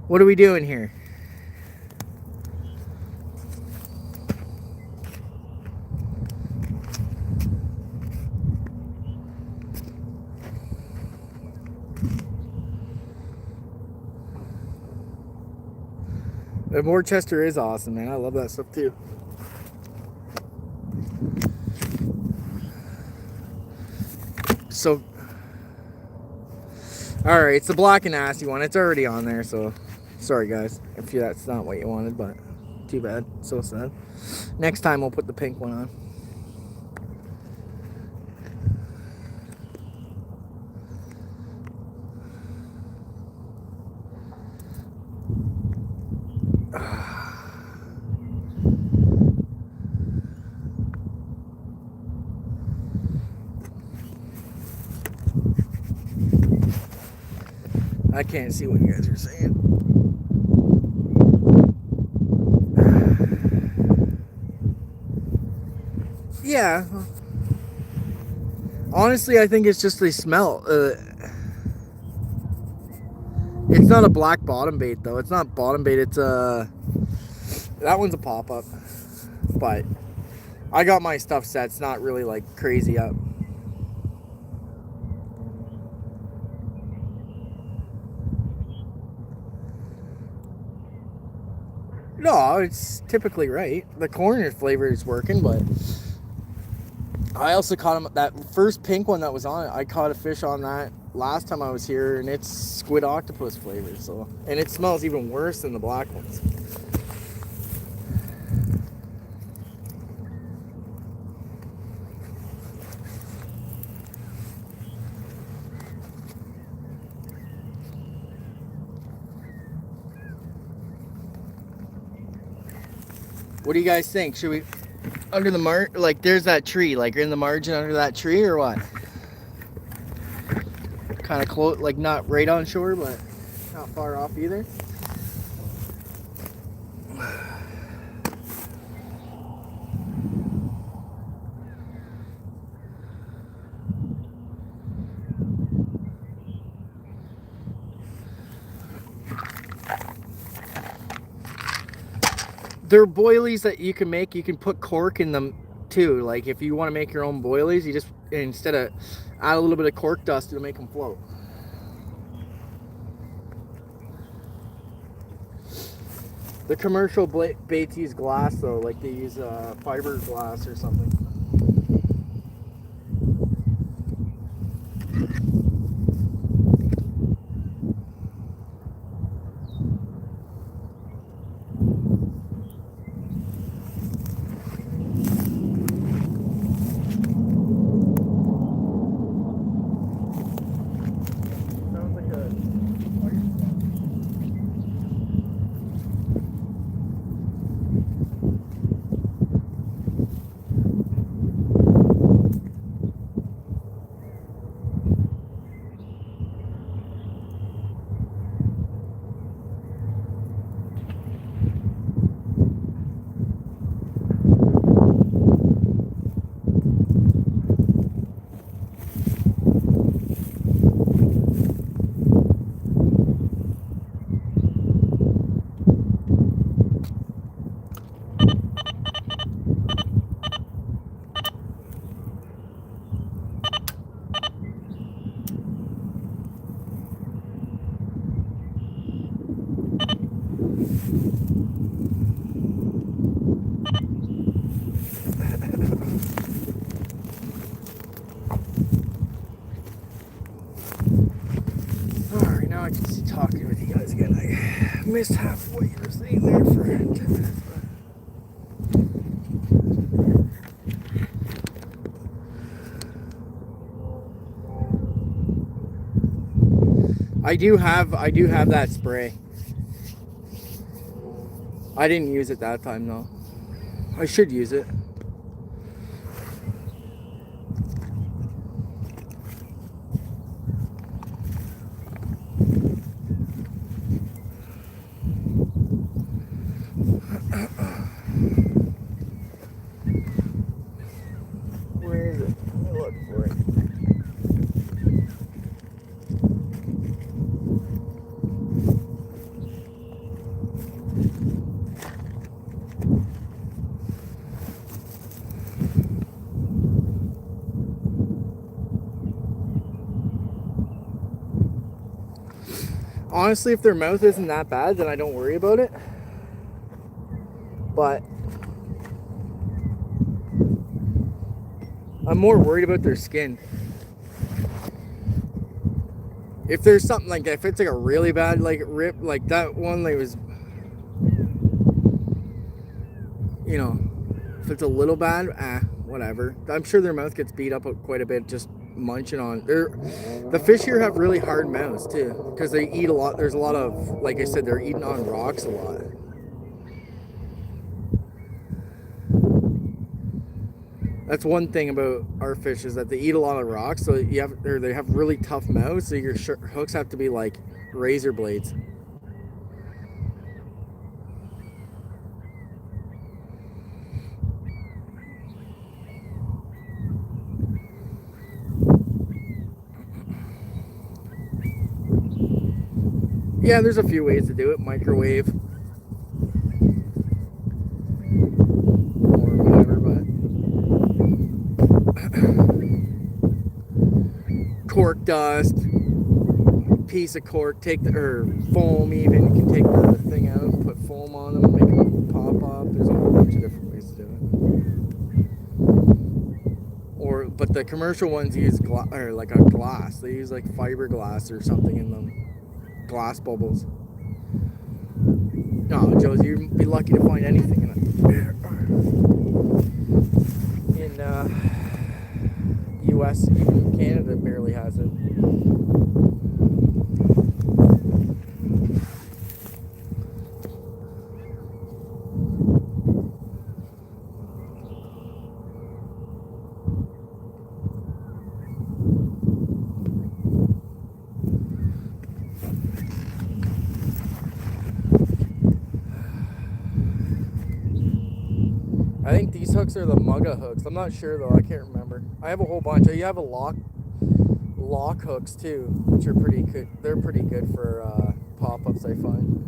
what are we doing here? The Worcester is awesome, man. I love that stuff too. So, all right, it's the black and nasty one. It's already on there, so sorry guys if that's not what you wanted, but too bad. So sad. Next time we'll put the pink one on. I can't see what you guys are saying. Yeah. Honestly, I think it's just they smell. It's not a black bottom bait though. It's not bottom bait. It's that one's a pop-up. But I got my stuff set. It's not really like crazy up. No, it's typically right. The corn flavor is working, but I also caught him, that first pink one that was on it. I caught a fish on that last time I was here, and it's squid octopus flavor. So, and it smells even worse than the black ones. What do you guys think? Should we, under the like there's that tree, like in the margin under that tree, or what? Kind of close, like not right on shore, but not far off either. They're boilies that you can make. You can put cork in them too. Like if you want to make your own boilies, you just, instead of add a little bit of cork dust, it'll make them float. The commercial baits use glass though, like they use fiberglass or something. Alright, now I can see talking with you guys again. I missed half what you were saying there for 10 minutes. I do have that spray. I didn't use it that time though. I should use it. Where is it? Let me look for it. Honestly, if their mouth isn't that bad, then I don't worry about it. But I'm more worried about their skin. If there's something like that, if it's like a really bad like rip, like that one that was, you know, if it's a little bad, whatever. I'm sure their mouth gets beat up quite a bit just munching on. The fish here have really hard mouths too, because they eat a lot. There's a lot of, like I said, they're eating on rocks a lot. That's one thing about our fish, is that they eat a lot of rocks, so they have really tough mouths, so your hooks have to be like razor blades. Yeah, there's a few ways to do it. Microwave. Or whatever, but cork dust, piece of cork, or foam even. You can take the thing out and put foam on them and make them pop-up. There's a whole bunch of different ways to do it. But the commercial ones use like a glass. They use like fiberglass or something in them. Glass bubbles. No, Josie, you'd be lucky to find anything in it. In US, even Canada barely has it. I think these hooks are the Mugga hooks. I'm not sure though. I can't remember. I have a whole bunch. You have a lock hooks too, which are pretty good. They're pretty good for pop-ups, I find.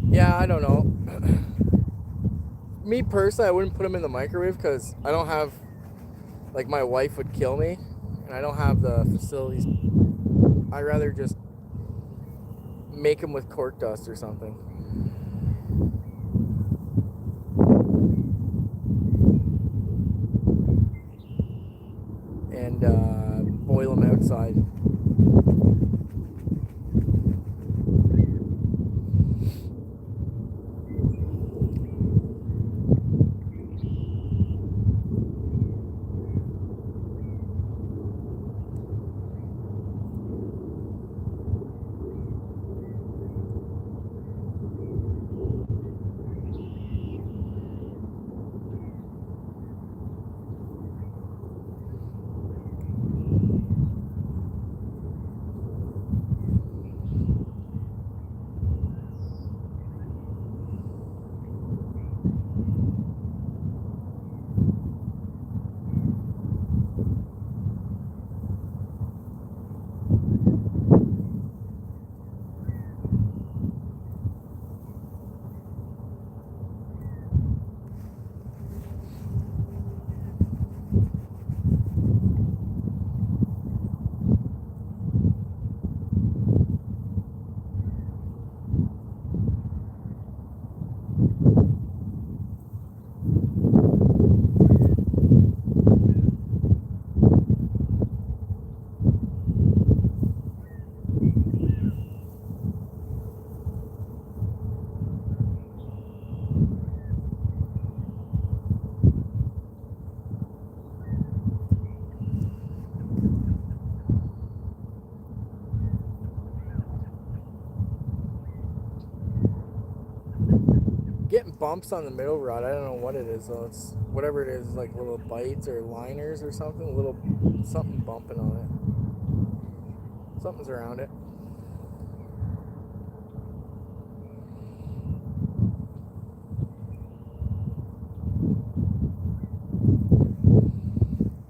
Yeah, I don't know. Me personally, I wouldn't put them in the microwave because I don't have, like, my wife would kill me, and I don't have the facilities. I'd rather just make them with cork dust or something. And boil them outside. Getting bumps on the middle rod, I don't know what it is though. It's whatever it is, like little bites or liners or something, something bumping on it. Something's around it.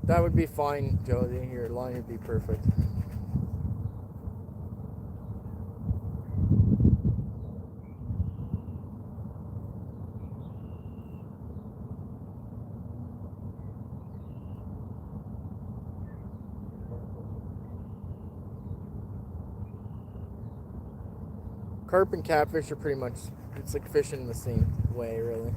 That would be fine, Josie. Your line would be perfect. Carp and catfish are pretty much, it's like fishing the same way, really.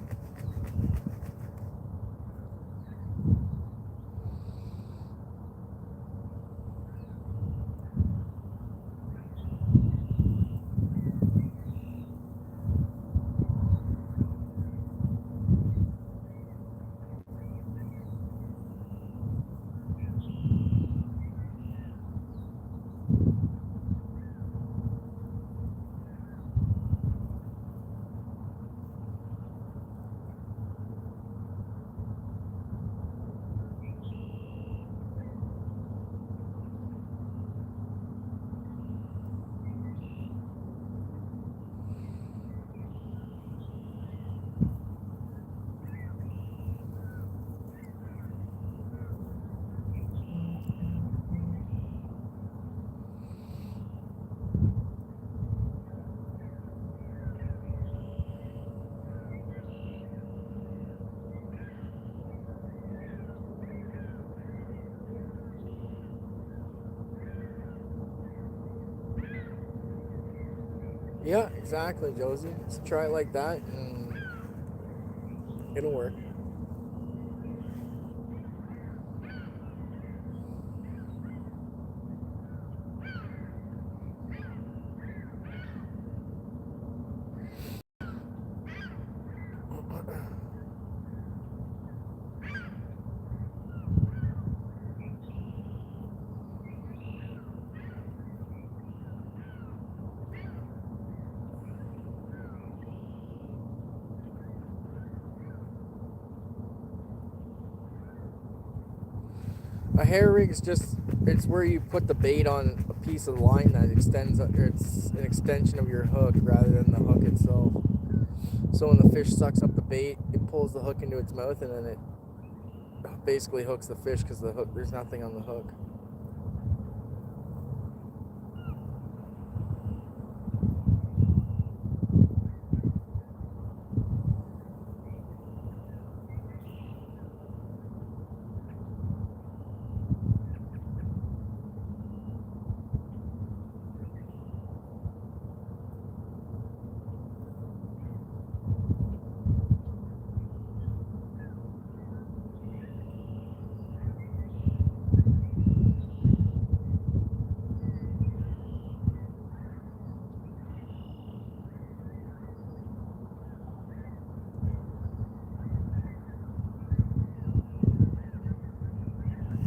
Yeah, exactly, Josie. Just try it like that and it'll work. A hair rig's just, it's where you put the bait on a piece of line that extends, it's an extension of your hook rather than the hook itself. So when the fish sucks up the bait, it pulls the hook into its mouth and then it basically hooks the fish because the hook, there's nothing on the hook.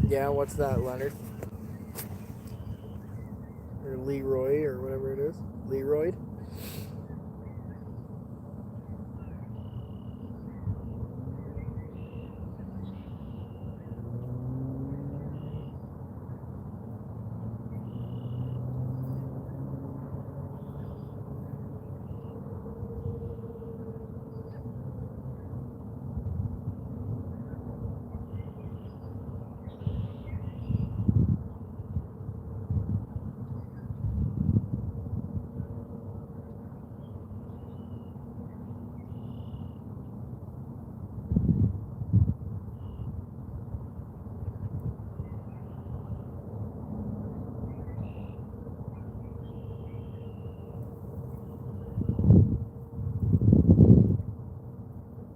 Yeah, what's that, Leonard? Or Leroy, or whatever it is. Leroy?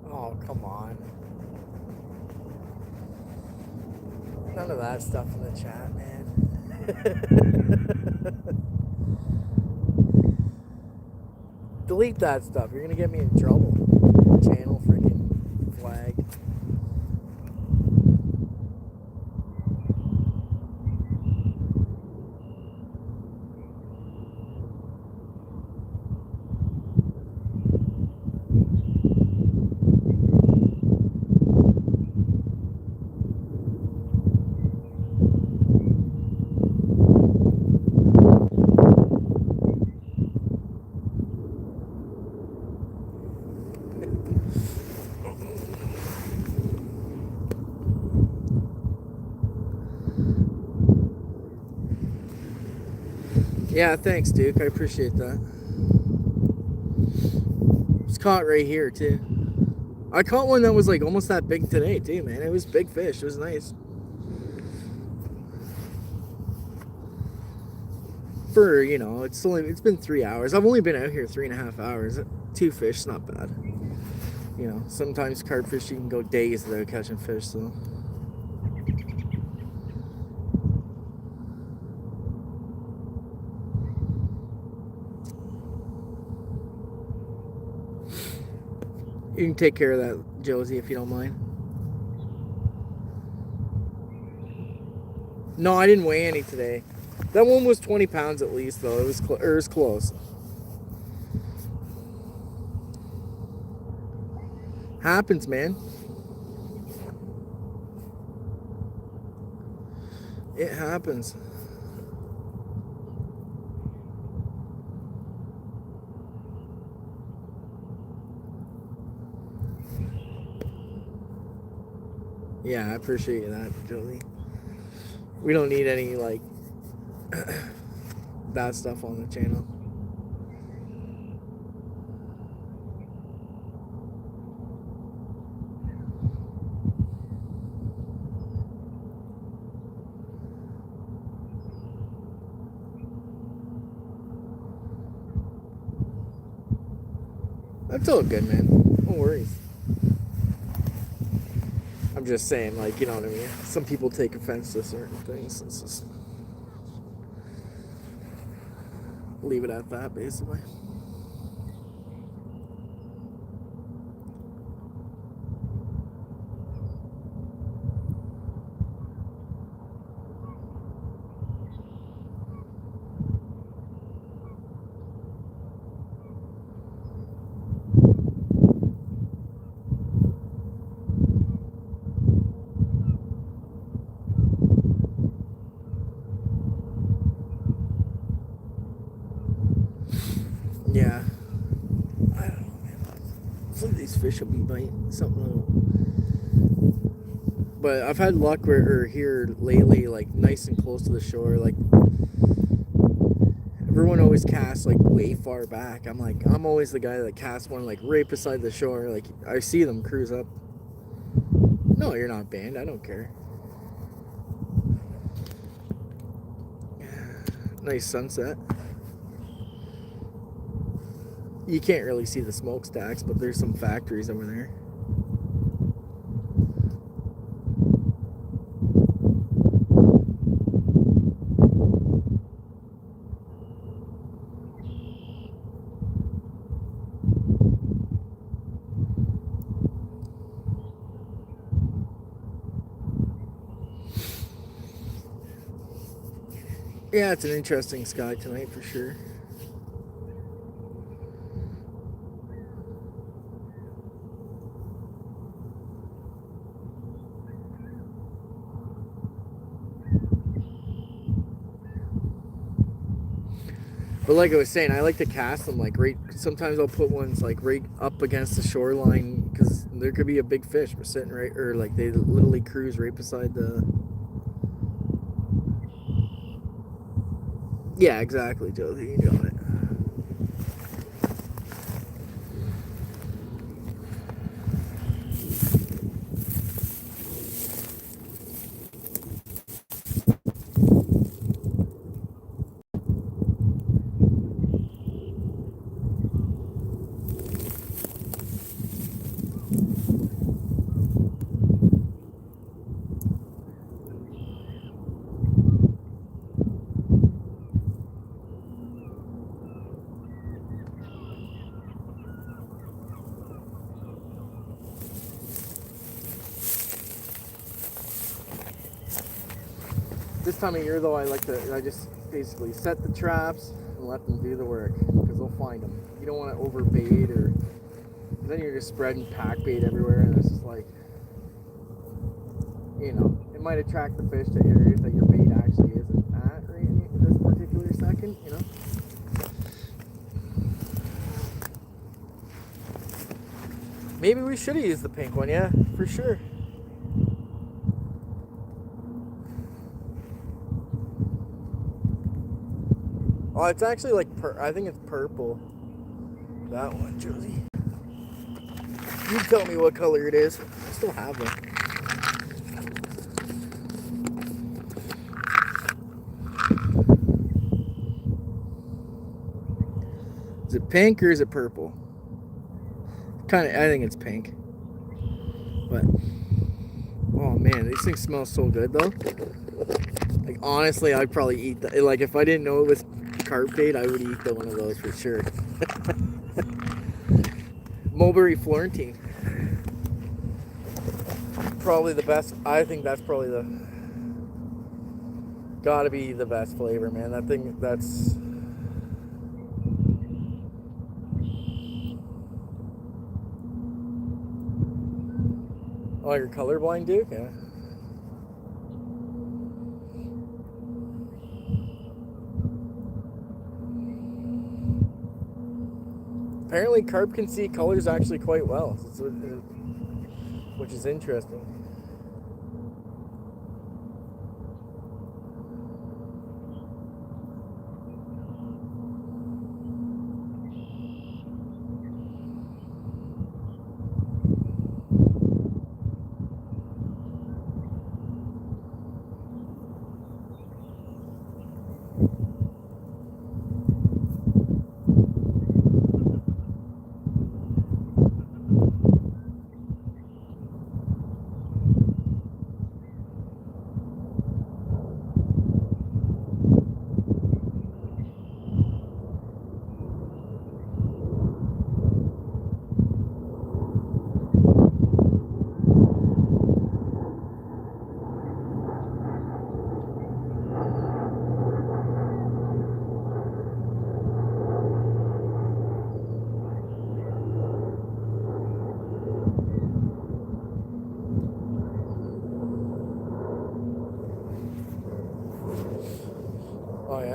Oh, come on. None of that stuff in the chat, man. Delete that stuff. You're gonna get me in trouble. Channel freaking flag. Yeah, thanks, Duke. I appreciate that. It's caught right here, too. I caught one that was like almost that big today, too, man. It was big fish. It was nice. For, you know, it's been 3 hours. I've only been out here 3.5 hours. 2 fish is not bad. You know, sometimes carp fish you can go days without catching fish, so. You can take care of that, Josie, if you don't mind. No, I didn't weigh any today. That one was 20 pounds at least, though. It was close. Happens, man. It happens. Yeah, I appreciate that, Josie. We don't need any, like, that stuff on the channel. That's all good, man. No worries. I'm just saying, like, you know what I mean? Some people take offense to certain things. Let's just leave it at that, basically. Yeah. I don't know, man. Some of these fish will be biting something little. But I've had luck where here lately, like nice and close to the shore. Like everyone always casts like way far back. I'm always the guy that casts one like right beside the shore. Like I see them cruise up. No, you're not banned. I don't care. Nice sunset. You can't really see the smokestacks, but there's some factories over there. Yeah, it's an interesting sky tonight for sure. But like I was saying, I like to cast them like right. Sometimes I'll put ones like right up against the shoreline because there could be a big fish sitting right, or like they literally cruise right beside the. Yeah, exactly, Josie. You got it. This time of year, though, I just basically set the traps and let them do the work because they'll find them. You don't want to overbait or then you're just spreading pack bait everywhere, and it's just like, you know, it might attract the fish to areas that your bait actually isn't at right in this particular second, you know. Maybe we should have used the pink one, yeah, for sure. Oh, it's actually like, I think it's purple. That one, Josie. You tell me what color it is. I still have them. Is it pink or is it purple? Kind of, I think it's pink. But, oh man, these things smell so good though. Like honestly, I'd probably eat that. Like if I didn't know it was carp bait, I would eat one of those for sure. Mulberry Florentine. Probably the best. I think that's probably gotta be the best flavor, man. That thing, that's. Oh, you're colorblind, Duke? Yeah. Apparently, carp can see colors actually quite well, which is interesting.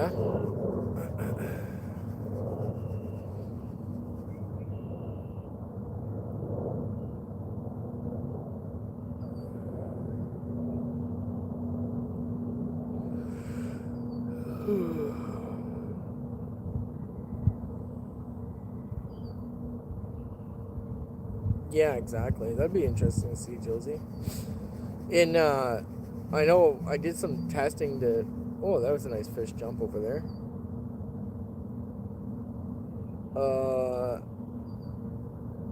Yeah. Yeah, exactly. That'd be interesting to see, Josie. In I know I did some testing to. Oh, that was a nice fish jump over there.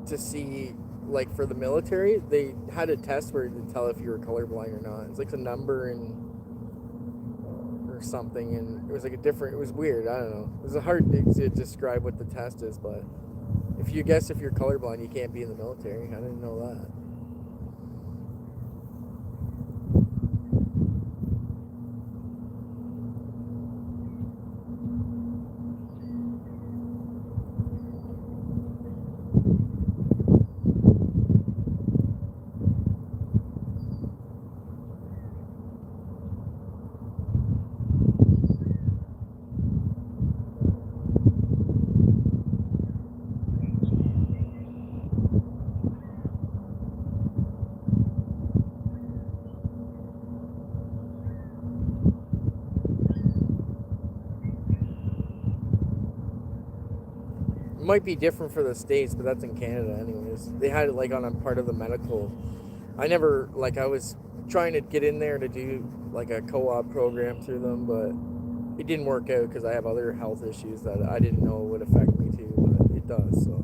To see, like, for the military, they had a test where to tell if you were colorblind or not. It's like a number and or something, and it was like a different. It was weird. I don't know. It was hard to describe what the test is, but if you guess if you're colorblind, you can't be in the military. I didn't know that. It might be different for the States, but that's in Canada anyways. They had it like on a part of the medical. I never, like, I was trying to get in there to do like a co-op program through them, but it didn't work out because I have other health issues that I didn't know would affect me too, but it does, so.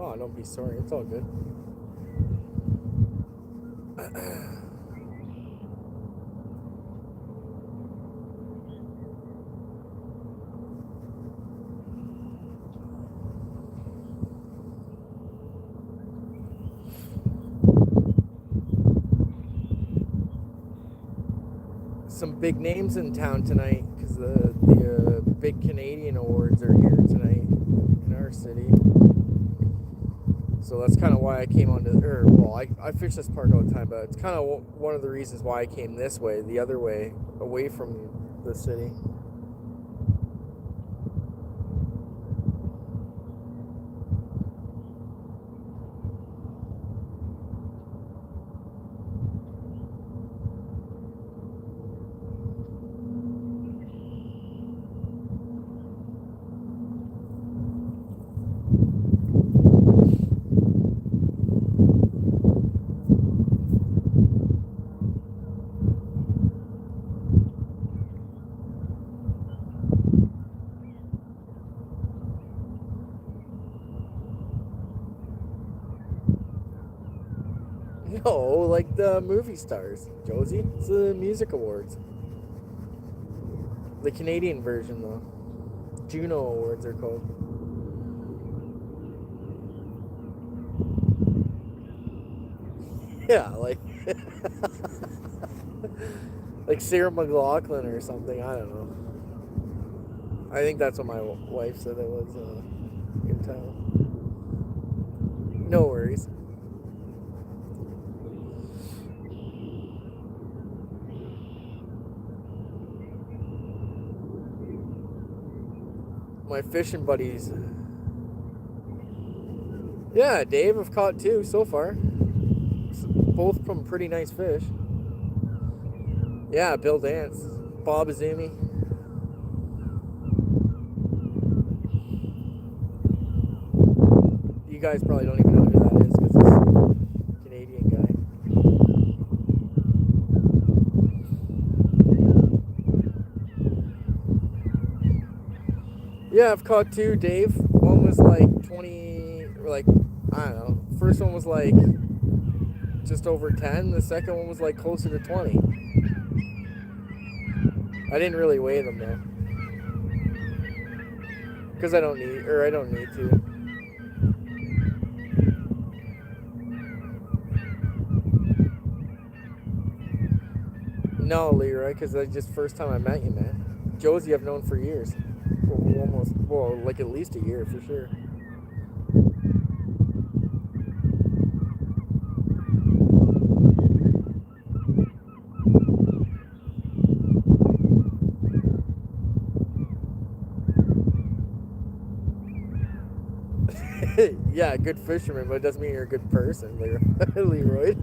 Oh, don't be sorry. It's all good. Some big names in town tonight because the big Canadian awards are here tonight in our city. So that's kind of why I came on to, or, well, I fish this park all the time, but it's kind of one of the reasons why I came this way, the other way, away from the city. No, like the movie stars, Josie. It's the music awards. The Canadian version, though. Juno Awards are called. Yeah, like like Sarah McLachlan or something. I don't know. I think that's what my wife said it was in town. No worries. My fishing buddies. Yeah, Dave, I've caught two so far. Both from pretty nice fish. Yeah, Bill Dance, Bob Azumi. You guys probably don't even know who that is because it's a Canadian guy. Yeah, I've caught two, Dave. One was like 20, or like, I don't know. First one was like just over 10. The second one was like closer to 20. I didn't really weigh them though, because I don't need to. No, Leroy, because that's just first time I met you, man. Josie, I've known for years. Well, like at least a year for sure. Yeah, good fisherman, but it doesn't mean you're a good person, Leroy.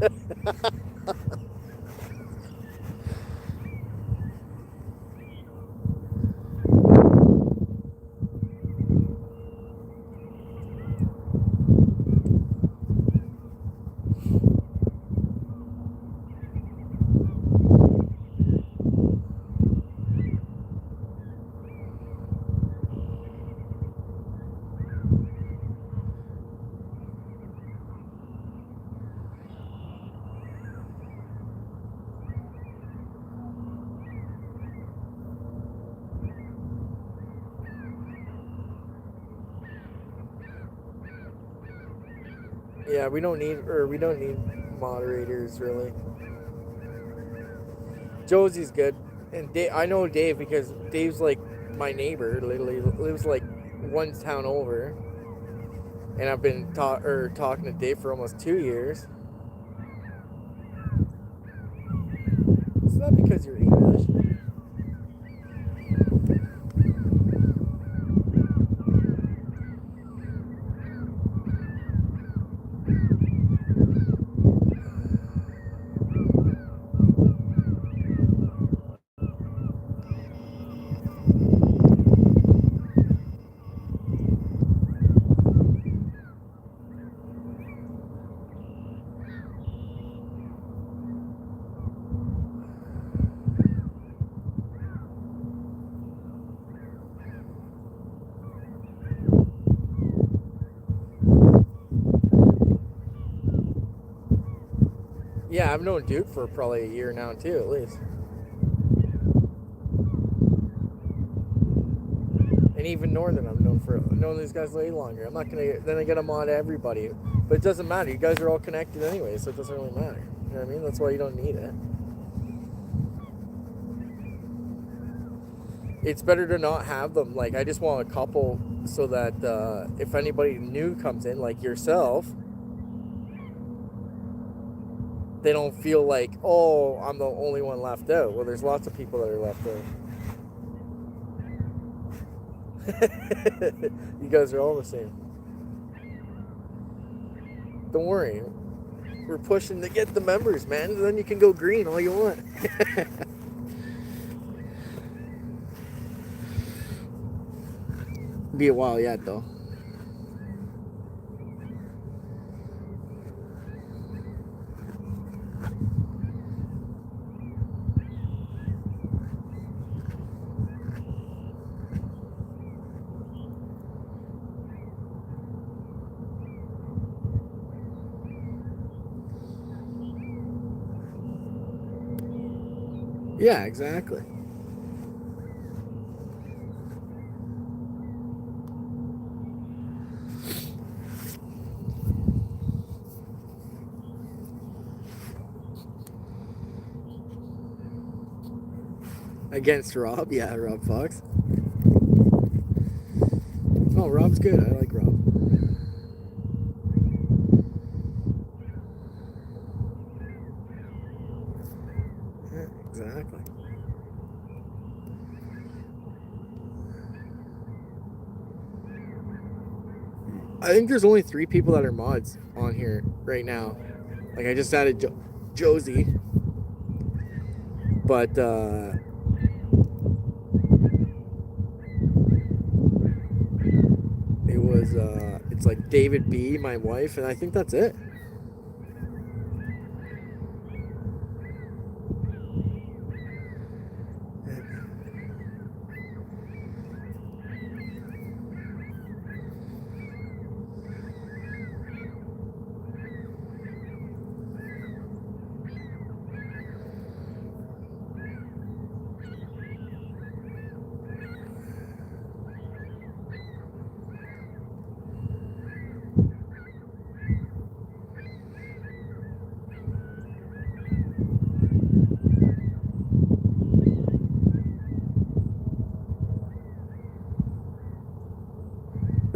Yeah, we don't need moderators really. Josie's good, and I know Dave because Dave's like my neighbor. Literally lives like one town over, and I've been talking to Dave for almost 2 years. It's not because you're English. Yeah, I've known Duke for probably a year now too, at least. And even Northern, I've known these guys way longer. I'm not gonna then I get them on everybody, but it doesn't matter. You guys are all connected anyway, so it doesn't really matter. You know what I mean? That's why you don't need it. It's better to not have them. Like I just want a couple so that if anybody new comes in, like yourself, they don't feel like, oh, I'm the only one left out. Well, there's lots of people that are left out. You guys are all the same. Don't worry. We're pushing to get the members, man. And then you can go green all you want. Be a while yet, though. Yeah, exactly. Against Rob, yeah, Rob Fox. Oh, Rob's good. I like Rob. Yeah, exactly. I think there's only 3 people that are mods on here right now. Like I just added Josie, but it's like David B, my wife, and I think that's it.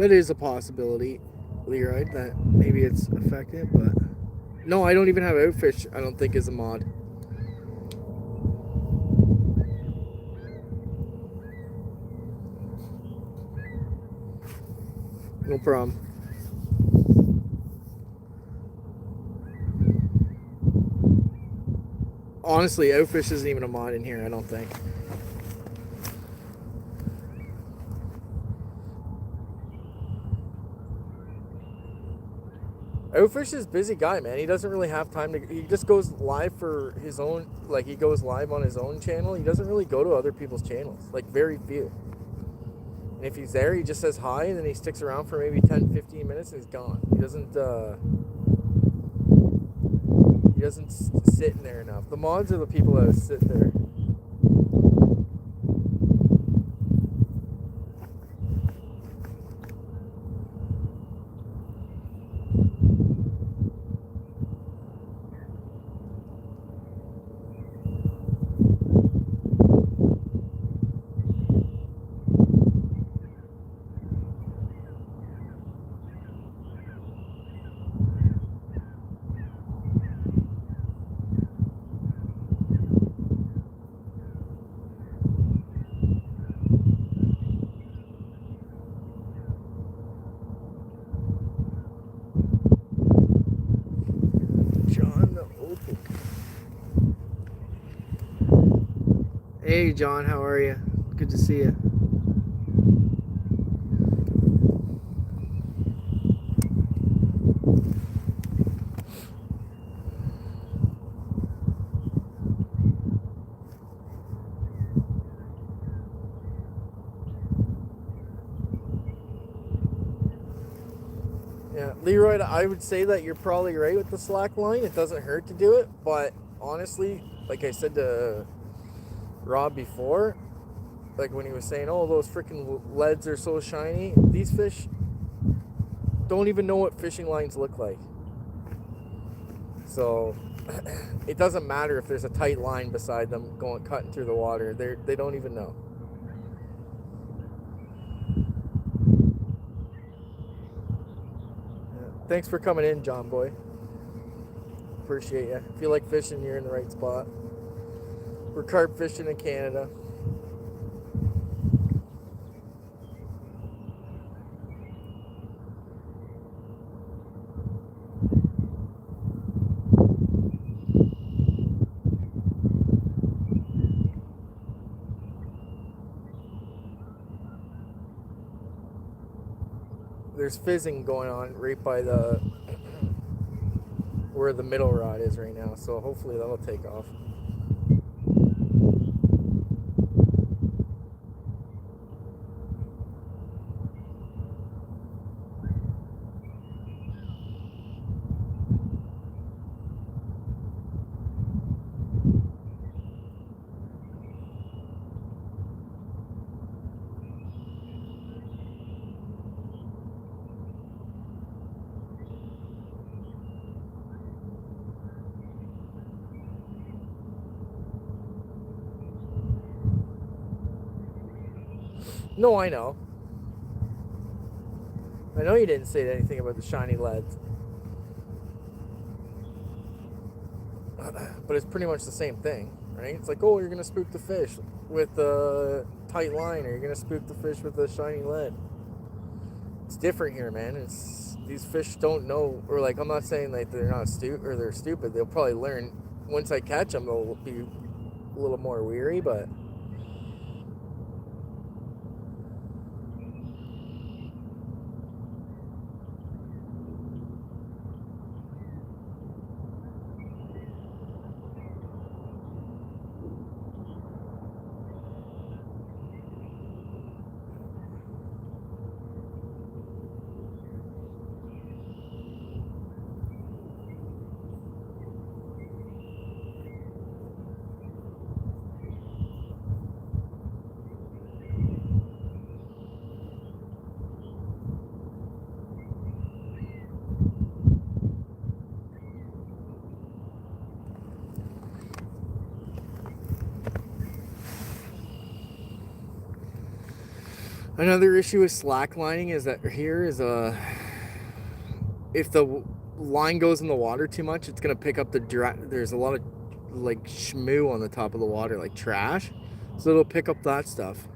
That is a possibility, Leroy, that maybe it's affected, but no, I don't even have Outfish, I don't think, is a mod. No problem. Honestly, Outfish isn't even a mod in here, I don't think. Outfish is a busy guy, man. He doesn't really have time to. He just goes live for his own. Like, he goes live on his own channel. He doesn't really go to other people's channels. Like, very few. And if he's there, he just says hi, and then he sticks around for maybe 10, 15 minutes, and he's gone. He doesn't. He doesn't sit in there enough. The mods are the people that sit there. Hey, John, how are you? Good to see you. Yeah, Leroy, I would say that you're probably right with the slack line. It doesn't hurt to do it, but honestly, like I said to Rob before, like when he was saying, oh, those freaking leads are so shiny, these fish don't even know what fishing lines look like. So it doesn't matter if there's a tight line beside them going cutting through the water. They don't even know. Yeah. Thanks for coming in, John Boy. Appreciate you. If you like fishing, you're in the right spot. We're carp fishing in Canada. There's fizzing going on right by the where the middle rod is right now, so hopefully that'll take off. No, I know. I know you didn't say anything about the shiny leads. But it's pretty much the same thing, right? It's like, oh, you're going to spook the fish with a tight line, or you're going to spook the fish with a shiny lead. It's different here, man. It's these fish don't know, or like, I'm not saying like they're not they're stupid. They'll probably learn. Once I catch them, they'll be a little more weary, but Another issue with slack lining is that here is if the line goes in the water too much, it's gonna pick up there's a lot of like schmoo on the top of the water, like trash, so it'll pick up that stuff.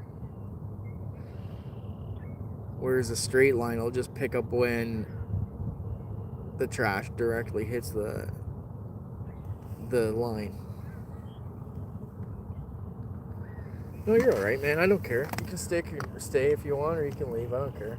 Whereas a straight line will just pick up when the trash directly hits the line. No, you're all right, man. I don't care. You can stay if you want, or you can leave. I don't care.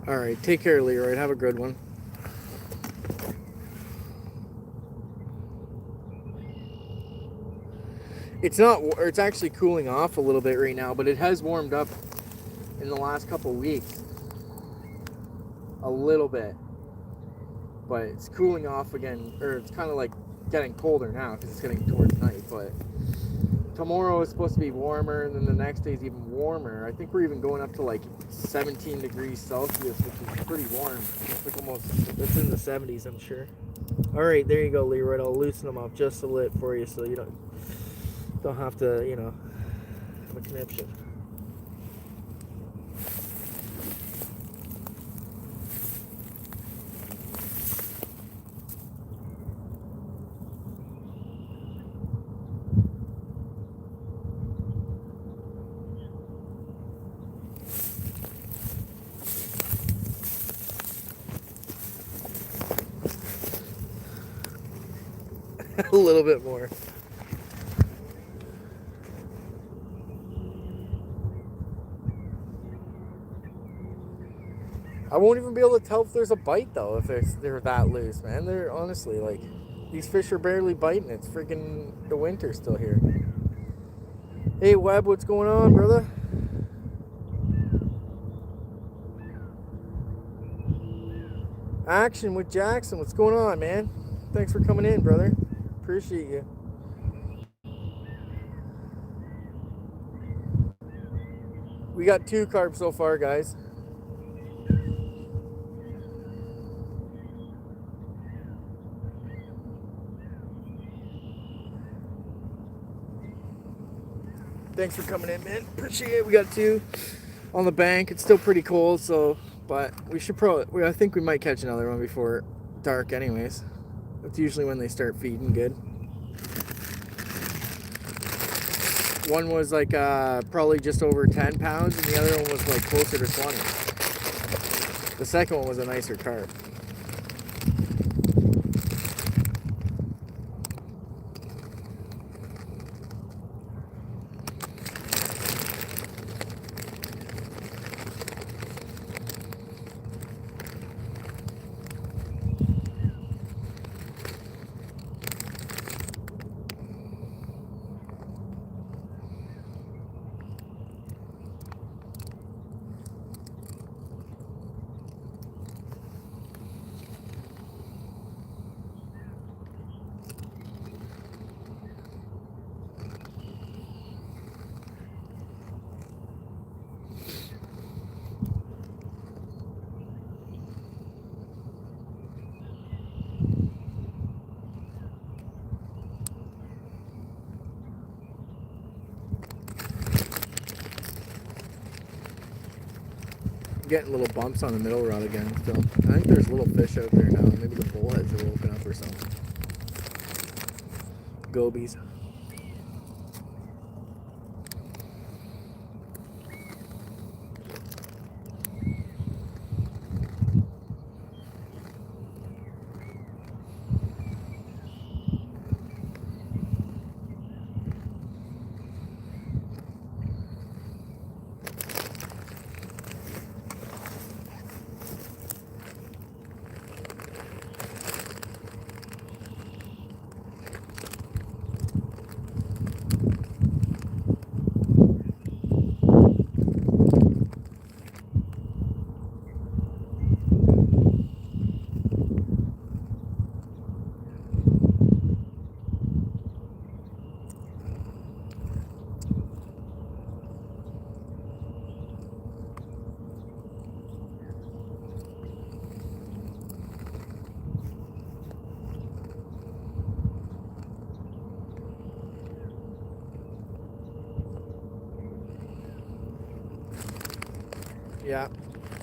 All right, take care, Leroy. Have a good one. It's actually cooling off a little bit right now, but it has warmed up in the last couple weeks a little bit. But it's cooling off again, or it's kind of like getting colder now because it's getting towards night. But tomorrow is supposed to be warmer, and then the next day is even warmer. I think we're even going up to like 17 degrees Celsius, which is pretty warm. It's like it's in the 70s, I'm sure. All right, there you go, Leroy. I'll loosen them up just a lit for you, so you don't have to, have a conniption. A little bit more. I won't even be able to tell if there's a bite though, if they're that loose, man. They're honestly like, these fish are barely biting. It's freaking the winter still here. Hey Webb, what's going on, brother? Action with Jackson, what's going on, man? Thanks for coming in, brother. Appreciate you. We got 2 carp so far, guys. Thanks for coming in, man. Appreciate it. We got 2 on the bank. It's still pretty cold, but we should I think we might catch another one before dark anyways. That's usually when they start feeding good. One was like probably just over 10 pounds, and the other one was like closer to 20. The second one was a nicer carp. Getting little bumps on the middle rod again still. I think there's little fish out there now. Maybe the bullheads are woken up or something. Gobies.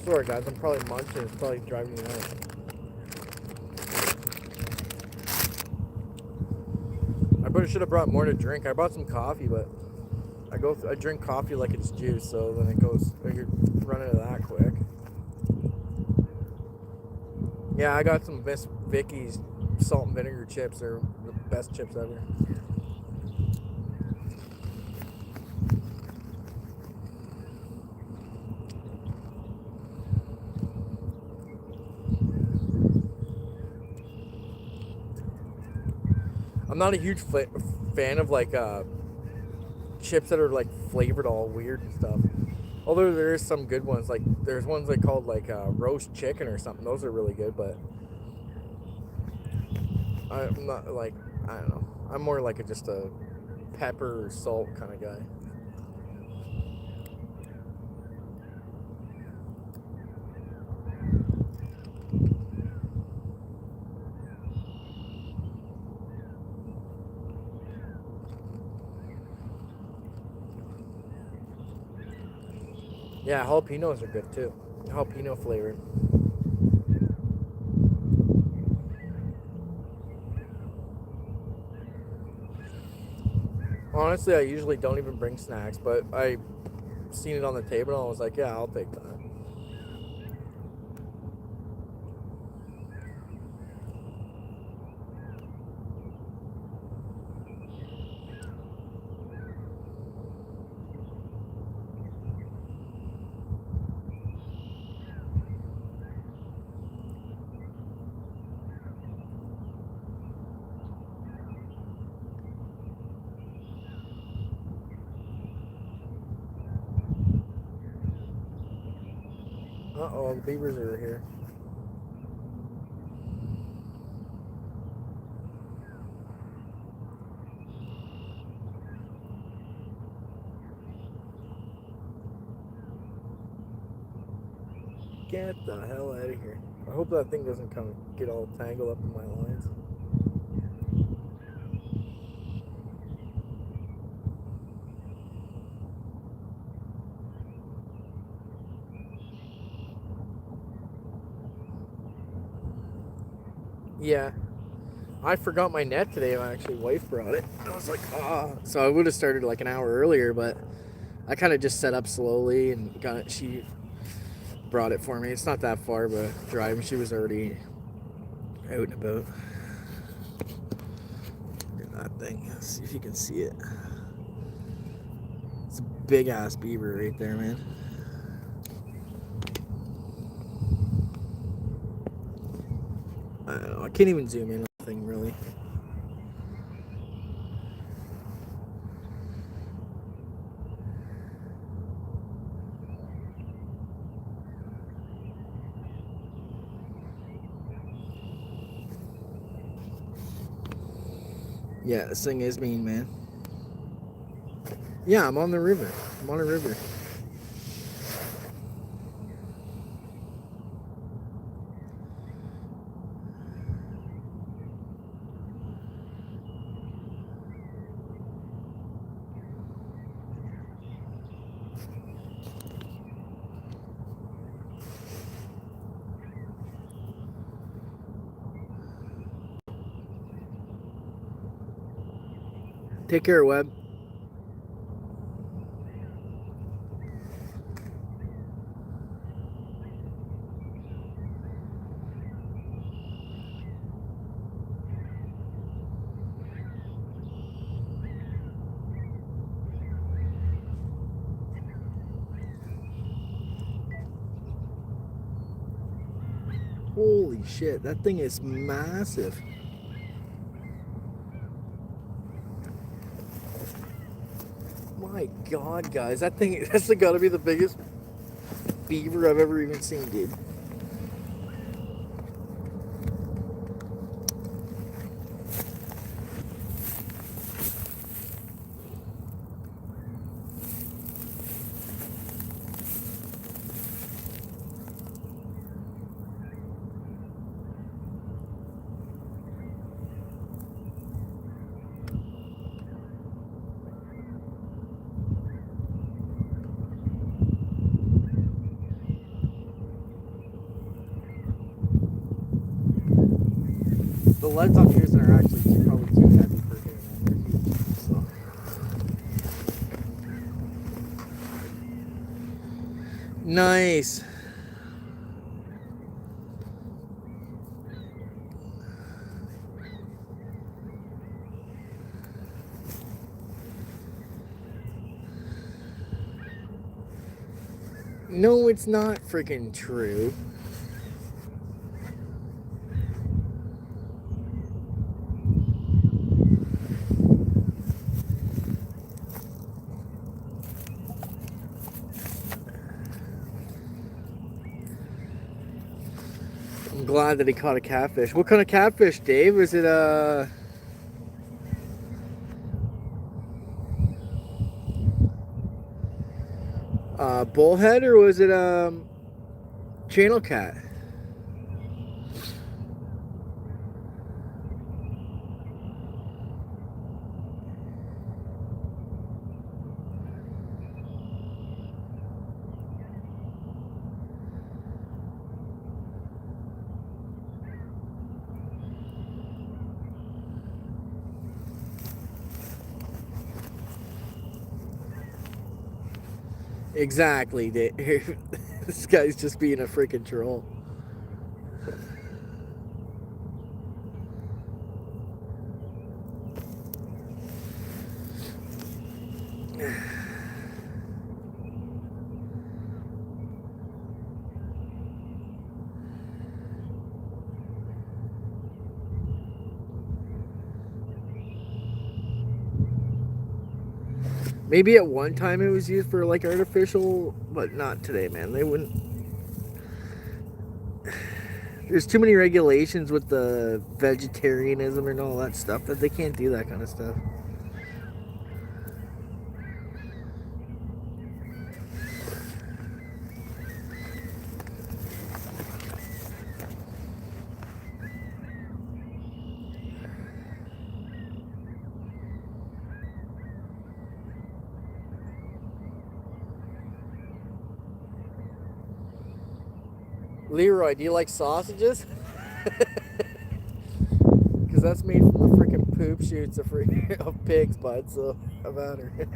Sorry guys, I'm probably munching. It's probably driving me nuts. I probably should have brought more to drink. I brought some coffee, but I drink coffee like it's juice, so then it goes. You're running to that quick. Yeah, I got some Miss Vicky's salt and vinegar chips. They're the best chips ever. I'm not a huge fan of like chips that are like flavored all weird and stuff. Although there is some good ones, like there's ones they called like roast chicken or something. Those are really good, but I'm not like, I don't know. I'm more like just a pepper or salt kind of guy. Yeah, jalapenos are good too. Jalapeno flavored. Honestly, I usually don't even bring snacks, but I seen it on the table and I was like, yeah, I'll take that. Uh-oh, the beavers are here. Get the hell out of here. I hope that thing doesn't come get all tangled up in my lines. Yeah. I forgot my net today. My actually wife brought it. I was like, ah. So I would have started like an hour earlier, but I kind of just set up slowly and got it. She brought it for me. It's not that far, but driving. She was already out and about. Look at that thing. Let's see if you can see it. It's a big ass beaver right there, man. I don't know. I can't even zoom in on the thing really. Yeah, this thing is mean, man. Yeah, I'm on the river. I'm on a river. Take care, Webb. Holy shit, that thing is massive. My God, guys, that's gotta be the biggest beaver I've ever even seen, dude. The leads I'm using are actually probably too heavy for him, man. They're huge. So. Nice. No, it's not freaking true. I'm glad that he caught a catfish. What kind of catfish, Dave? Is it a bullhead or was it a channel cat? Exactly, Dave. This guy's just being a freaking troll. Maybe at one time it was used for like artificial, but not today, man. They wouldn't. There's too many regulations with the vegetarianism and all that stuff that they can't do that kind of stuff. Leroy, do you like sausages? Because that's made from the freaking poop shoots of pigs, bud. So how about her?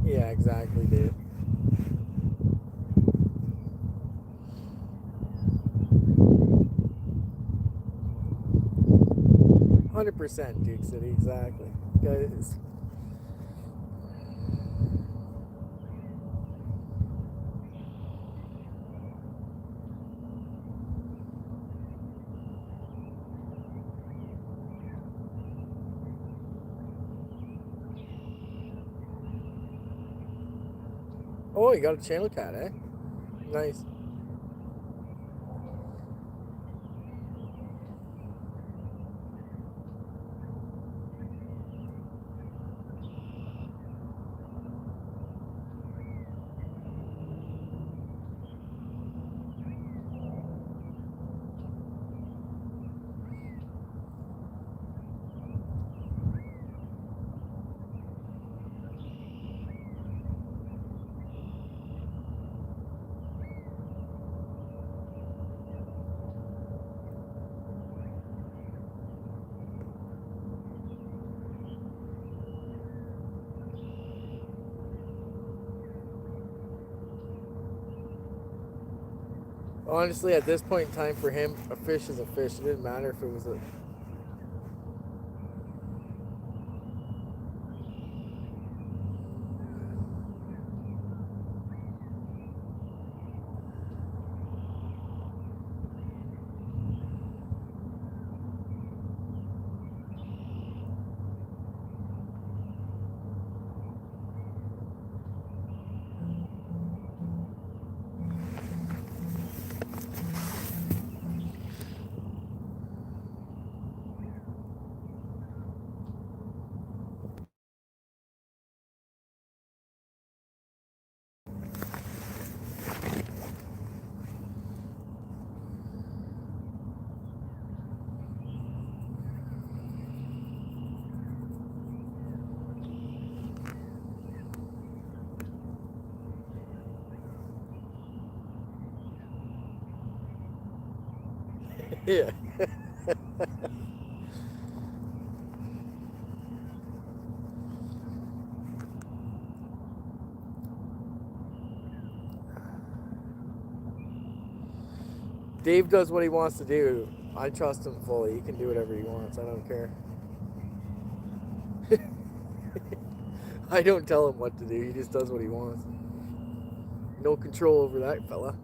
Yeah, exactly, dude. %, Duke City, exactly. Guys. Oh, you got a channel cat, eh? Nice. Honestly, at this point in time for him, a fish is a fish. It didn't matter if it was a... Yeah. Dave does what he wants to do. I trust him fully. He can do whatever he wants. I don't care. I don't tell him what to do. He just does what he wants. No control over that fella.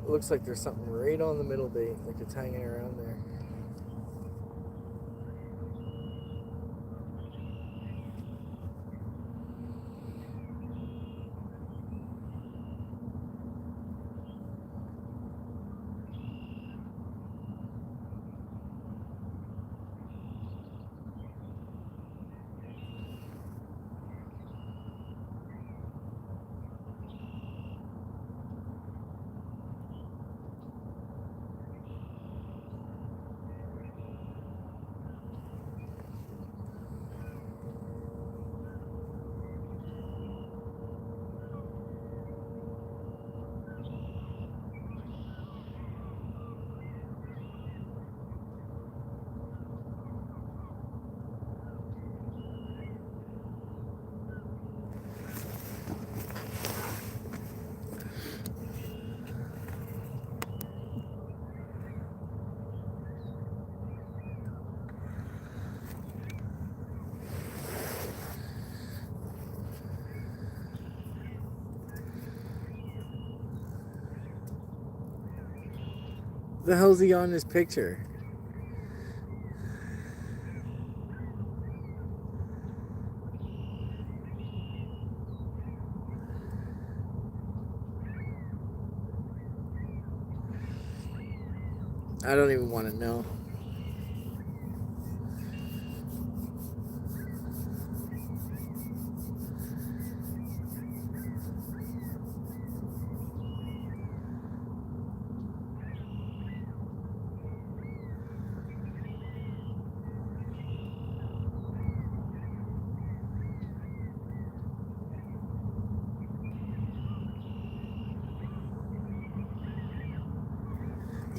It looks like there's something right on the middle bait, like it's hanging around there. The hell's he on this picture? I don't even want to know.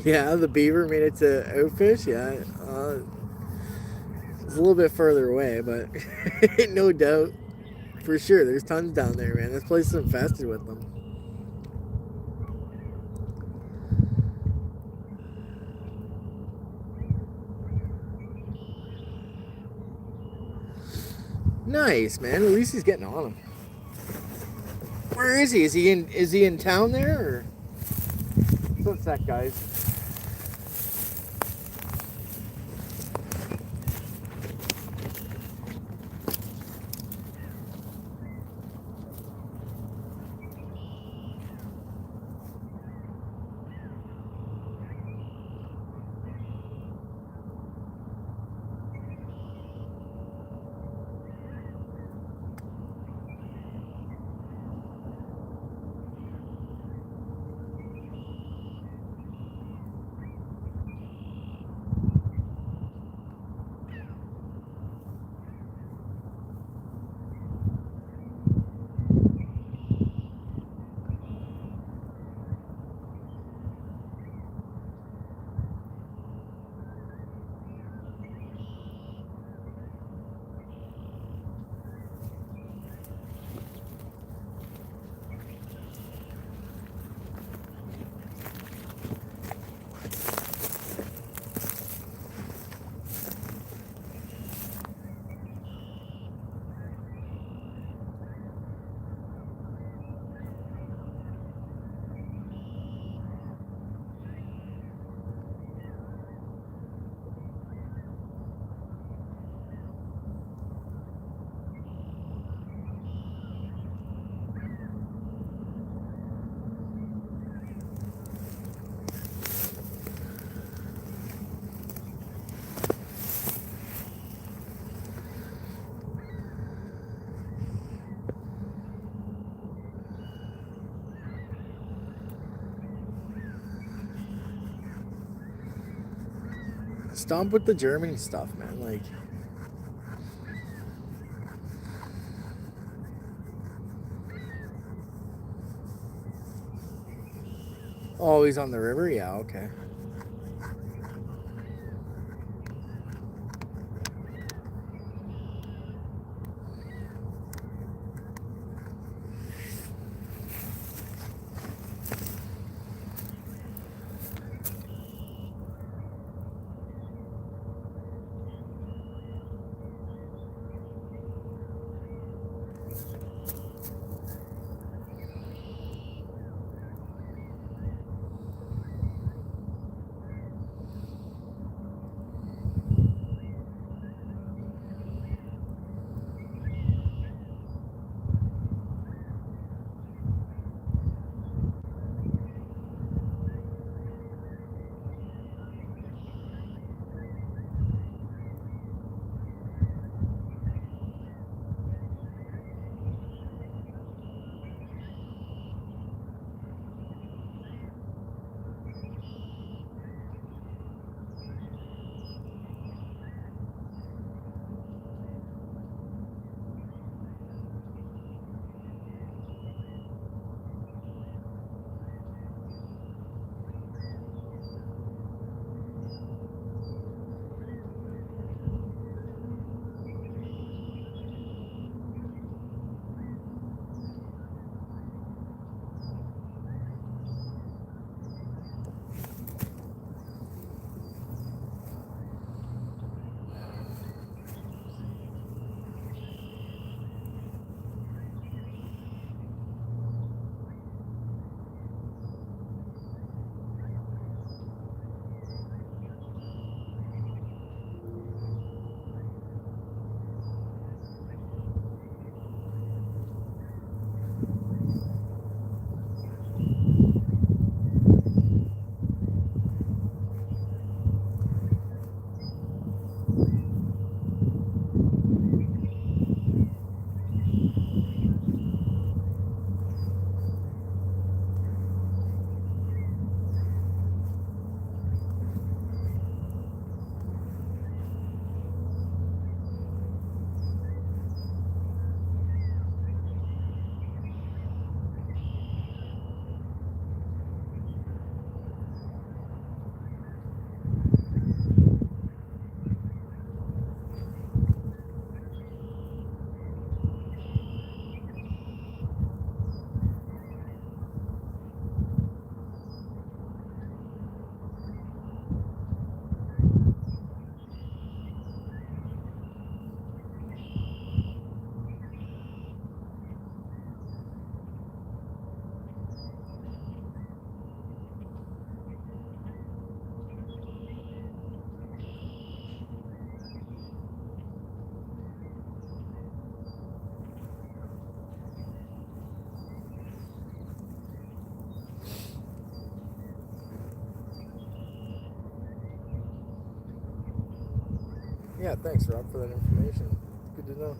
Yeah, the beaver made it to Outfish. Yeah, it's a little bit further away, but no doubt, for sure. There's tons down there, man. This place is infested with them. Nice, man. At least he's getting on them. Where is he? Is he in town there or? What's that, guys? done with the Germany stuff, man. Like, oh, he's on the river? Yeah, okay. Yeah, thanks, Rob, for that information. Good to know.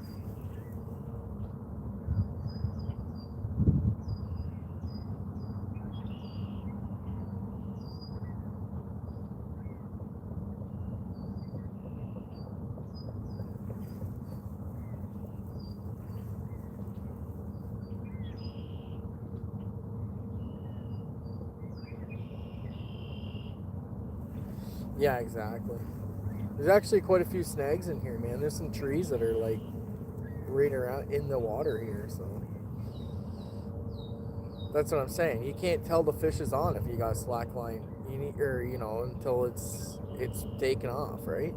Yeah, exactly. There's actually quite a few snags in here, man. There's some trees that are like right around in the water here, so that's what I'm saying. You can't tell the fish is on if you got slack line. You need, or until it's taken off, right?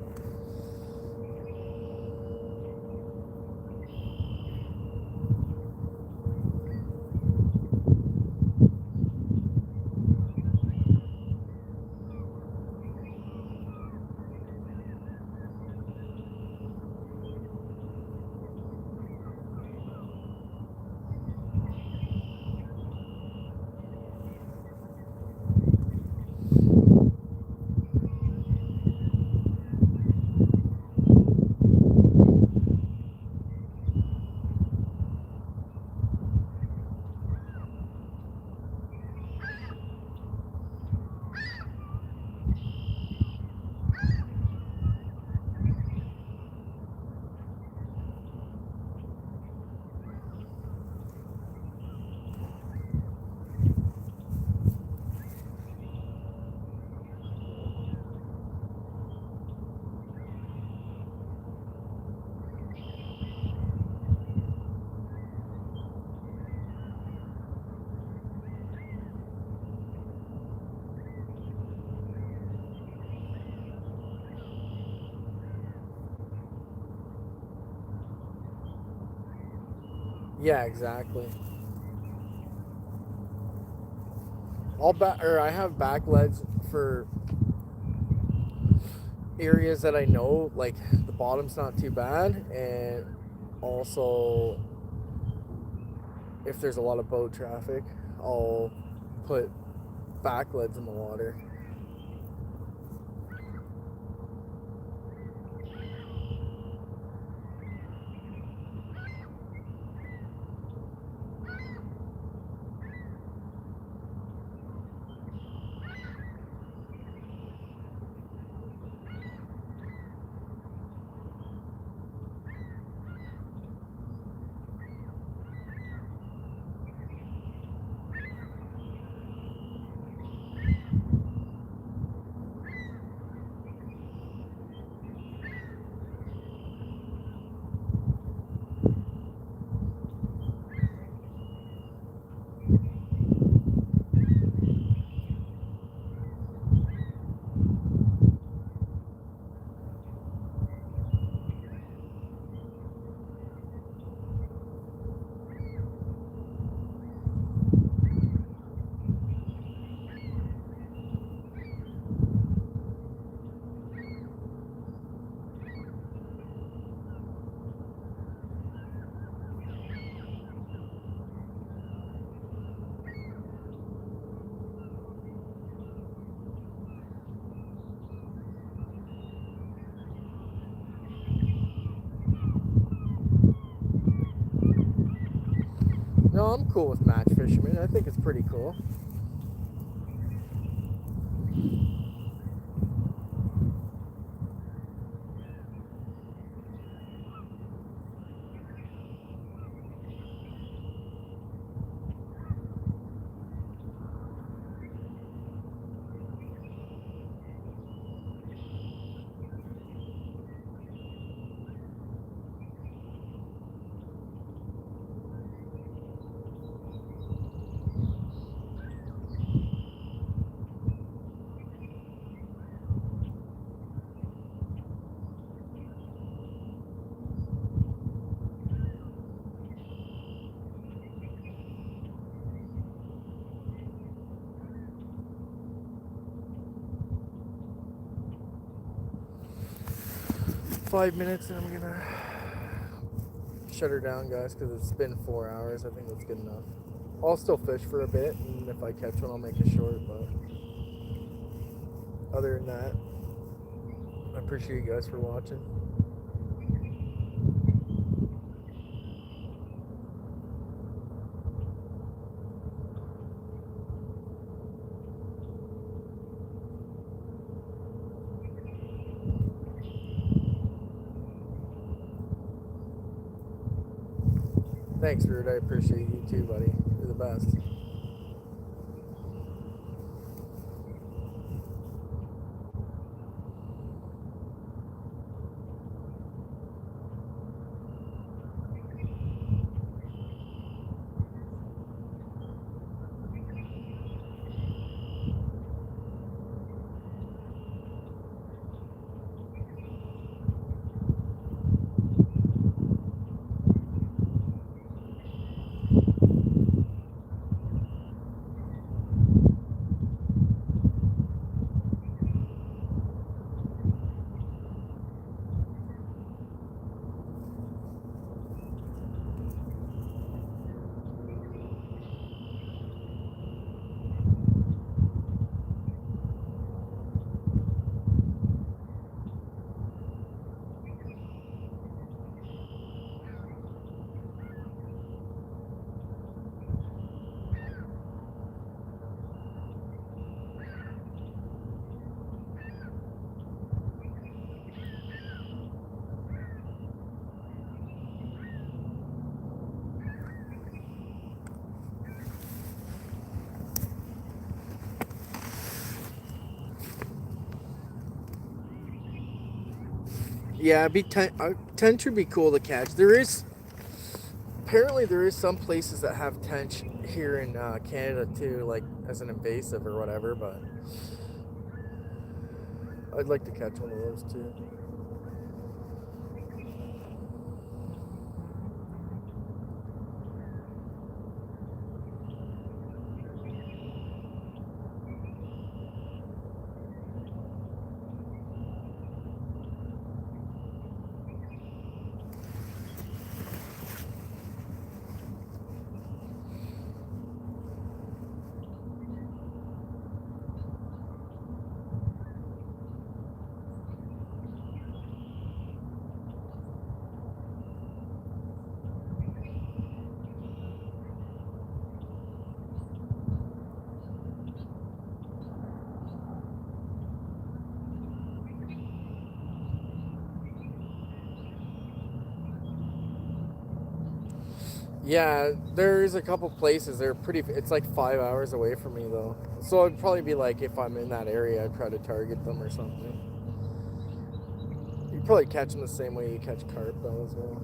Yeah, exactly. I have back leads for areas that I know, like the bottom's not too bad, and also if there's a lot of boat traffic, I'll put back leads in the water. 'No, I'm cool with match fishermen. I think it's pretty cool. 5 minutes and I'm gonna shut her down, guys, because it's been 4 hours. I think that's good enough. I'll still fish for a bit, and if I catch one, I'll make it short. But other than that, I appreciate you guys for watching. Thanks, Rude. I appreciate you too, buddy. You're the best. Yeah, tench would be cool to catch. Apparently there is some places that have tench here in Canada too, like as an invasive or whatever. But I'd like to catch one of those too. Yeah, there's a couple places. They're pretty. It's like 5 hours away from me though. So it'd probably be like if I'm in that area, I'd try to target them or something. You probably catch them the same way you catch carp though as well.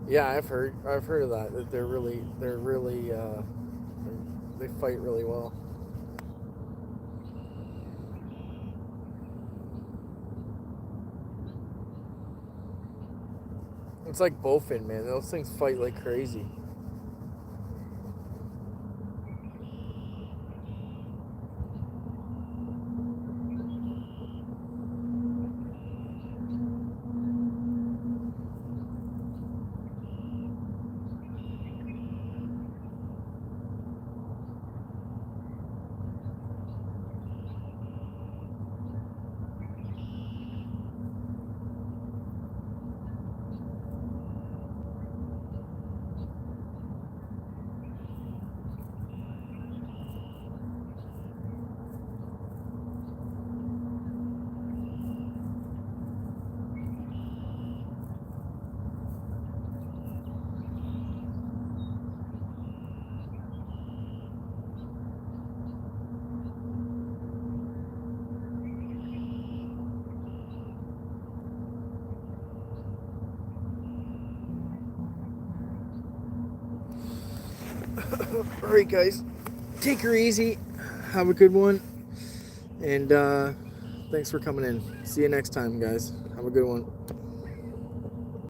Yeah, I've heard of that. That they fight really well. It's like bowfin, man. Those things fight like crazy. All right, guys, take her easy. Have a good one, and thanks for coming in. See you next time, guys. Have a good one.